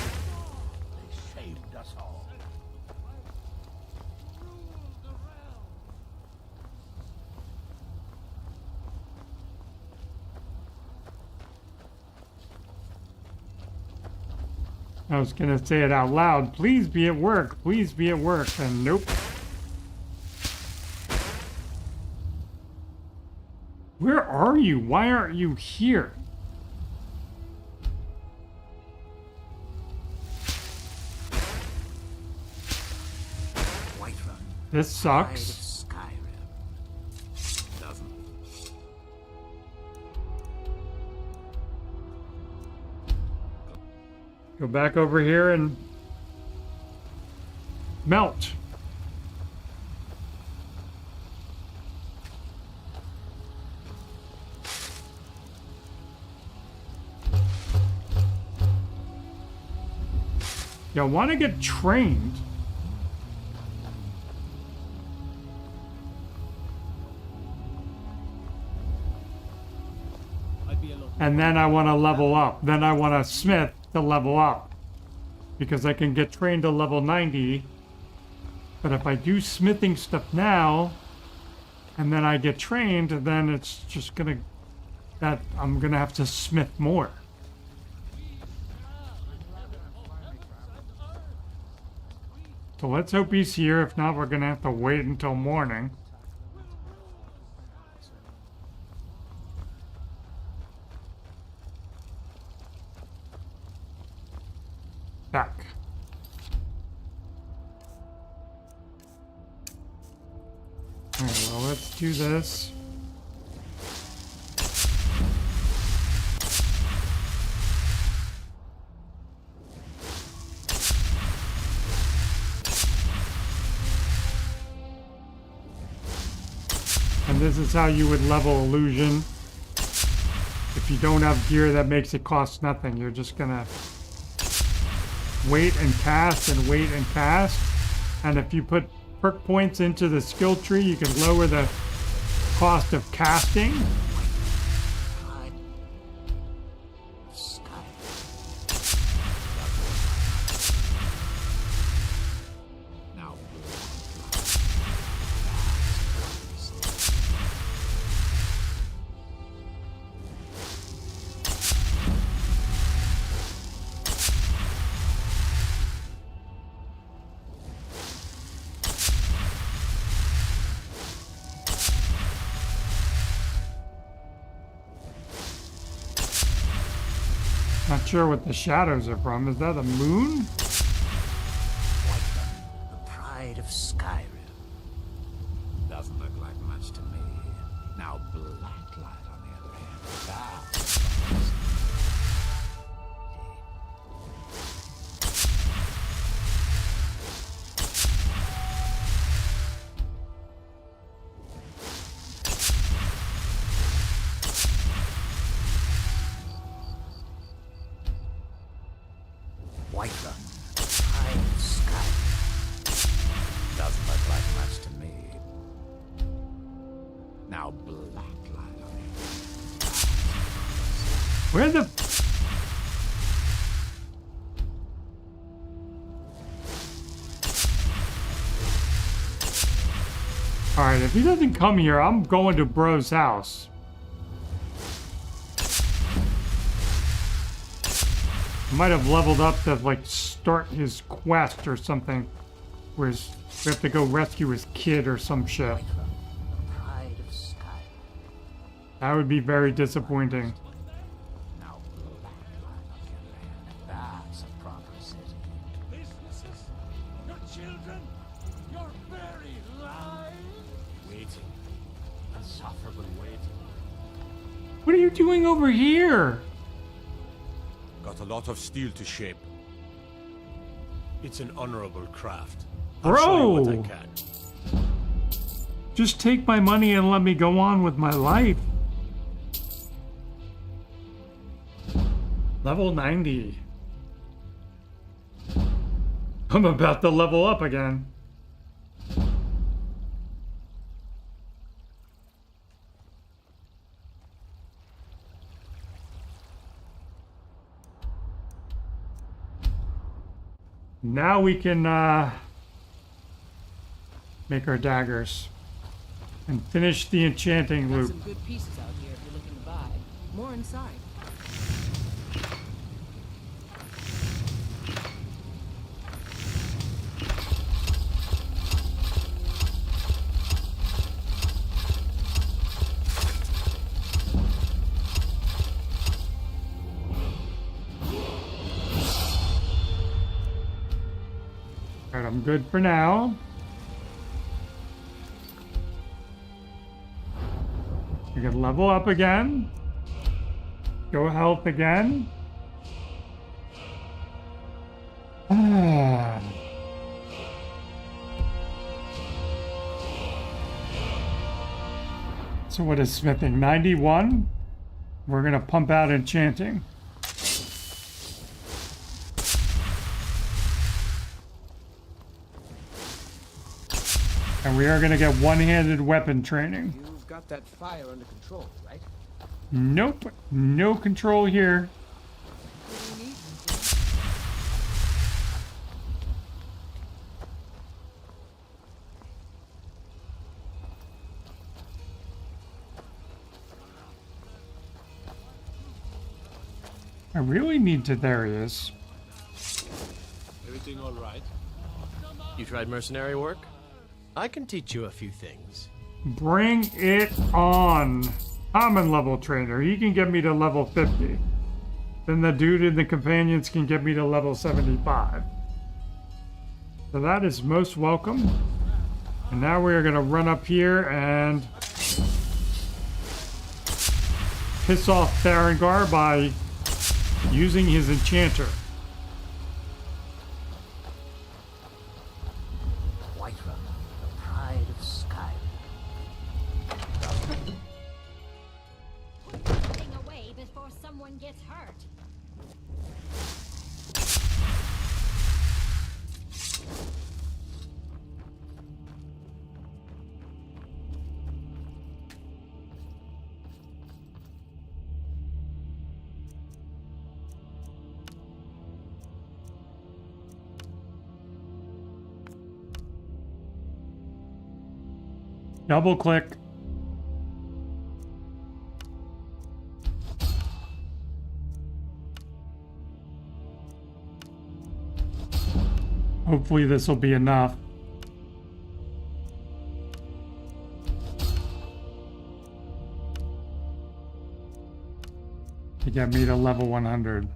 they saved us all. I was gonna say it out loud. Please be at work. Please be at work. And nope. Where are you? Why aren't you here? Whiterun. This sucks. Skyrim. Doesn't. Go back over here and melt. Yeah, I want to get trained. And then I want to level up. Then I want to smith to level up. Because I can get trained to level 90. But if I do smithing stuff now, and then I get trained, then it's just gonna... that I'm gonna have to smith more. So let's hope he's here. If not, we're gonna have to wait until morning. Back. Alright, well, let's do this. And this is how you would level illusion. If you don't have gear that makes it cost nothing, you're just gonna wait and cast and wait and cast. And if you put perk points into the skill tree, you can lower the cost of casting. Not sure what the shadows are from. Is that a moon? The pride of Skyrim. Doesn't look like much to me. Now Blacklight, on the other hand, that's Whiterun, pride of Skyrim. Doesn't look like much to me. Now Blacklight on the other hand. Where the... Alright, if he doesn't come here, I'm going to Bro's house. Might have leveled up to like start his quest or something. Where we have to go rescue his kid or some shit. That would be very disappointing. That's a proper city. Businesses, your children, your very lives. Waiting. Insufferable waiting. What are you doing over here? Got a lot of steel to shape. It's an honorable craft. Bro! I'll show you what I can. Just take my money and let me go on with my life. Level 90. I'm about to level up again. Now we can make our daggers and finish the enchanting Got loop. some good pieces out here if you're looking to buy. More inside. Alright, I'm good for now. We can level up again. Go health again. Ah. So what is smithing? 91? We're gonna pump out enchanting. And we are going to get one-handed weapon training. You've got that fire under control, right? Nope. No control here. I really need to... There he is. Everything all right? You tried mercenary work? I can teach you a few things. Bring it on. Common level trainer. He can get me to level 50. Then the dude in the companions can get me to level 75. So that is most welcome. And now we are going to run up here and piss off Tharengar by using his enchanter. Gets hurt. Double click. Hopefully this will be enough. To get me to level 100.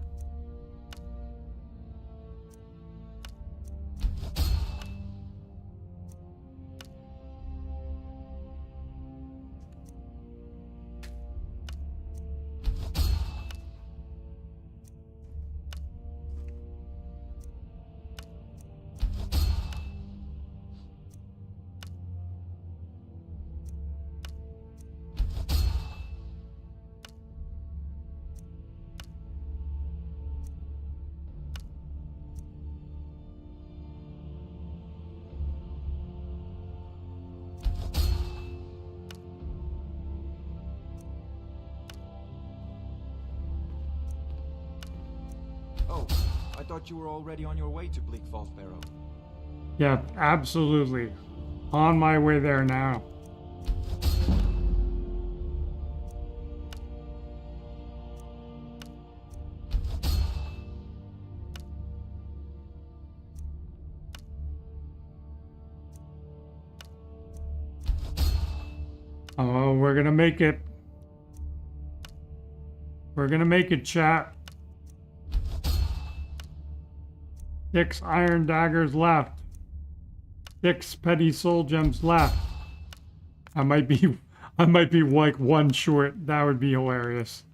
Oh, I thought you were already on your way to Bleak Falls Barrow. Yeah, absolutely. On my way there now. Oh, we're gonna make it. We're gonna make it, chat. 6 iron daggers left. 6 petty soul gems left. I might be like 1 short. That would be hilarious.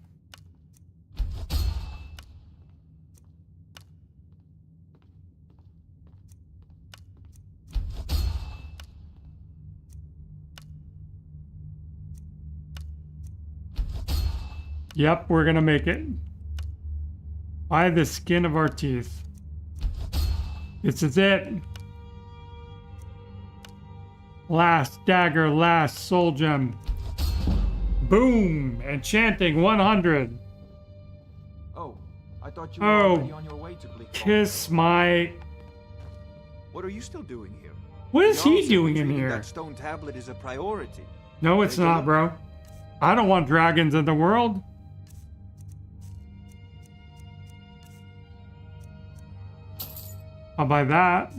Yep, we're gonna make it. By the skin of our teeth. This is it. Last dagger, last soul gem. Boom! Enchanting 100. Oh, I thought you were already on your way to Bleak Falls. Kiss my... What are you still doing here? What is The he Jarl doing in treating here? That stone tablet is a priority. No, it's not, bro. I don't want dragons in the world. I'll buy that.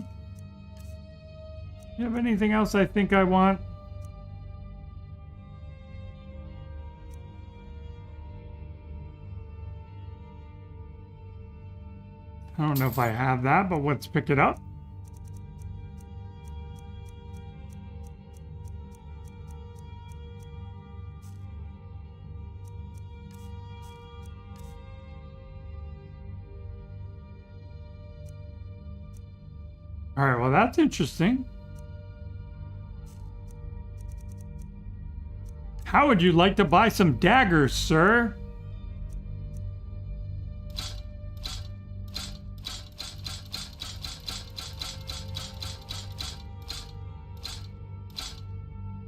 You have anything else I think I want? I don't know if I have that, but let's pick it up. All right, well, that's interesting. How would you like to buy some daggers, sir?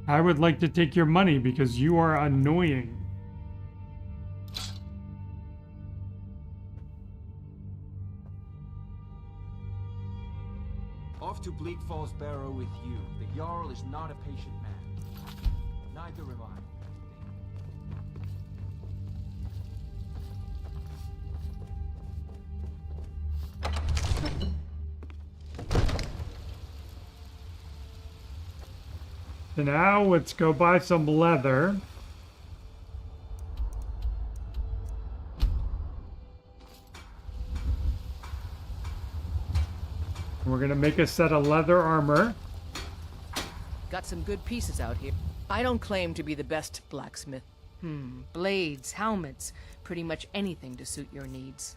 I would like to take your money because you are annoying. Off to Bleak Falls Barrow with you. The Jarl is not a patient man. Neither am I. So now let's go buy some leather. We're gonna make a set of leather armor. Got some good pieces out here. I don't claim to be the best blacksmith. Blades, helmets, pretty much anything to suit your needs.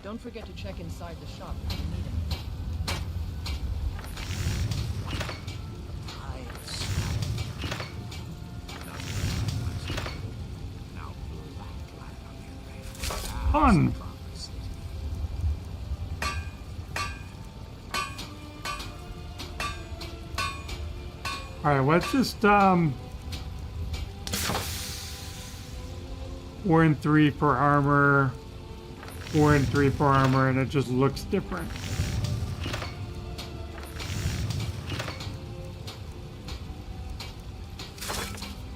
Don't forget to check inside the shop if you need anything. Fun. All right, let's just 4 and 3 for armor. 4 and 3 for armor, and it just looks different.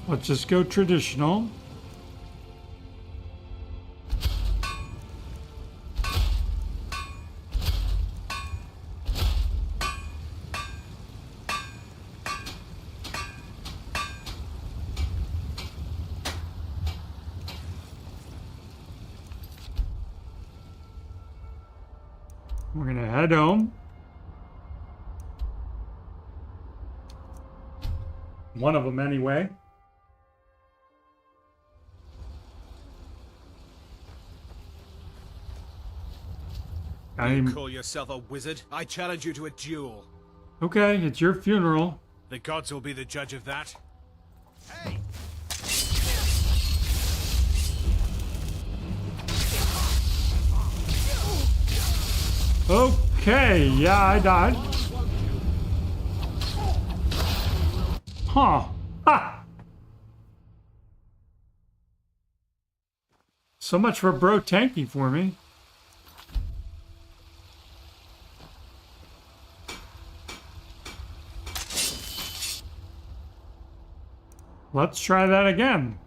Let's just go traditional. We're gonna head home. One of them anyway. You call yourself a wizard? I challenge you to a duel. Okay, it's your funeral. The gods will be the judge of that. Hey! Okay, yeah, I died. Huh. Ha! So much for bro tanking for me. Let's try that again.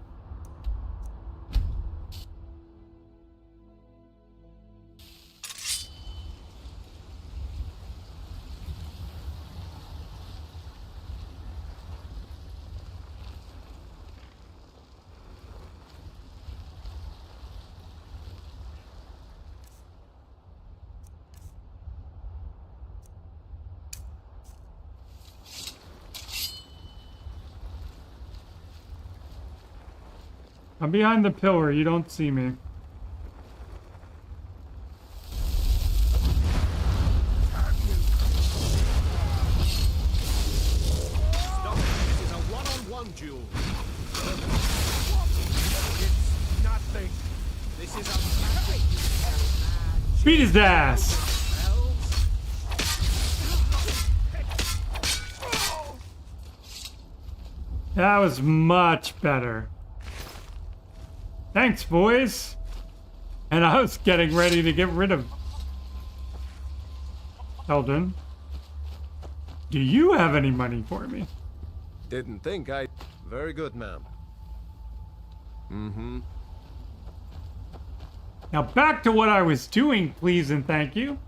I'm behind the pillar, you don't see me. Stop. This is a one-on-one duel. It's nothing. This is a... Beat his ass! That was much better. Thanks, boys. And I was getting ready to get rid of Eldon. Do you have any money for me? Didn't think I... Very good, ma'am. Mm-hmm. Now back to what I was doing, please and thank you.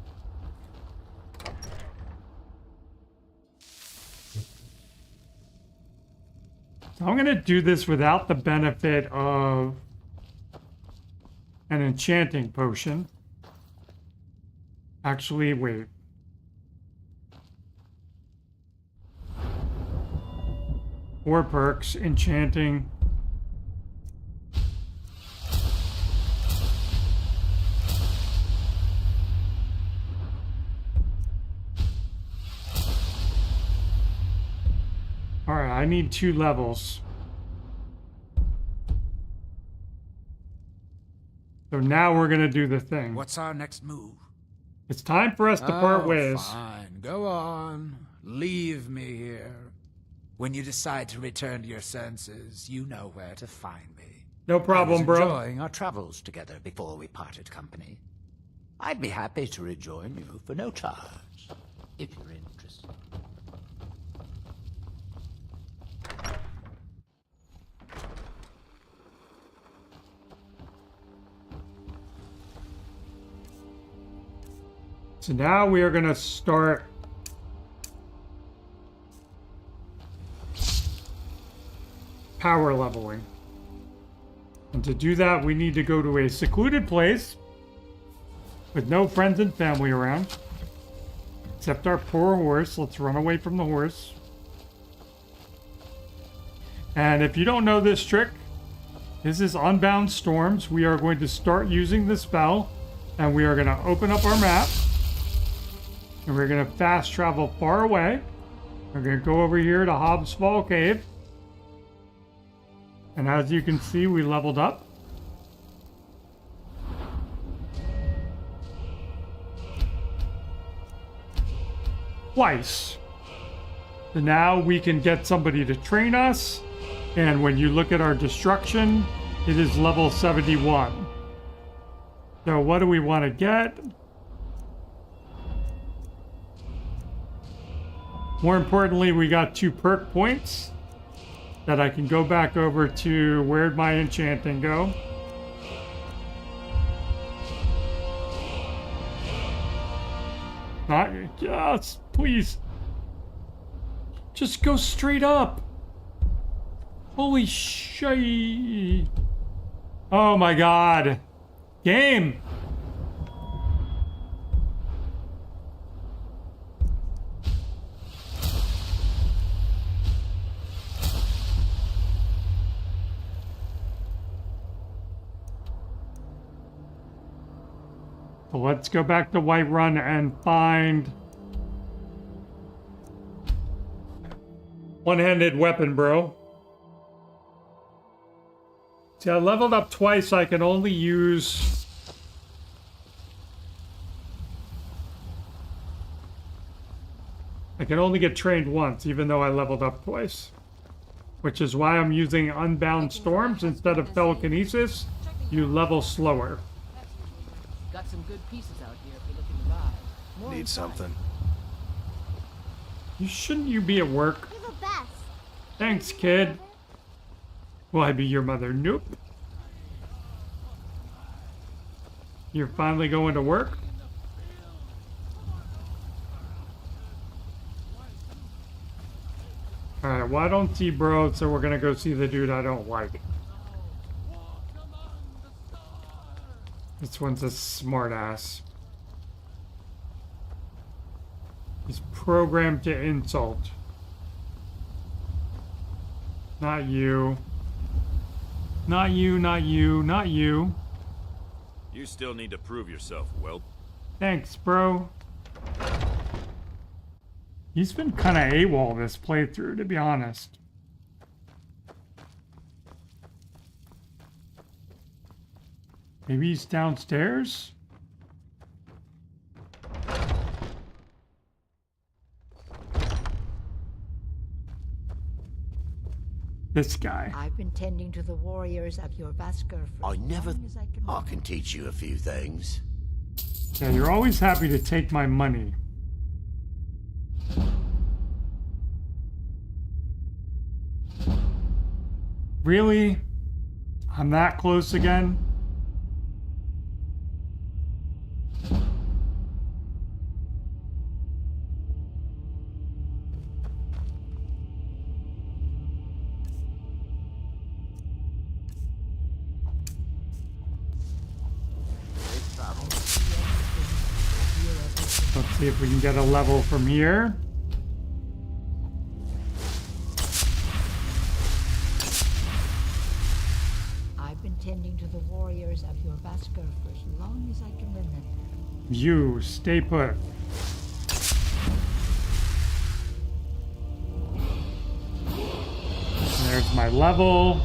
So I'm gonna do this without the benefit of an enchanting potion. Actually, wait. Four perks, enchanting. All right, I need 2 levels. So now we're gonna do the thing. What's our next move? It's time for us to part ways. Fine, go on. Leave me here. When you decide to return to your senses, you know where to find me. No problem, bro. Enjoying our travels together before we parted company. I'd be happy to rejoin you for no charge, if you're interested. So now we are going to start power leveling. And to do that, we need to go to a secluded place with no friends and family around. Except our poor horse. Let's run away from the horse. And if you don't know this trick, this is Unbound Storms. We are going to start using the spell, and we are going to open up our map. And we're going to fast travel far away. We're going to go over here to Hobbs Fall Cave. And as you can see, we leveled up. Twice. So now we can get somebody to train us. And when you look at our destruction, it is level 71. So what do we want to get? More importantly, we got 2 perk points that I can go back over to where'd my enchanting go. Not, yes, please. Just go straight up. Holy shit. Oh my god. Game. So let's go back to Whiterun and find one-handed weapon, bro. See, I leveled up twice. I can only use... I can only get trained once, even though I leveled up twice. Which is why I'm using Unbound Storms instead of Telekinesis. You level slower. Got some good pieces out here if you're looking to buy. More Need inside. something? Shouldn't you be at work? You're the best. Thanks, kid. Will I be your mother? Nope. You're finally going to work? Alright, well I don't see bro, so we're gonna go see the dude I don't like. This one's a smart ass. He's programmed to insult. Not you. Not you, not you, not you. You still need to prove yourself, Whelp. Thanks, bro. He's been kind of AWOL this playthrough, to be honest. Maybe he's downstairs? This guy. I've been tending to the warriors of your Vasker for I never... as long as I can I can teach you a few things. Yeah, you're always happy to take my money. Really? I'm that close again? Let's see if we can get a level from here. I've been tending to the warriors of your Vasker for as long as I can remember. You stay put. There's my level.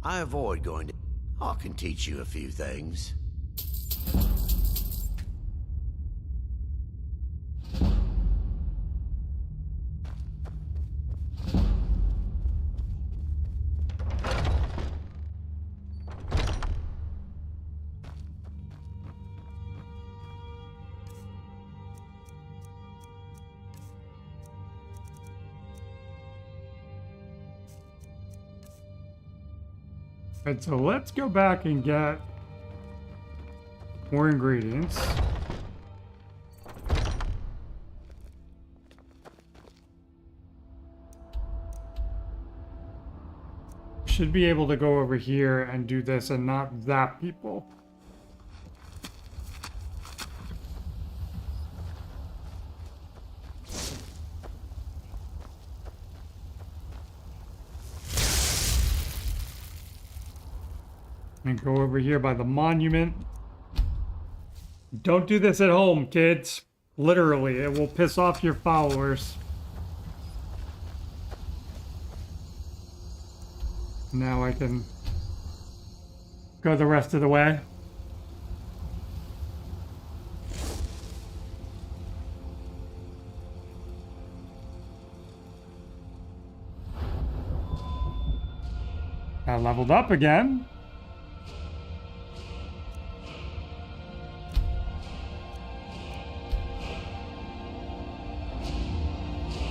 I avoid going to... I can teach you a few things. Alright, so let's go back and get more ingredients. Should be able to go over here and do this and not zap people. And go over here by the monument. Don't do this at home, kids. Literally, it will piss off your followers. Now I can go the rest of the way. I leveled up again.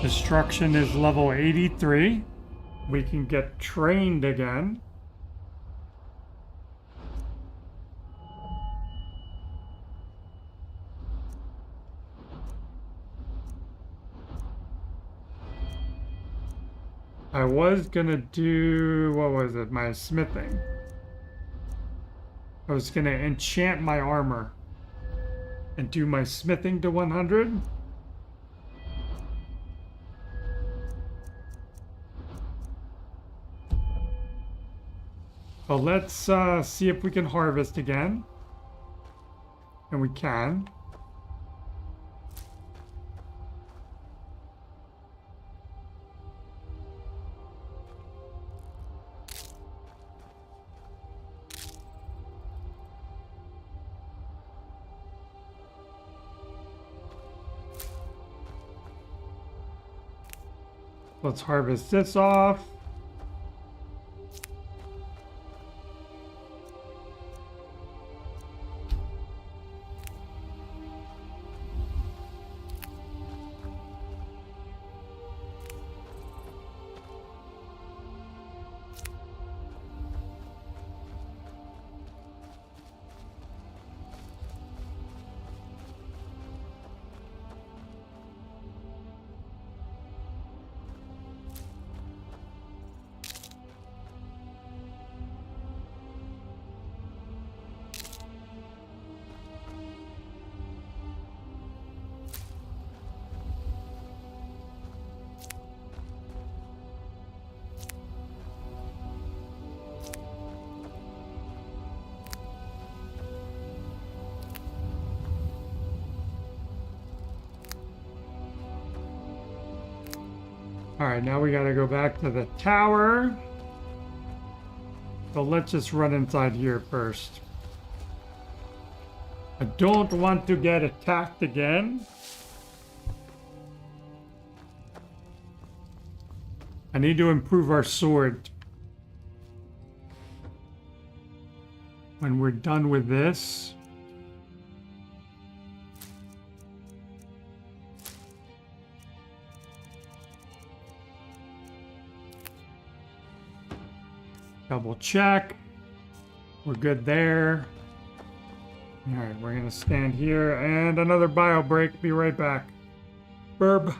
Destruction is level 83. We can get trained again. I was gonna do, what was it, my smithing. I was gonna enchant my armor and do my smithing to 100. But let's see if we can harvest again. And we can. Let's harvest this off. All right, now we gotta go back to the tower. So let's just run inside here first. I don't want to get attacked again. I need to improve our sword. When we're done with this. Double check. We're good there. All right, we're gonna stand here and another bio break. Be right back. Burb.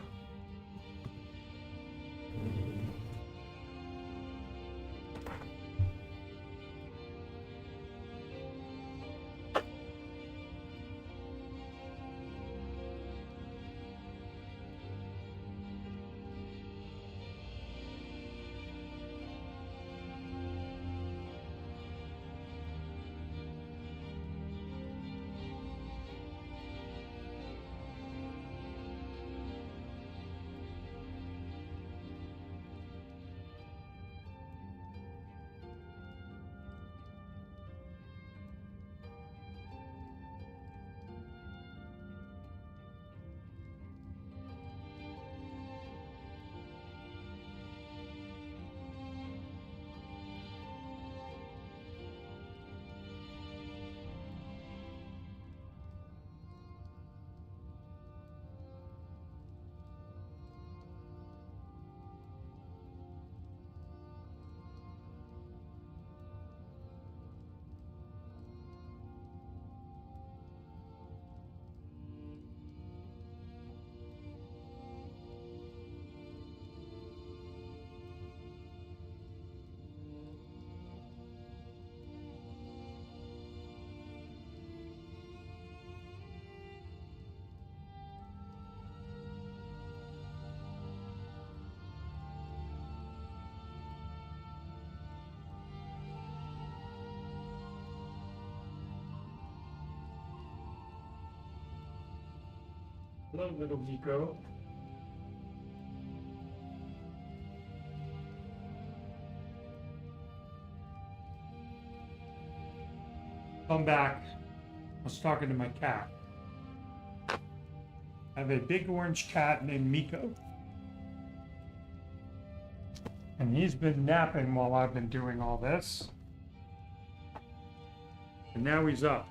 Hello, little Nico. Come back. I was talking to my cat. I have a big orange cat named Miko. And he's been napping while I've been doing all this. And now he's up.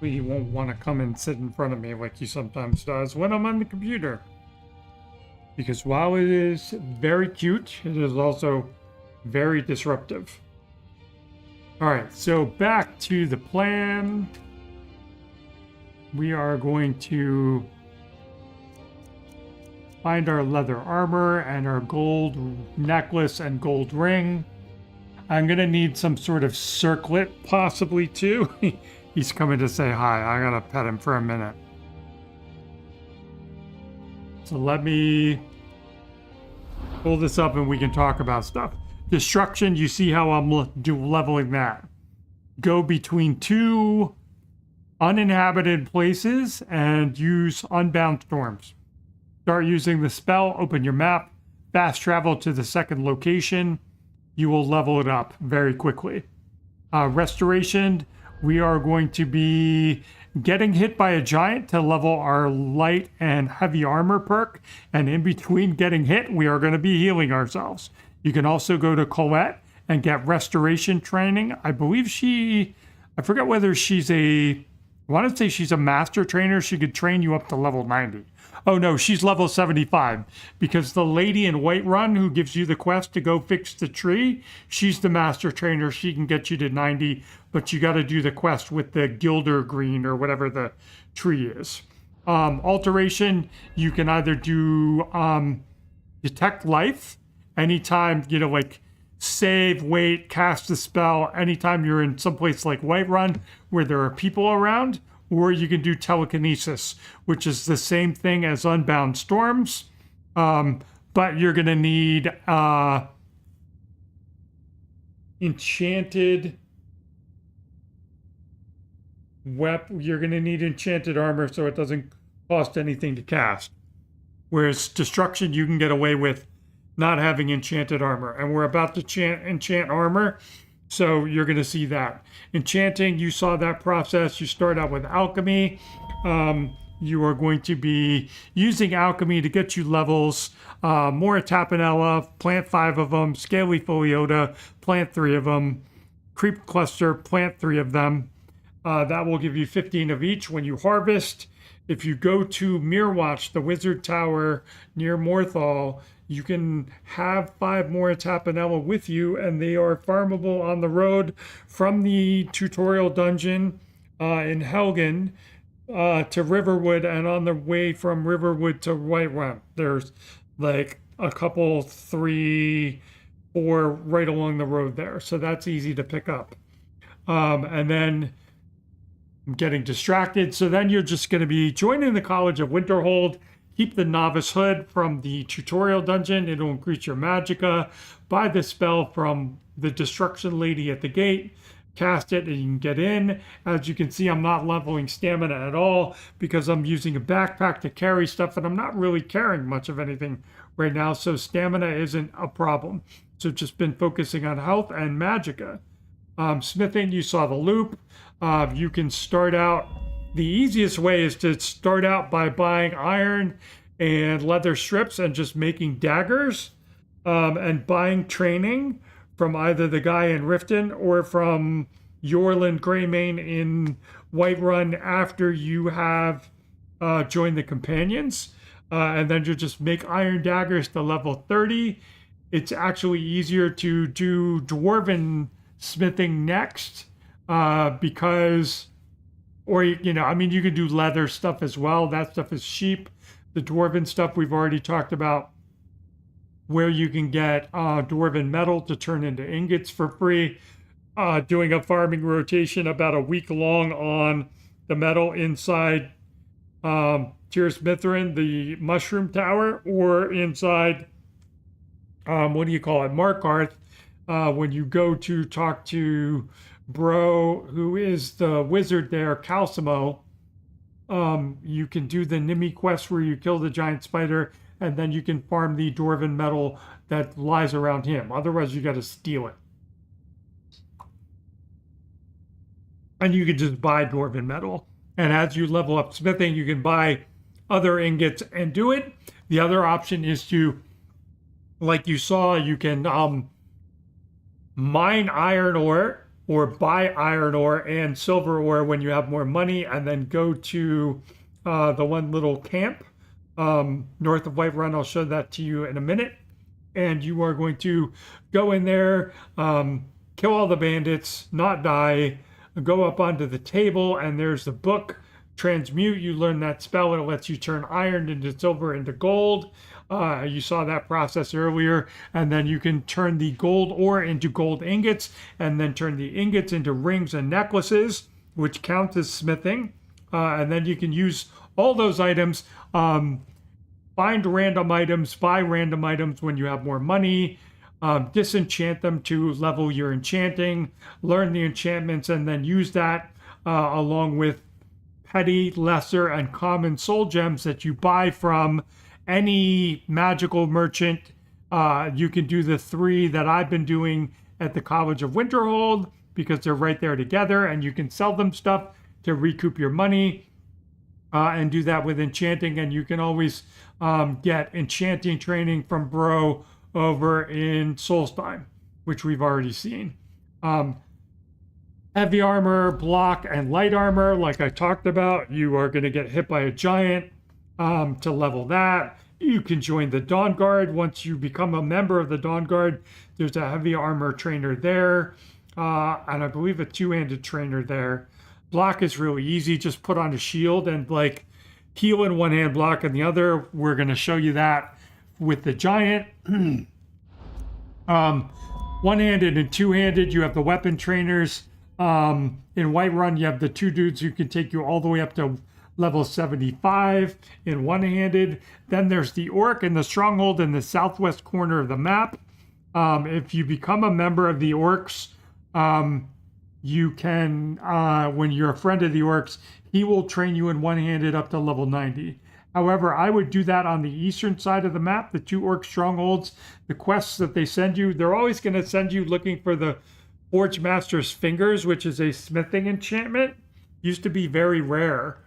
He won't want to come and sit in front of me like he sometimes does when I'm on the computer. Because while it is very cute, it is also very disruptive. Alright, so back to the plan. We are going to find our leather armor and our gold necklace and gold ring. I'm going to need some sort of circlet possibly too. He's coming to say hi. I gotta pet him for a minute. So let me pull this up and we can talk about stuff. Destruction, you see how I'm leveling that. Go between two uninhabited places and use unbound storms. Start using the spell, open your map, fast travel to the second location. You will level it up very quickly. Restoration, we are going to be getting hit by a giant to level our light and heavy armor perk. And in between getting hit, we are going to be healing ourselves. You can also go to Colette and get restoration training. I believe I forget whether I want to say she's a master trainer. She could train you up to level 90. Oh no, she's level 75 because the lady in Whiterun who gives you the quest to go fix the tree, she's the master trainer. She can get you to 90, but you got to do the quest with the Gilder Green or whatever the tree is. Alteration, you can either do detect life anytime, like save, wait, cast a spell anytime you're in someplace like Whiterun where there are people around. Or you can do telekinesis, which is the same thing as unbound storms, but you're going to need enchanted You're going to need enchanted armor, so it doesn't cost anything to cast. Whereas destruction, you can get away with not having enchanted armor, and we're about to enchant armor. So you're going to see that. Enchanting, you saw that process. You start out with alchemy. You are going to be using alchemy to get you levels. More Tapanella, plant 5 of them. Scaly Foliota, plant 3 of them. Creep Cluster, plant 3 of them. That will give you 15 of each when you harvest. If you go to Mirwatch, the wizard tower near Morthal, you can have 5 more Tapanella with you, and they are farmable on the road from the tutorial dungeon in Helgen to Riverwood, and on the way from Riverwood to Whiterun. There's like a couple, 3, 4 right along the road there, so that's easy to pick up. And then I'm getting distracted, so then you're just going to be joining the College of Winterhold. Keep the Novice Hood from the tutorial dungeon. It'll increase your magicka. Buy the spell from the Destruction Lady at the gate. Cast it and you can get in. As you can see, I'm not leveling stamina at all because I'm using a backpack to carry stuff and I'm not really carrying much of anything right now, so stamina isn't a problem. So just been focusing on health and magicka. Smithing, you saw the loop. You can start out. The easiest way is to start out by buying iron and leather strips and just making daggers, and buying training from either the guy in Riften or from Yorland Greymane in Whiterun after you have joined the companions. And then you just make iron daggers to level 30. It's actually easier to do dwarven smithing next because... Or, you can do leather stuff as well. That stuff is cheap. The dwarven stuff we've already talked about, where you can get dwarven metal to turn into ingots for free. Doing a farming rotation about a week long on the metal inside Tir Smithryn, the Mushroom Tower, or inside, Markarth, when you go to talk to Bro, who is the wizard there, Calcimo. You can do the Nimi quest where you kill the giant spider, and then you can farm the dwarven metal that lies around him. Otherwise, you got to steal it. and you can just buy dwarven metal. And as you level up smithing, you can buy other ingots and do it. The other option is to, like you saw, you can mine iron ore or buy iron ore and silver ore when you have more money, and then go to the one little camp north of Whiterun. I'll show that to you in a minute. And you are going to go in there, kill all the bandits, not die, go up onto the table, and there's the book, Transmute. You learn that spell, and it lets you turn iron into silver into gold. You saw that process earlier. And then you can turn the gold ore into gold ingots, and then turn the ingots into rings and necklaces, which count as smithing. And then you can use all those items, find random items, buy random items when you have more money, disenchant them to level your enchanting, learn the enchantments, and then use that along with petty, lesser, and common soul gems that you buy from any magical merchant. You can do the 3 that I've been doing at the College of Winterhold because they're right there together, and you can sell them stuff to recoup your money and do that with enchanting. And you can always get enchanting training from Bro over in Solstheim, which we've already seen. Heavy armor, block, and light armor, like I talked about, you are going to get hit by a giant to level that. You can join the Dawn Guard. Once you become a member of the Dawn Guard, there's a heavy armor trainer there, and I believe a 2-handed trainer there. Block is really easy. Just put on a shield and like heal in one hand, block in the other. We're going to show you that with the giant. One-handed and two-handed, you have the weapon trainers. In Whiterun, you have the 2 dudes who can take you all the way up to level 75 in one-handed. Then there's the orc in the stronghold in the southwest corner of the map. If you become a member of the orcs, you can, when you're a friend of the orcs, he will train you in one-handed up to level 90. However, I would do that on the eastern side of the map, the 2 orc strongholds. The quests that they send you, they're always going to send you looking for the Forge Master's Fingers, which is a smithing enchantment. Used to be very rare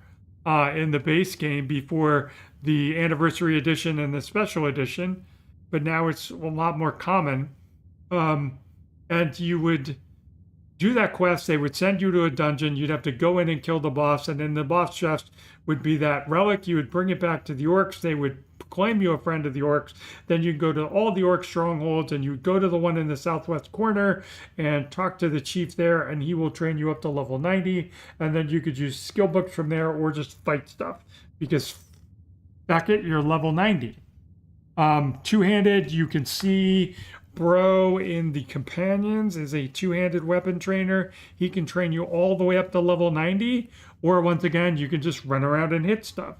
in the base game before the Anniversary Edition and the Special Edition, but now it's a lot more common. And you would do that quest, they would send you to a dungeon, you'd have to go in and kill the boss, and in the boss chest would be that relic. You would bring it back to the orcs, they would claim you a friend of the orcs. Then you'd go to all the orc strongholds, and you'd go to the one in the southwest corner and talk to the chief there, and he will train you up to level 90, and then you could use skill books from there or just fight stuff, because back at your level 90. Two-handed, you can see Bro in the Companions is a 2-handed weapon trainer. He can train you all the way up to level 90, or once again, you can just run around and hit stuff.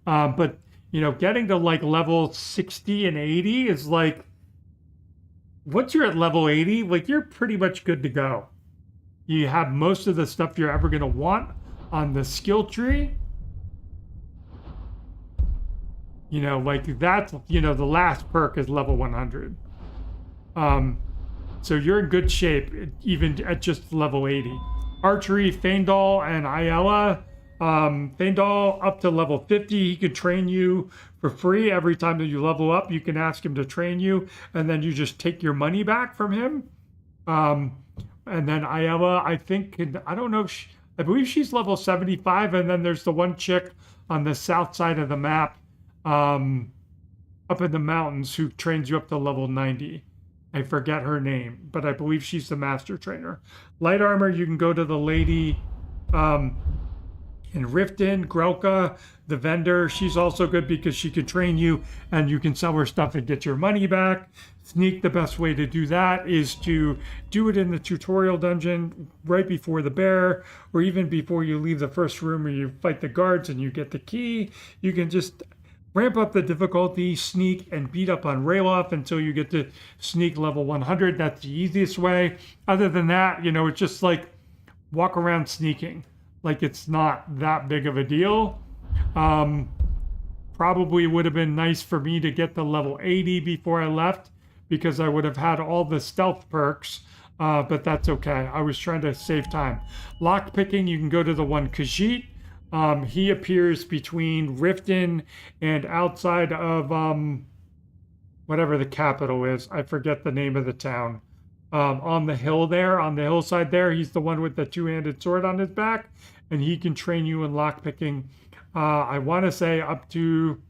But, you know, getting to like level 60 and 80 is like, once you're at level 80, like you're pretty much good to go. You have most of the stuff you're ever going to want on the skill tree. You know, like that's, you know, the last perk is level 100. So you're in good shape, even at just level 80. Archery, Feindal, and Ayala. Feindal up to level 50. He can train you for free every time that you level up. You can ask him to train you, and then you just take your money back from him. And then Ayala, I think, I don't know, I believe she's level 75, and then there's the one chick on the south side of the map, up in the mountains, who trains you up to level 90. I forget her name, but I believe she's the master trainer. Light armor, you can go to the lady in Riften, Grelka, the vendor. She's also good because she can train you and you can sell her stuff and get your money back. Sneak, the best way to do that is to do it in the tutorial dungeon right before the bear, or even before you leave the first room where you fight the guards and you get the key. You can just ramp up the difficulty, sneak, and beat up on Ralof until you get to sneak level 100. That's the easiest way. Other than that, you know, it's just like walk around sneaking. Like it's not that big of a deal. Probably would have been nice for me to get the level 80 before I left, because I would have had all the stealth perks but that's okay. I was trying to save time. Lockpicking, you can go to the one Khajiit. He appears between Riften and outside of whatever the capital is. I forget the name of the town. On the hill there, on the hillside there, he's the one with the two-handed sword on his back, and he can train you in lockpicking. I want to say up to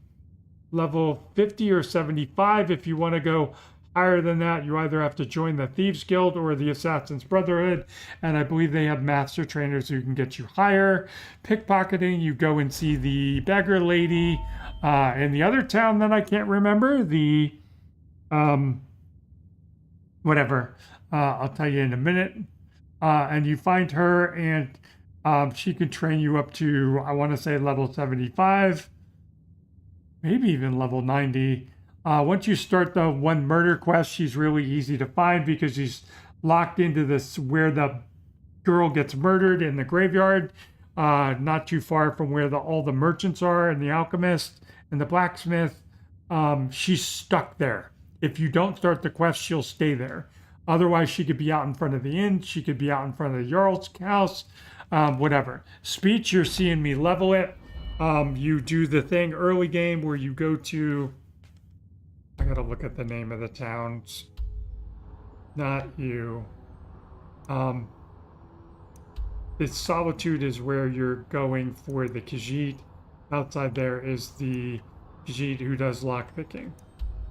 level 50 or 75. If you want to go higher than that, you either have to join the Thieves Guild or the Assassin's Brotherhood, and I believe they have master trainers who can get you higher. Pickpocketing, you go and see the beggar lady in the other town that I can't remember, the whatever, I'll tell you in a minute, and you find her, and she can train you up to, I want to say, level 75, maybe even level 90. Once you start the one murder quest, she's really easy to find because she's locked into this where the girl gets murdered in the graveyard, not too far from where all the merchants are and the alchemist and the blacksmith. She's stuck there. If you don't start the quest, she'll stay there. Otherwise, she could be out in front of the inn. She could be out in front of the Jarl's house, whatever. Speech, you're seeing me level it. You do the thing early game where you go to, I gotta look at the name of the towns. Not you. This Solitude is where you're going for the Khajiit. Outside there is the Khajiit who does lockpicking.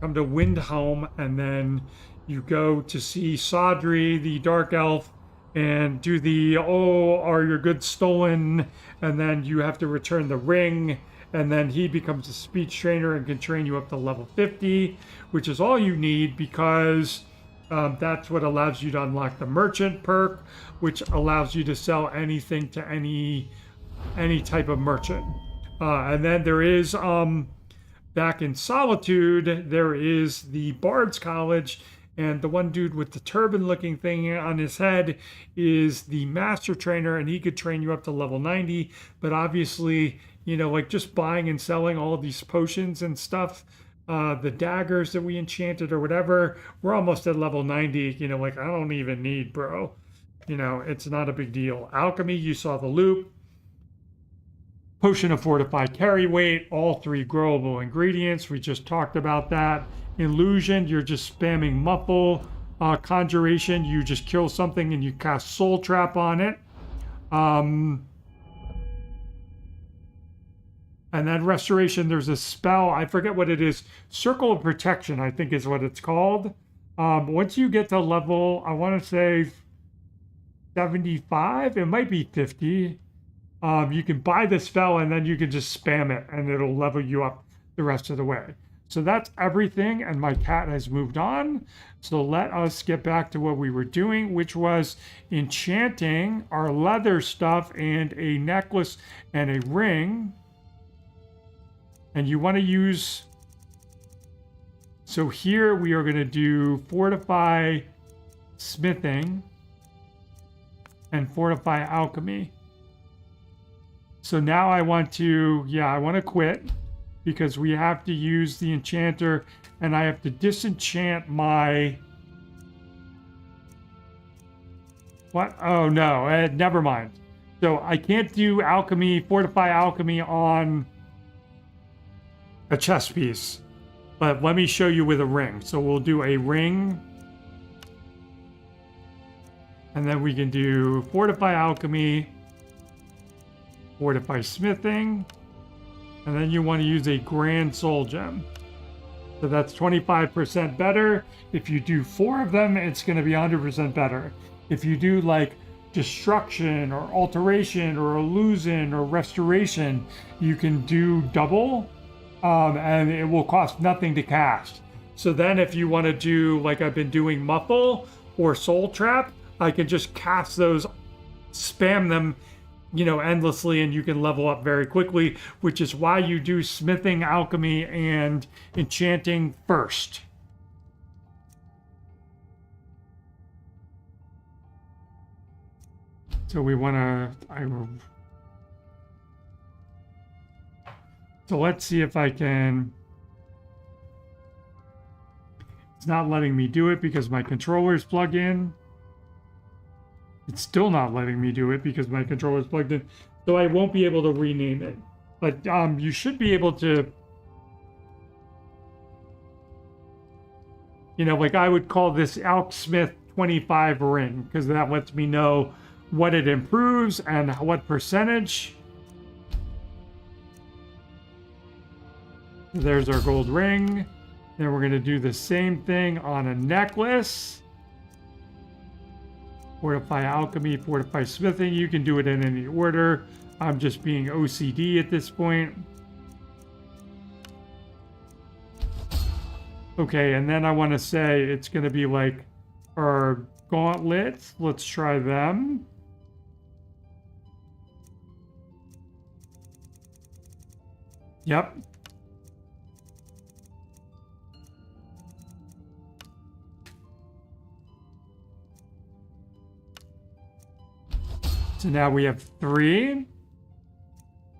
Come to Windhelm, and then you go to see Sadri, the Dark Elf, and do the, oh, are your goods stolen? And then you have to return the ring, and then he becomes a speech trainer and can train you up to level 50, which is all you need because that's what allows you to unlock the merchant perk, which allows you to sell anything to any type of merchant. And then there is, back in Solitude, there is the Bard's College, and the one dude with the turban-looking thing on his head is the master trainer, and he could train you up to level 90, but obviously, you know, like just buying and selling all of these potions and stuff, the daggers that we enchanted or whatever, we're almost at level 90, you know, like I don't even need, bro. You know, it's not a big deal. Alchemy, you saw the loop. Potion of Fortified Carry Weight, all 3 growable ingredients. We just talked about that. Illusion, you're just spamming Muffle. Conjuration, you just kill something and you cast Soul Trap on it. And then Restoration, there's a spell, I forget what it is. Circle of Protection, I think is what it's called. Once you get to level, I want to say 75, it might be 50. You can buy the spell and then you can just spam it and it'll level you up the rest of the way. So that's everything, and my cat has moved on. So let us get back to what we were doing, which was enchanting our leather stuff and a necklace and a ring. And you want to use, so here we are going to do Fortify Smithing and Fortify Alchemy. So now I want to, I want to quit because we have to use the enchanter and I have to disenchant my, what? Oh no, never mind. So I can't do alchemy, Fortify Alchemy on a chess piece, but let me show you with a ring. So we'll do a ring and then we can do Fortify Alchemy, Fortify Smithing, and then you want to use a Grand Soul Gem. So that's 25% better. If you do 4 of them, it's going to be 100% better. If you do like Destruction or Alteration or Illusion or Restoration, you can do double, and it will cost nothing to cast. So then if you want to do, like I've been doing, Muffle or Soul Trap, I can just cast those, spam them, you know, endlessly, and you can level up very quickly, which is why you do Smithing, Alchemy, and Enchanting first. So we want to, so let's see if I can, it's not letting me do it because my controller is plugged in. It's still not letting me do it because my controller is plugged in. So I won't be able to rename it. But you should be able to, you know, like I would call this Alksmith 25 ring because that lets me know what it improves and what percentage. There's our gold ring. Then we're going to do the same thing on a necklace. Fortify alchemy, fortify smithing. You can do it in any order. I'm just being OCD at this point. Okay, and then I want to say it's going to be like our gauntlets. Let's try them. Yep. So now we have 3.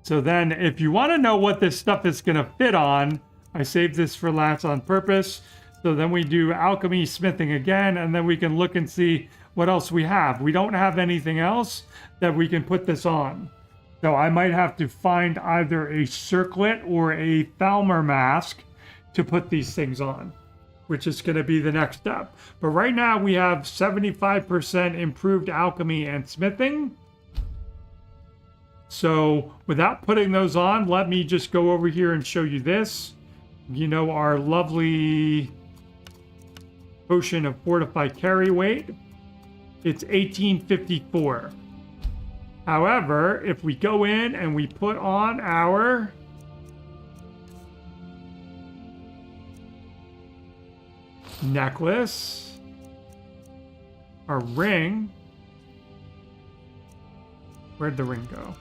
So then if you want to know what this stuff is going to fit on, I saved this for last on purpose. So then we do alchemy smithing again, and then we can look and see what else we have. We don't have anything else that we can put this on. So I might have to find either a circlet or a Thalmor mask to put these things on, which is going to be the next step. But right now we have 75% improved alchemy and smithing. So without putting those on, let me just go over here and show you this. You know, our lovely potion of fortified carry weight. It's 1854. However, if we go in and we put on our necklace, our ring, where'd the ring go?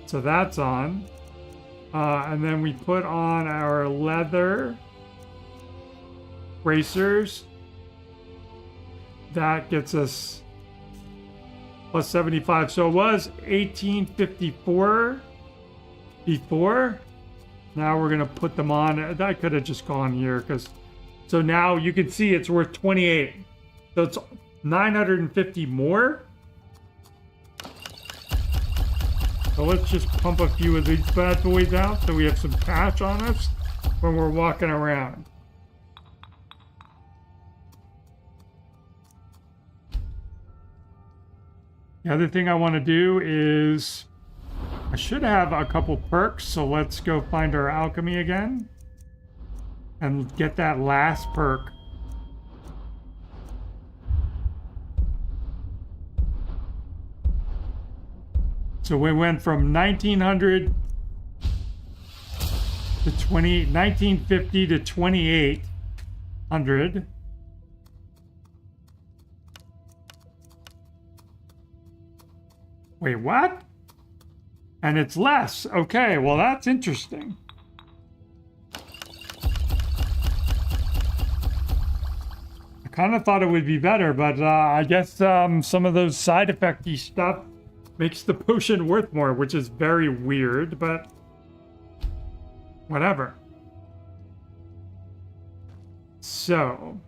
So that's on. And then we put on our leather bracers. That gets us plus 75. So it was 1854 before. Now we're going to put them on. I could have just gone here because. So now you can see it's worth 28. So it's 950 more. So let's just pump a few of these bad boys out so we have some cash on us when we're walking around. The other thing I want to do is I should have a couple perks, so let's go find our alchemy again and get that last perk. So we went from 1900 to 1950 to 2800. Wait, what? And it's less. Okay, well that's interesting. I kind of thought it would be better, but I guess some of those side effecty stuff makes the potion worth more, which is very weird, but whatever. So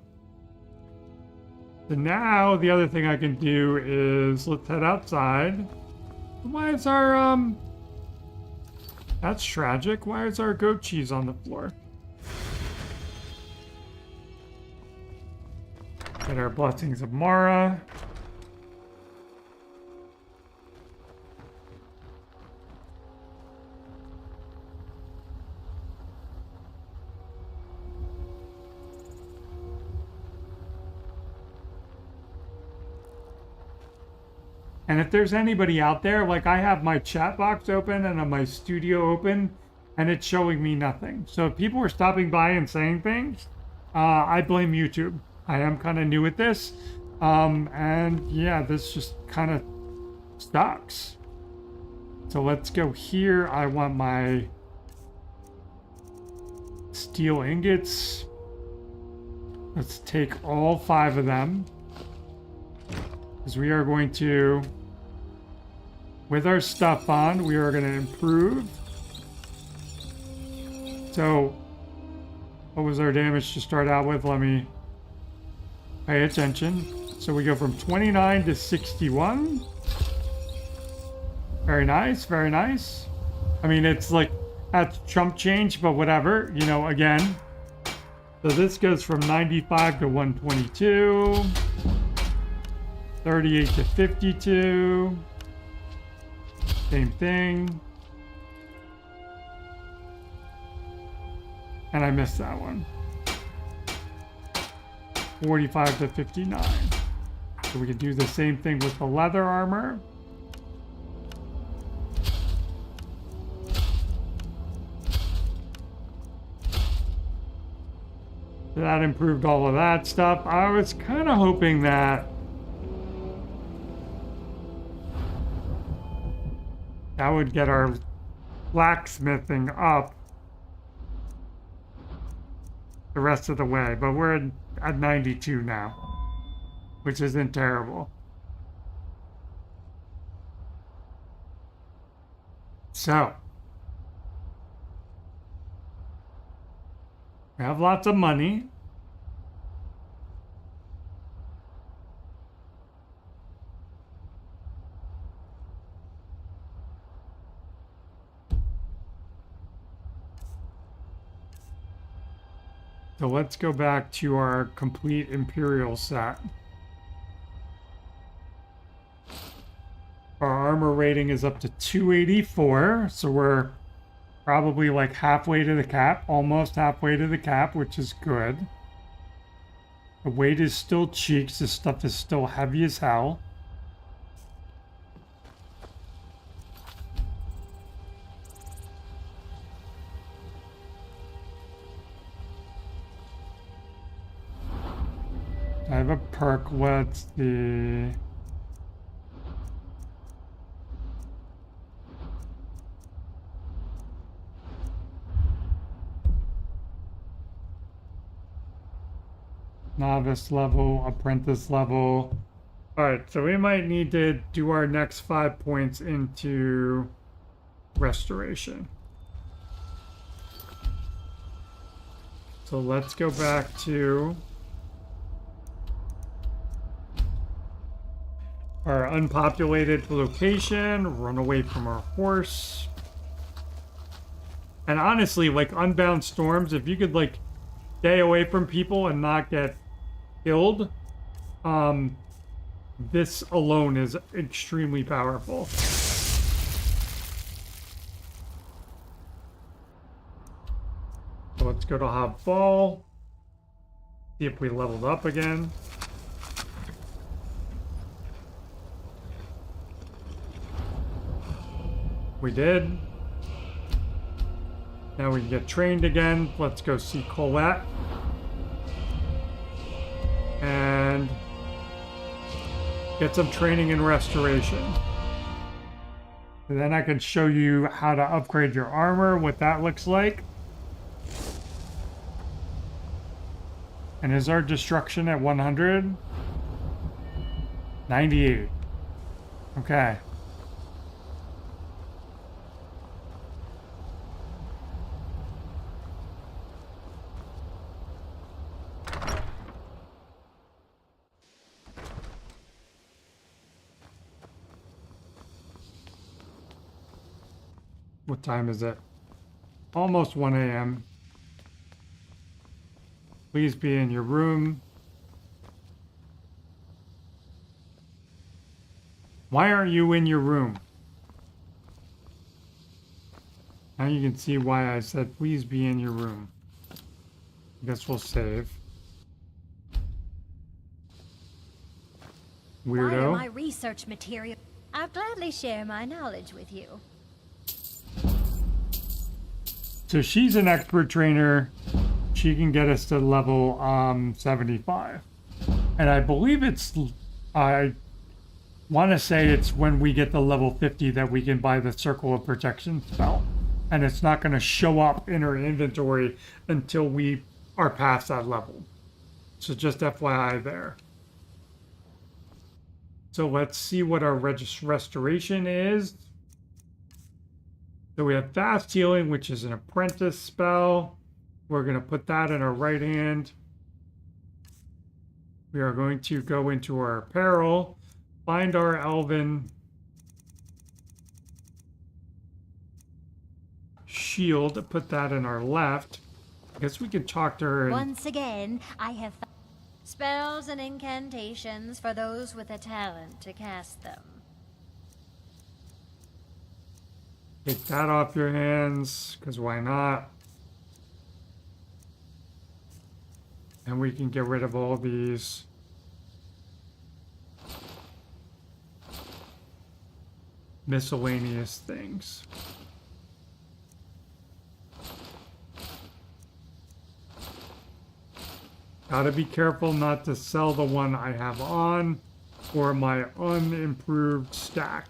now the other thing I can do is let's head outside. Why is our that's tragic. Why is our goat cheese on the floor? Get our blessings of Mara. And if there's anybody out there, like I have my chat box open and my studio open, and it's showing me nothing. So if people are stopping by and saying things, I blame YouTube. I am kind of new at this. And yeah, this just kind of sucks. So let's go here. I want my steel ingots. Let's take all 5 of them. Because we are going to, with our stuff on, we are going to improve. So, what was our damage to start out with? Let me pay attention. So we go from 29 to 61. Very nice, very nice. I mean, it's like, that's chump change, but whatever, you know, again. So this goes from 95 to 122. 38 to 52. Same thing. And I missed that one. 45 to 59. So we can do the same thing with the leather armor. That improved all of that stuff. I was kind of hoping that that would get our blacksmithing up the rest of the way, but we're at 92 now, which isn't terrible. So we have lots of money. So let's go back to our complete Imperial set. Our armor rating is up to 284, so we're probably like halfway to the cap, almost halfway to the cap, which is good. The weight is still cheeks, this stuff is still heavy as hell. I have a perk, what's the... Novice level, apprentice level. Alright, so we might need to do our next 5 points into restoration. So let's go back to our unpopulated location, run away from our horse. And honestly, like Unbound Storms, if you could like stay away from people and not get killed, this alone is extremely powerful. So let's go to Hob Ball. See if we leveled up again. We did. Now we can get trained again. Let's go see Colette. And get some training in restoration. And then I can show you how to upgrade your armor, what that looks like. And is our destruction at 100? 98. Okay. What time is it? Almost 1 a.m. Please be in your room. Why aren't you in your room? Now you can see why I said please be in your room. I guess we'll save. Weirdo. Why are my research material? I'll gladly share my knowledge with you. So she's an expert trainer. She can get us to level 75. And I believe it's, I want to say it's when we get to level 50 that we can buy the Circle of Protection spell. And it's not going to show up in our inventory until we are past that level. So just FYI there. So let's see what our restoration is. So we have Fast Healing, which is an apprentice spell. We're going to put that in our right hand. We are going to go into our apparel, find our elven shield, put that in our left. I guess we can talk to her. And once again, I have spells and incantations for those with a talent to cast them. take that off your hands, because why not? And we can get rid of all these miscellaneous things. Gotta be careful not to sell the one I have on or my unimproved stack.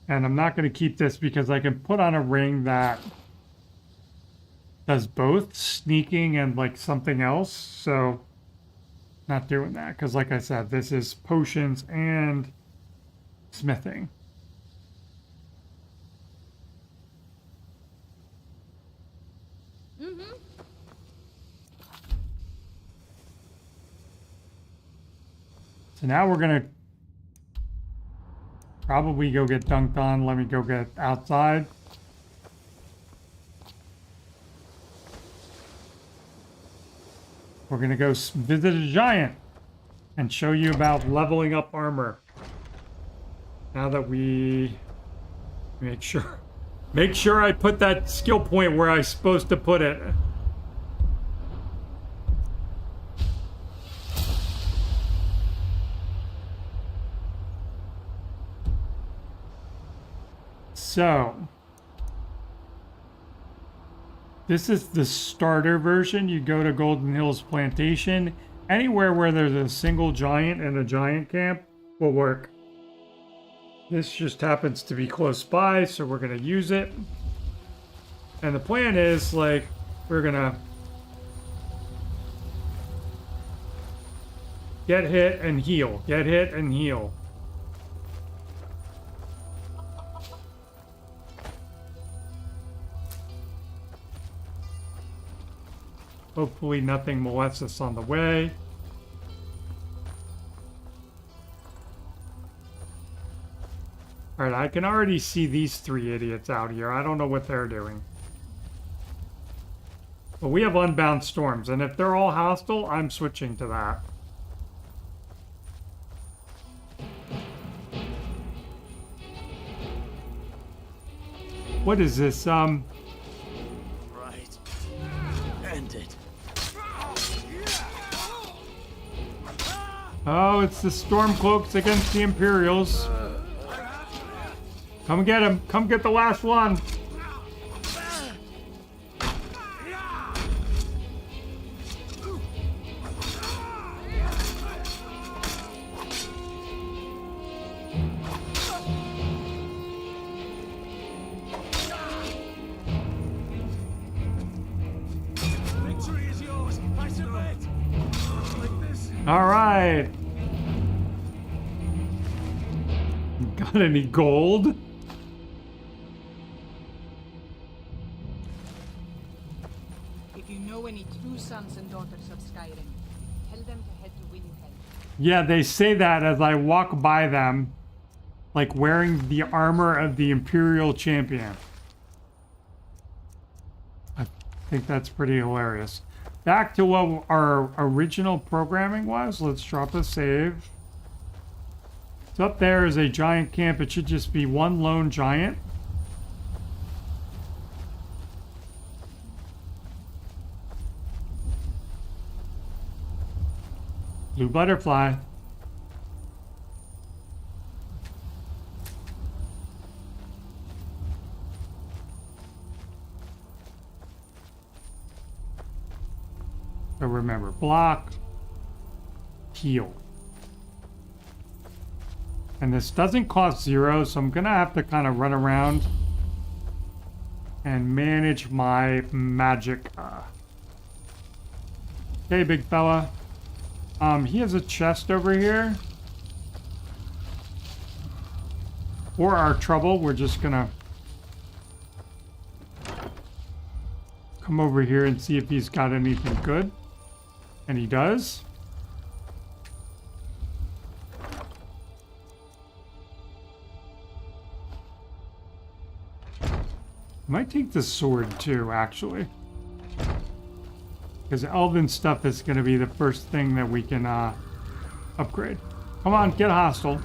And I'm not going to keep this because I can put on a ring that does both sneaking and like something else. So not doing that because like I said, this is potions and smithing. So now we're going to probably go get dunked on. Let me go get outside. We're going to go visit a giant and show you about leveling up armor. Now that we make sure I put that skill point where I'm supposed to put it. So, this is the starter version. You go to Golden Hills Plantation. Anywhere where there's a single giant and a giant camp will work. This just happens to be close by, so we're going to use it. And the plan is, like, we're going to get hit and heal. Get hit and heal. Hopefully nothing molests us on the way. Alright, I can already see these three idiots out here. I don't know what they're doing. But we have Unbound Storms, and if they're all hostile, I'm switching to that. What is this, Right. End it. Oh, it's the Stormcloaks against the Imperials. Come get him. Come get the last one. Victory is yours. I submit. Like this. All right. Got any gold? If you know any true sons and daughters of Skyrim, tell them to head to Windhelm. Yeah, they say that as I walk by them, like wearing the armor of the Imperial Champion. I think that's pretty hilarious. Back to what our original programming was. Let's drop a save. So up there is a giant camp. It should just be one lone giant. Blue butterfly. So remember, block, heal. And this doesn't cost 0, so I'm gonna have to kind of run around and manage my magic. Okay, big fella. He has a chest over here. For our trouble, we're just gonna come over here and see if he's got anything good. And he does. I might take the sword too, actually. Because elven stuff is going to be the first thing that we can upgrade. Come on, get hostile.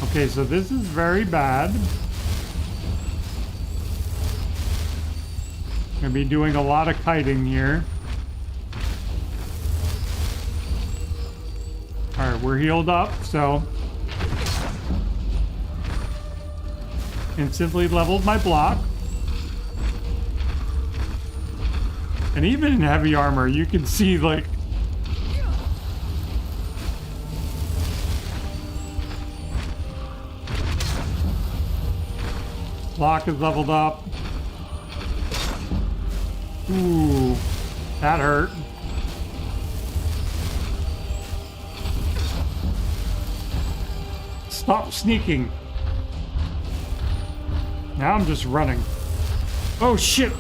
Okay, so this is very bad. Gonna be doing a lot of kiting here. Alright, we're healed up, so instantly leveled my block. And even in heavy armor, you can see, like, block is leveled up. Ooh, that hurt. Stop sneaking. Now I'm just running. Oh shit!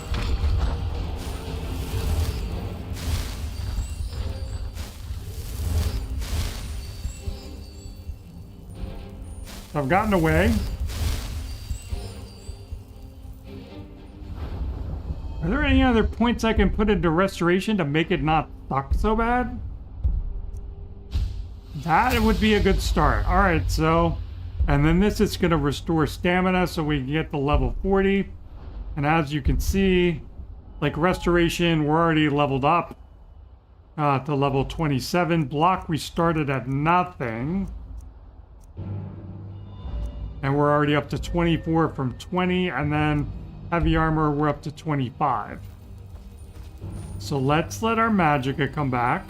I've gotten away. Are there any other points I can put into restoration to make it not suck so bad? That would be a good start. Alright, so... And then this is going to restore stamina so we can get to level 40. And as you can see, like restoration, we're already leveled up to level 27. Block we started at nothing. And we're already up to 24 from 20. And then heavy armor, we're up to 25. So let's let our magicka come back.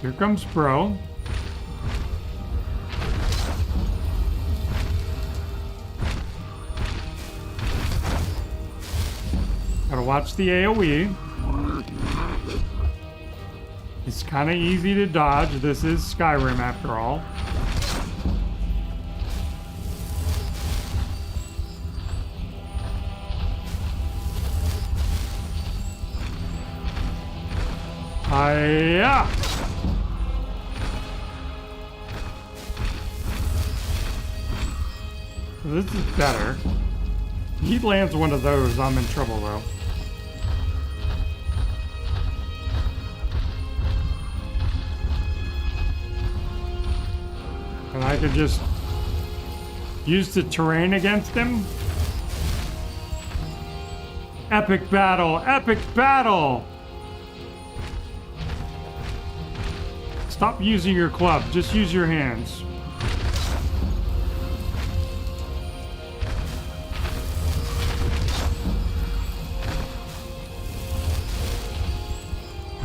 Here comes Bro. Gotta watch the AoE. It's kind of easy to dodge. This is Skyrim after all. Hiya! This is better. He lands one of those, I'm in trouble though. And I could just use the terrain against him. Epic battle! Epic battle! Stop using your club, just use your hands.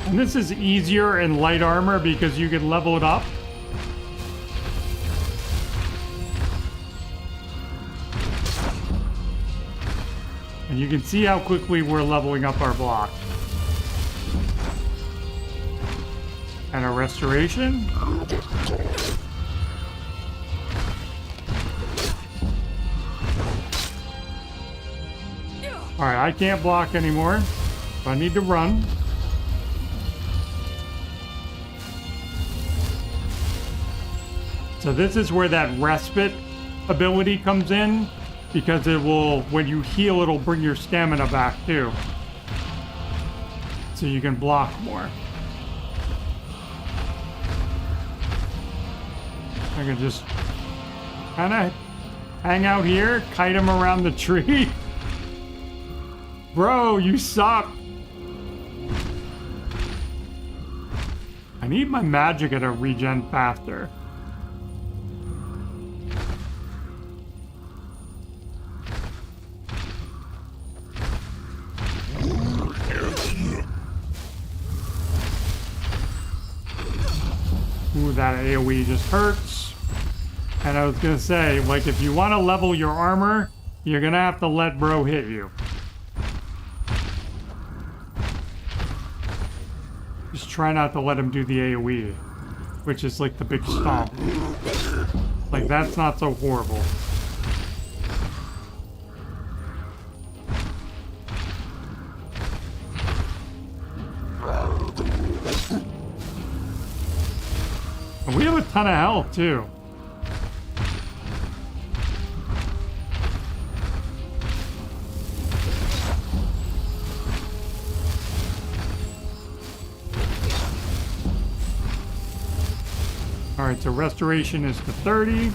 And this is easier in light armor because you can level it up. And you can see how quickly we're leveling up our block. And a restoration. Alright, I can't block anymore. So I need to run. So this is where that respite ability comes in, because it will, when you heal, it'll bring your stamina back too. So you can block more. I can just kind of hang out here, kite him around the tree. Bro, you suck. I need my magicka to regen faster. Ooh, that AoE just hurts. And I was gonna say, like, if you want to level your armor, you're gonna have to let Bro hit you. Just try not to let him do the AoE, which is like the big stomp. Like, that's not so horrible. And we have a ton of health, too. Alright, so restoration is to 30.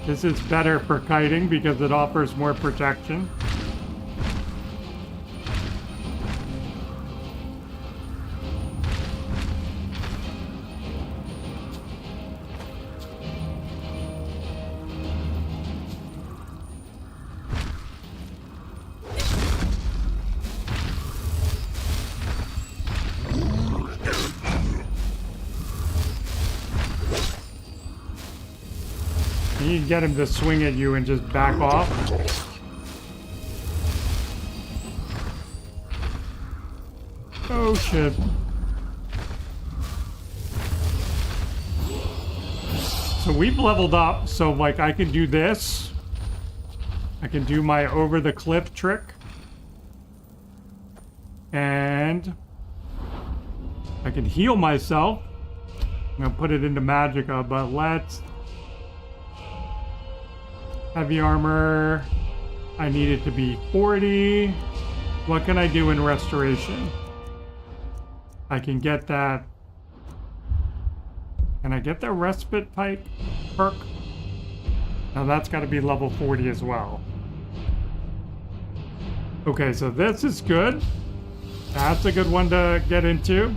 This is better for kiting because it offers more protection. You can get him to swing at you and just back off. Oh shit. So we've leveled up, so like I can do this. I can do my over the cliff trick. And I can heal myself. I'm gonna put it into Magicka, but let's... Heavy armor, I need it to be 40. What can I do in restoration? I can get that. Can I get the respite pipe perk? Now that's got to be level 40 as well. Okay, so this is good. That's a good one to get into.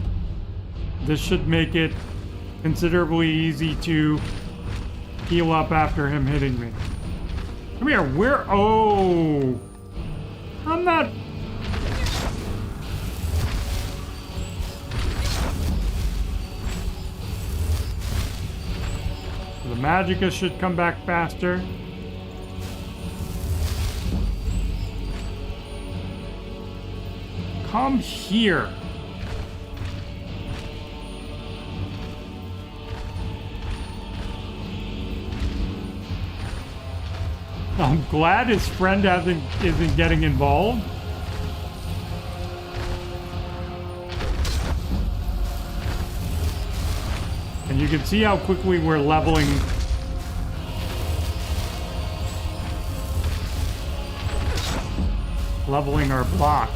This should make it considerably easy to heal up after him hitting me. Come here, where? Oh, I'm not. The Magicka should come back faster. Come here. I'm glad his friend isn't getting involved. And you can see how quickly we're leveling. Leveling our block.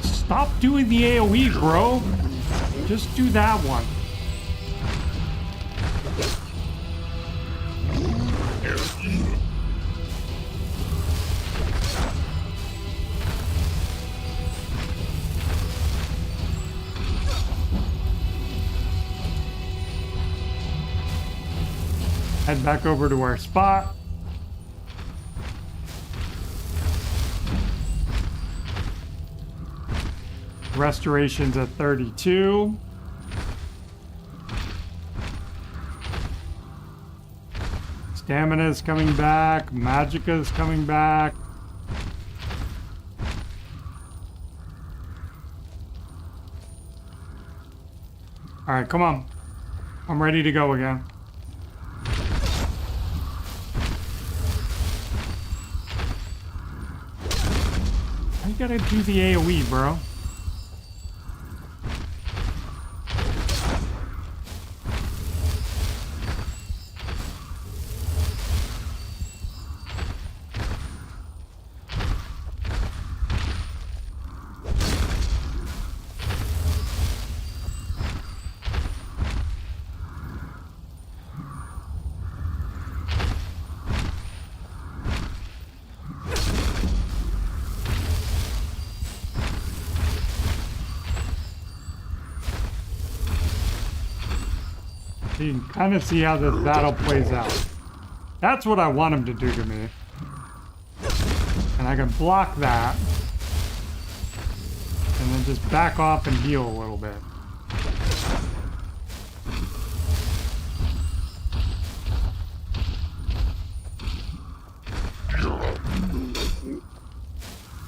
Stop doing the AoE, bro. Just do that one. Head back over to our spot. Restoration's at 32. Stamina's coming back. Magicka's coming back. Alright, come on. I'm ready to go again. I gotta do the AoE, bro. You can kind of see how this battle plays out. That's what I want him to do to me. And I can block that. And then just back off and heal a little bit.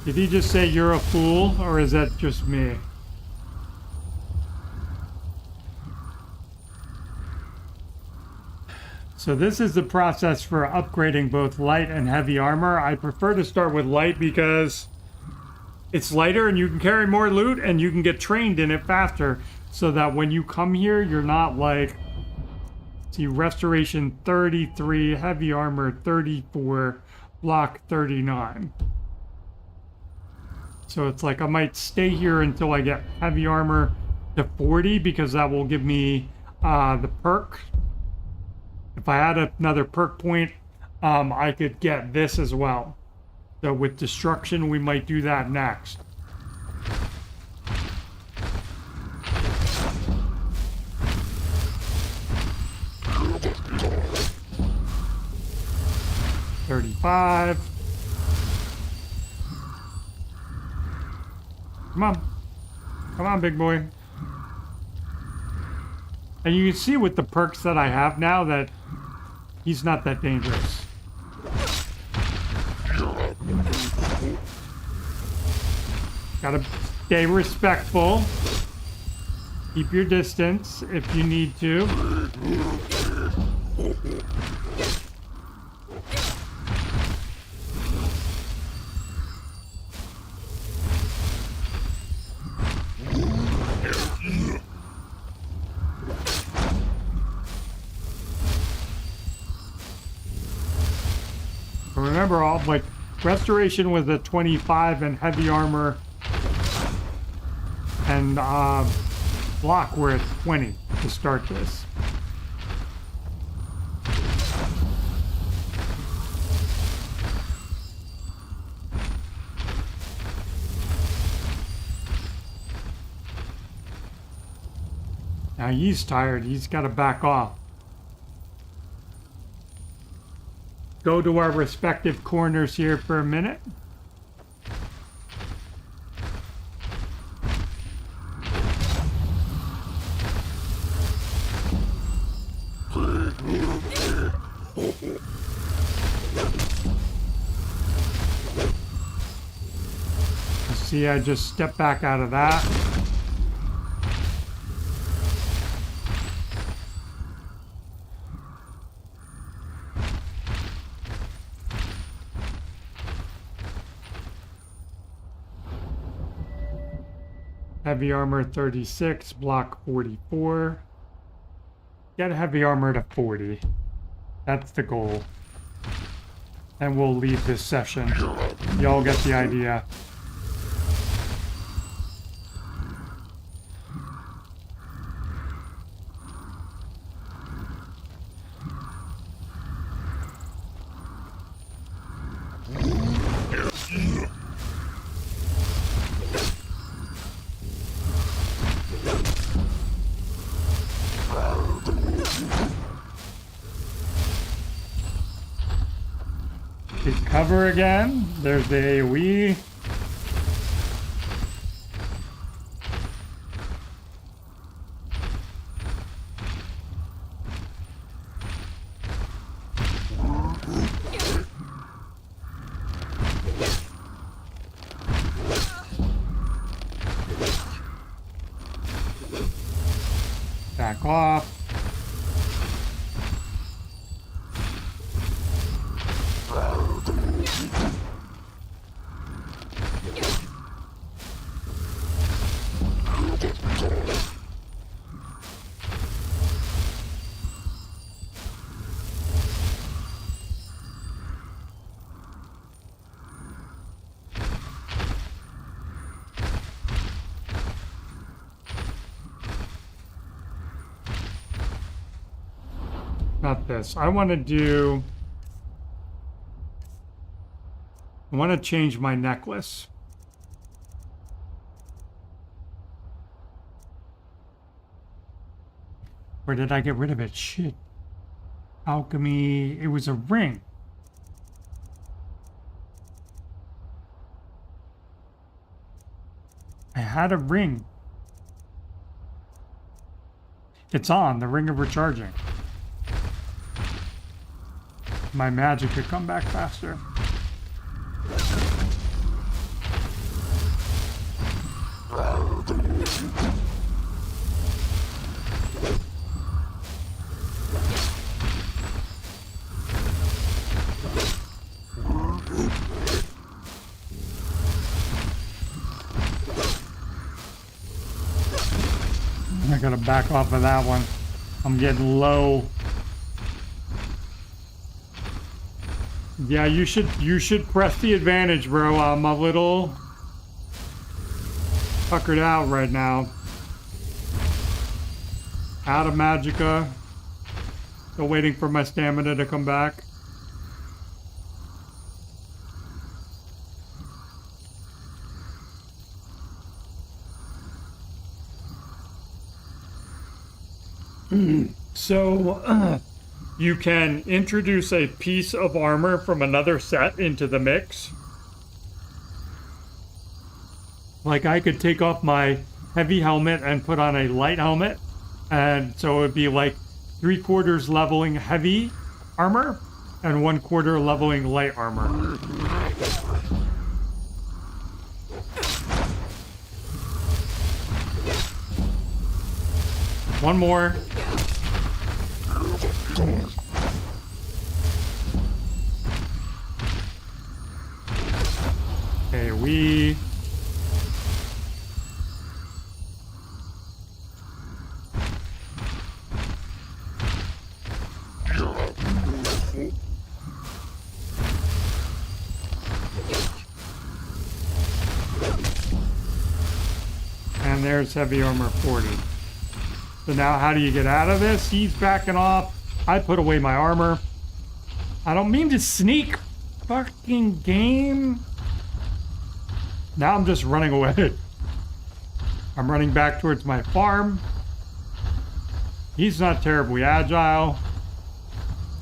Did he just say you're a fool, or is that just me? So this is the process for upgrading both light and heavy armor. I prefer to start with light because it's lighter and you can carry more loot and you can get trained in it faster, so that when you come here, you're not like, see, restoration 33, heavy armor 34, block 39. So it's like I might stay here until I get heavy armor to 40 because that will give me the perk. If I had another perk point, I could get this as well. So with destruction, we might do that next. $35. Come on. Come on, big boy. And you can see with the perks that I have now that he's not that dangerous. Gotta stay respectful. Keep your distance if you need to. Remember, all like restoration was a 25 and heavy armor and block were at 20 to start this. Now he's tired. He's got to back off. Go to our respective corners here for a minute. See, I just stepped back out of that. Heavy armor 36, block 44. Get heavy armor to 40. That's the goal. And we'll leave this session. Y'all get the idea. Take cover again. There's the AoE. Back off. Not this. I want to change my necklace. Where did I get rid of it? Shit. Alchemy. It was a ring. I had a ring. It's on. The ring of recharging. My magic could come back faster. I gotta back off of that one. I'm getting low. Yeah, you should press the advantage, bro. I'm a little puckered out right now. Out of magicka. Still waiting for my stamina to come back. So, you can introduce a piece of armor from another set into the mix. Like, I could take off my heavy helmet and put on a light helmet, and so it would be like 3/4 leveling heavy armor and 1/4 leveling light armor. One more. Okay, we... And there's heavy armor 40. So now how do you get out of this? He's backing off. I put away my armor. I don't mean to sneak. Fucking game. Now I'm just running away. I'm running back towards my farm. He's not terribly agile.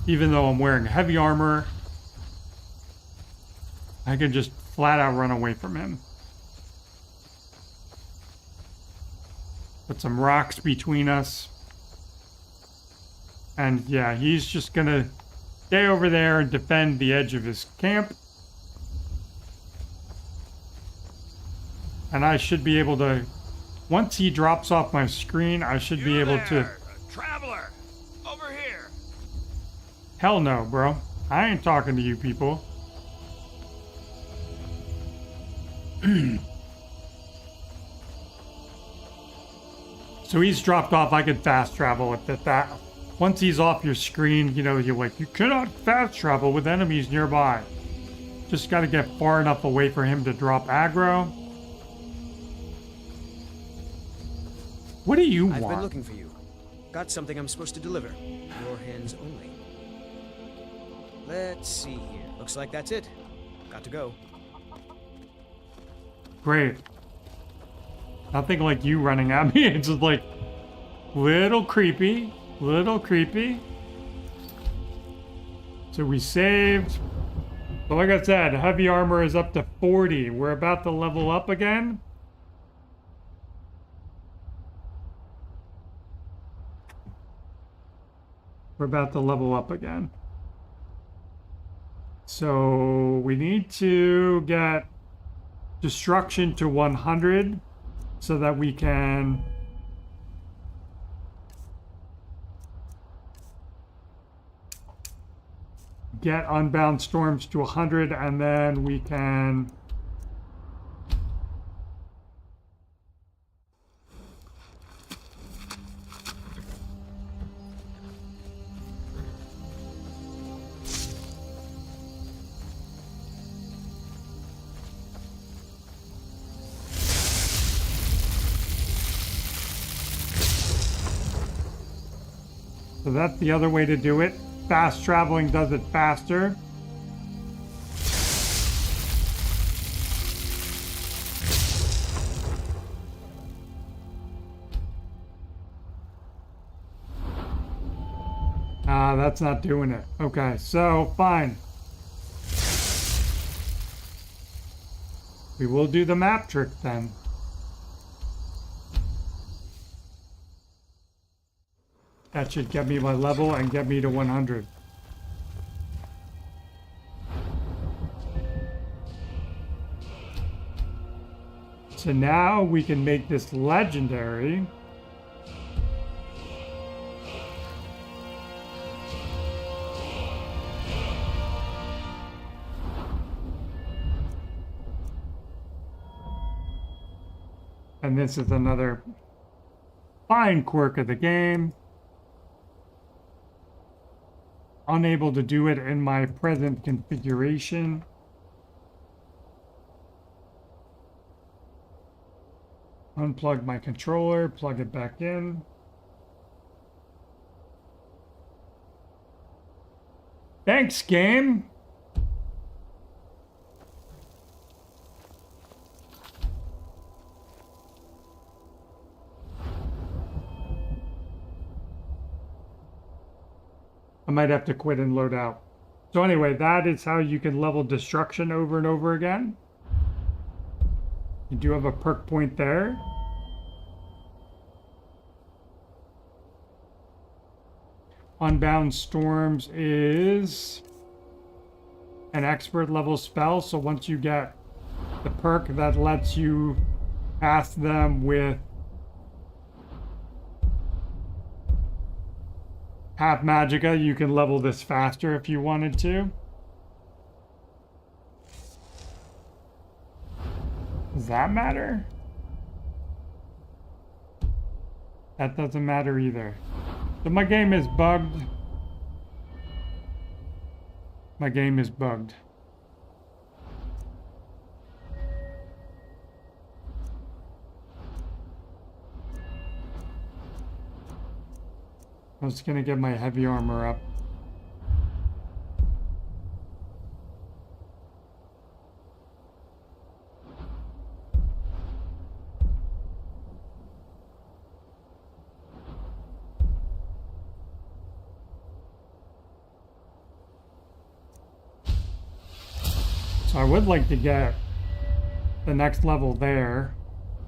Even though I'm wearing heavy armor. I can just flat out run away from him. Put some rocks between us. And yeah, he's just gonna stay over there and defend the edge of his camp. And I should be able to, once he drops off my screen, I should be able to... Traveler! Over here! Hell no, bro. I ain't talking to you people. So he's dropped off. I could fast travel at that. Once he's off your screen, you know, you're like, you cannot fast travel with enemies nearby. Just got to get far enough away for him to drop aggro. What do you want? I've been looking for you. Got something I'm supposed to deliver. Your hands only. Let's see here. Looks like that's it. Got to go. Great. Nothing like you running at me. It's just like little creepy, little creepy. So we saved. But like I said, heavy armor is up to 40. We're about to level up again. We're about to level up again. So we need to get destruction to 100. So that we can get Unbound Storms to 100, and then we can So that's the other way to do it. Fast traveling does it faster. That's not doing it. Okay, so fine. We will do the map trick then. That should get me my level and get me to 100. So now we can make this legendary. And this is another fine quirk of the game. Unable to do it in my present configuration. Unplug my controller, plug it back in. Thanks, game. I might have to quit and load out. So anyway, that is how you can level destruction over and over again. You do have a perk point there. Unbound Storms is an expert level spell. So once you get the perk that lets you pass them with half magicka, you can level this faster if you wanted to. Does that matter? That doesn't matter either. So my game is bugged. My game is bugged. I was gonna get my heavy armor up. So I would like to get the next level there.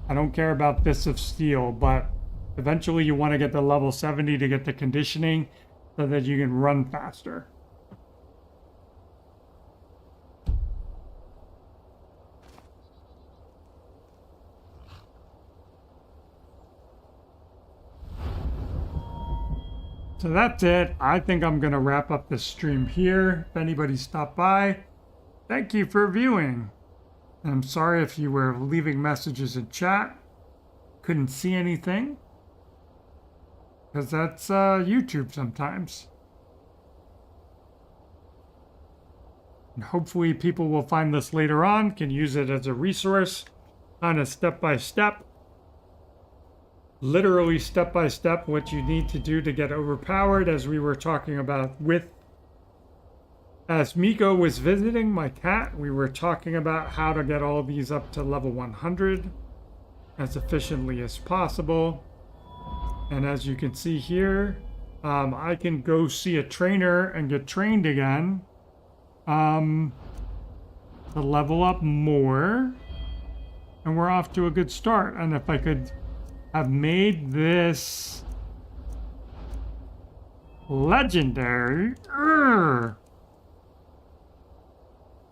I don't care about Fists of Steel, but eventually you want to get to level 70 to get the conditioning so that you can run faster. So that's it. I think I'm going to wrap up this stream here. If anybody stopped by, thank you for viewing. I'm sorry if you were leaving messages in chat. Couldn't see anything. Because that's YouTube sometimes. And hopefully people will find this later on, can use it as a resource, kind of step by step. Literally step by step what you need to do to get overpowered, as we were talking about with... As Miko was visiting my cat, we were talking about how to get all these up to level 100 as efficiently as possible. And as you can see here, I can go see a trainer and get trained again to level up more. And we're off to a good start. And if I could have made this legendary,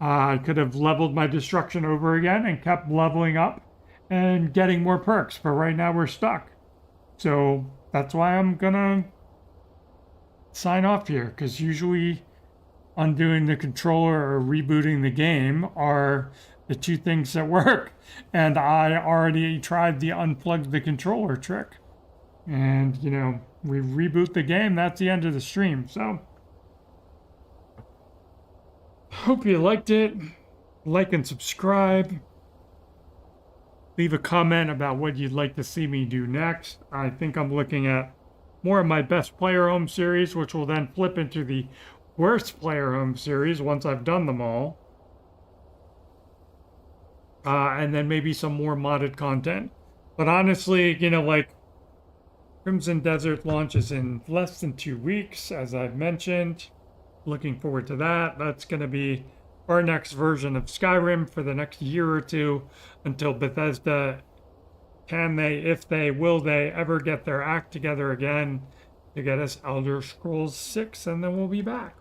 I could have leveled my destruction over again and kept leveling up and getting more perks. But right now we're stuck. So that's why I'm gonna sign off here, because usually undoing the controller or rebooting the game are the two things that work. And I already tried the unplug the controller trick. And, you know, we reboot the game, that's the end of the stream. So hope you liked it. Like and subscribe. Leave a comment about what you'd like to see me do next. I think I'm looking at more of my best player home series, which will then flip into the worst player home series once I've done them all. And then maybe some more modded content. But honestly, you know, like, Crimson Desert launches in less than 2 weeks, as I've mentioned. Looking forward to that. That's going to be our next version of Skyrim for the next year or two, until Bethesda, can they, if they, will they ever get their act together again to get us Elder Scrolls 6, and then we'll be back.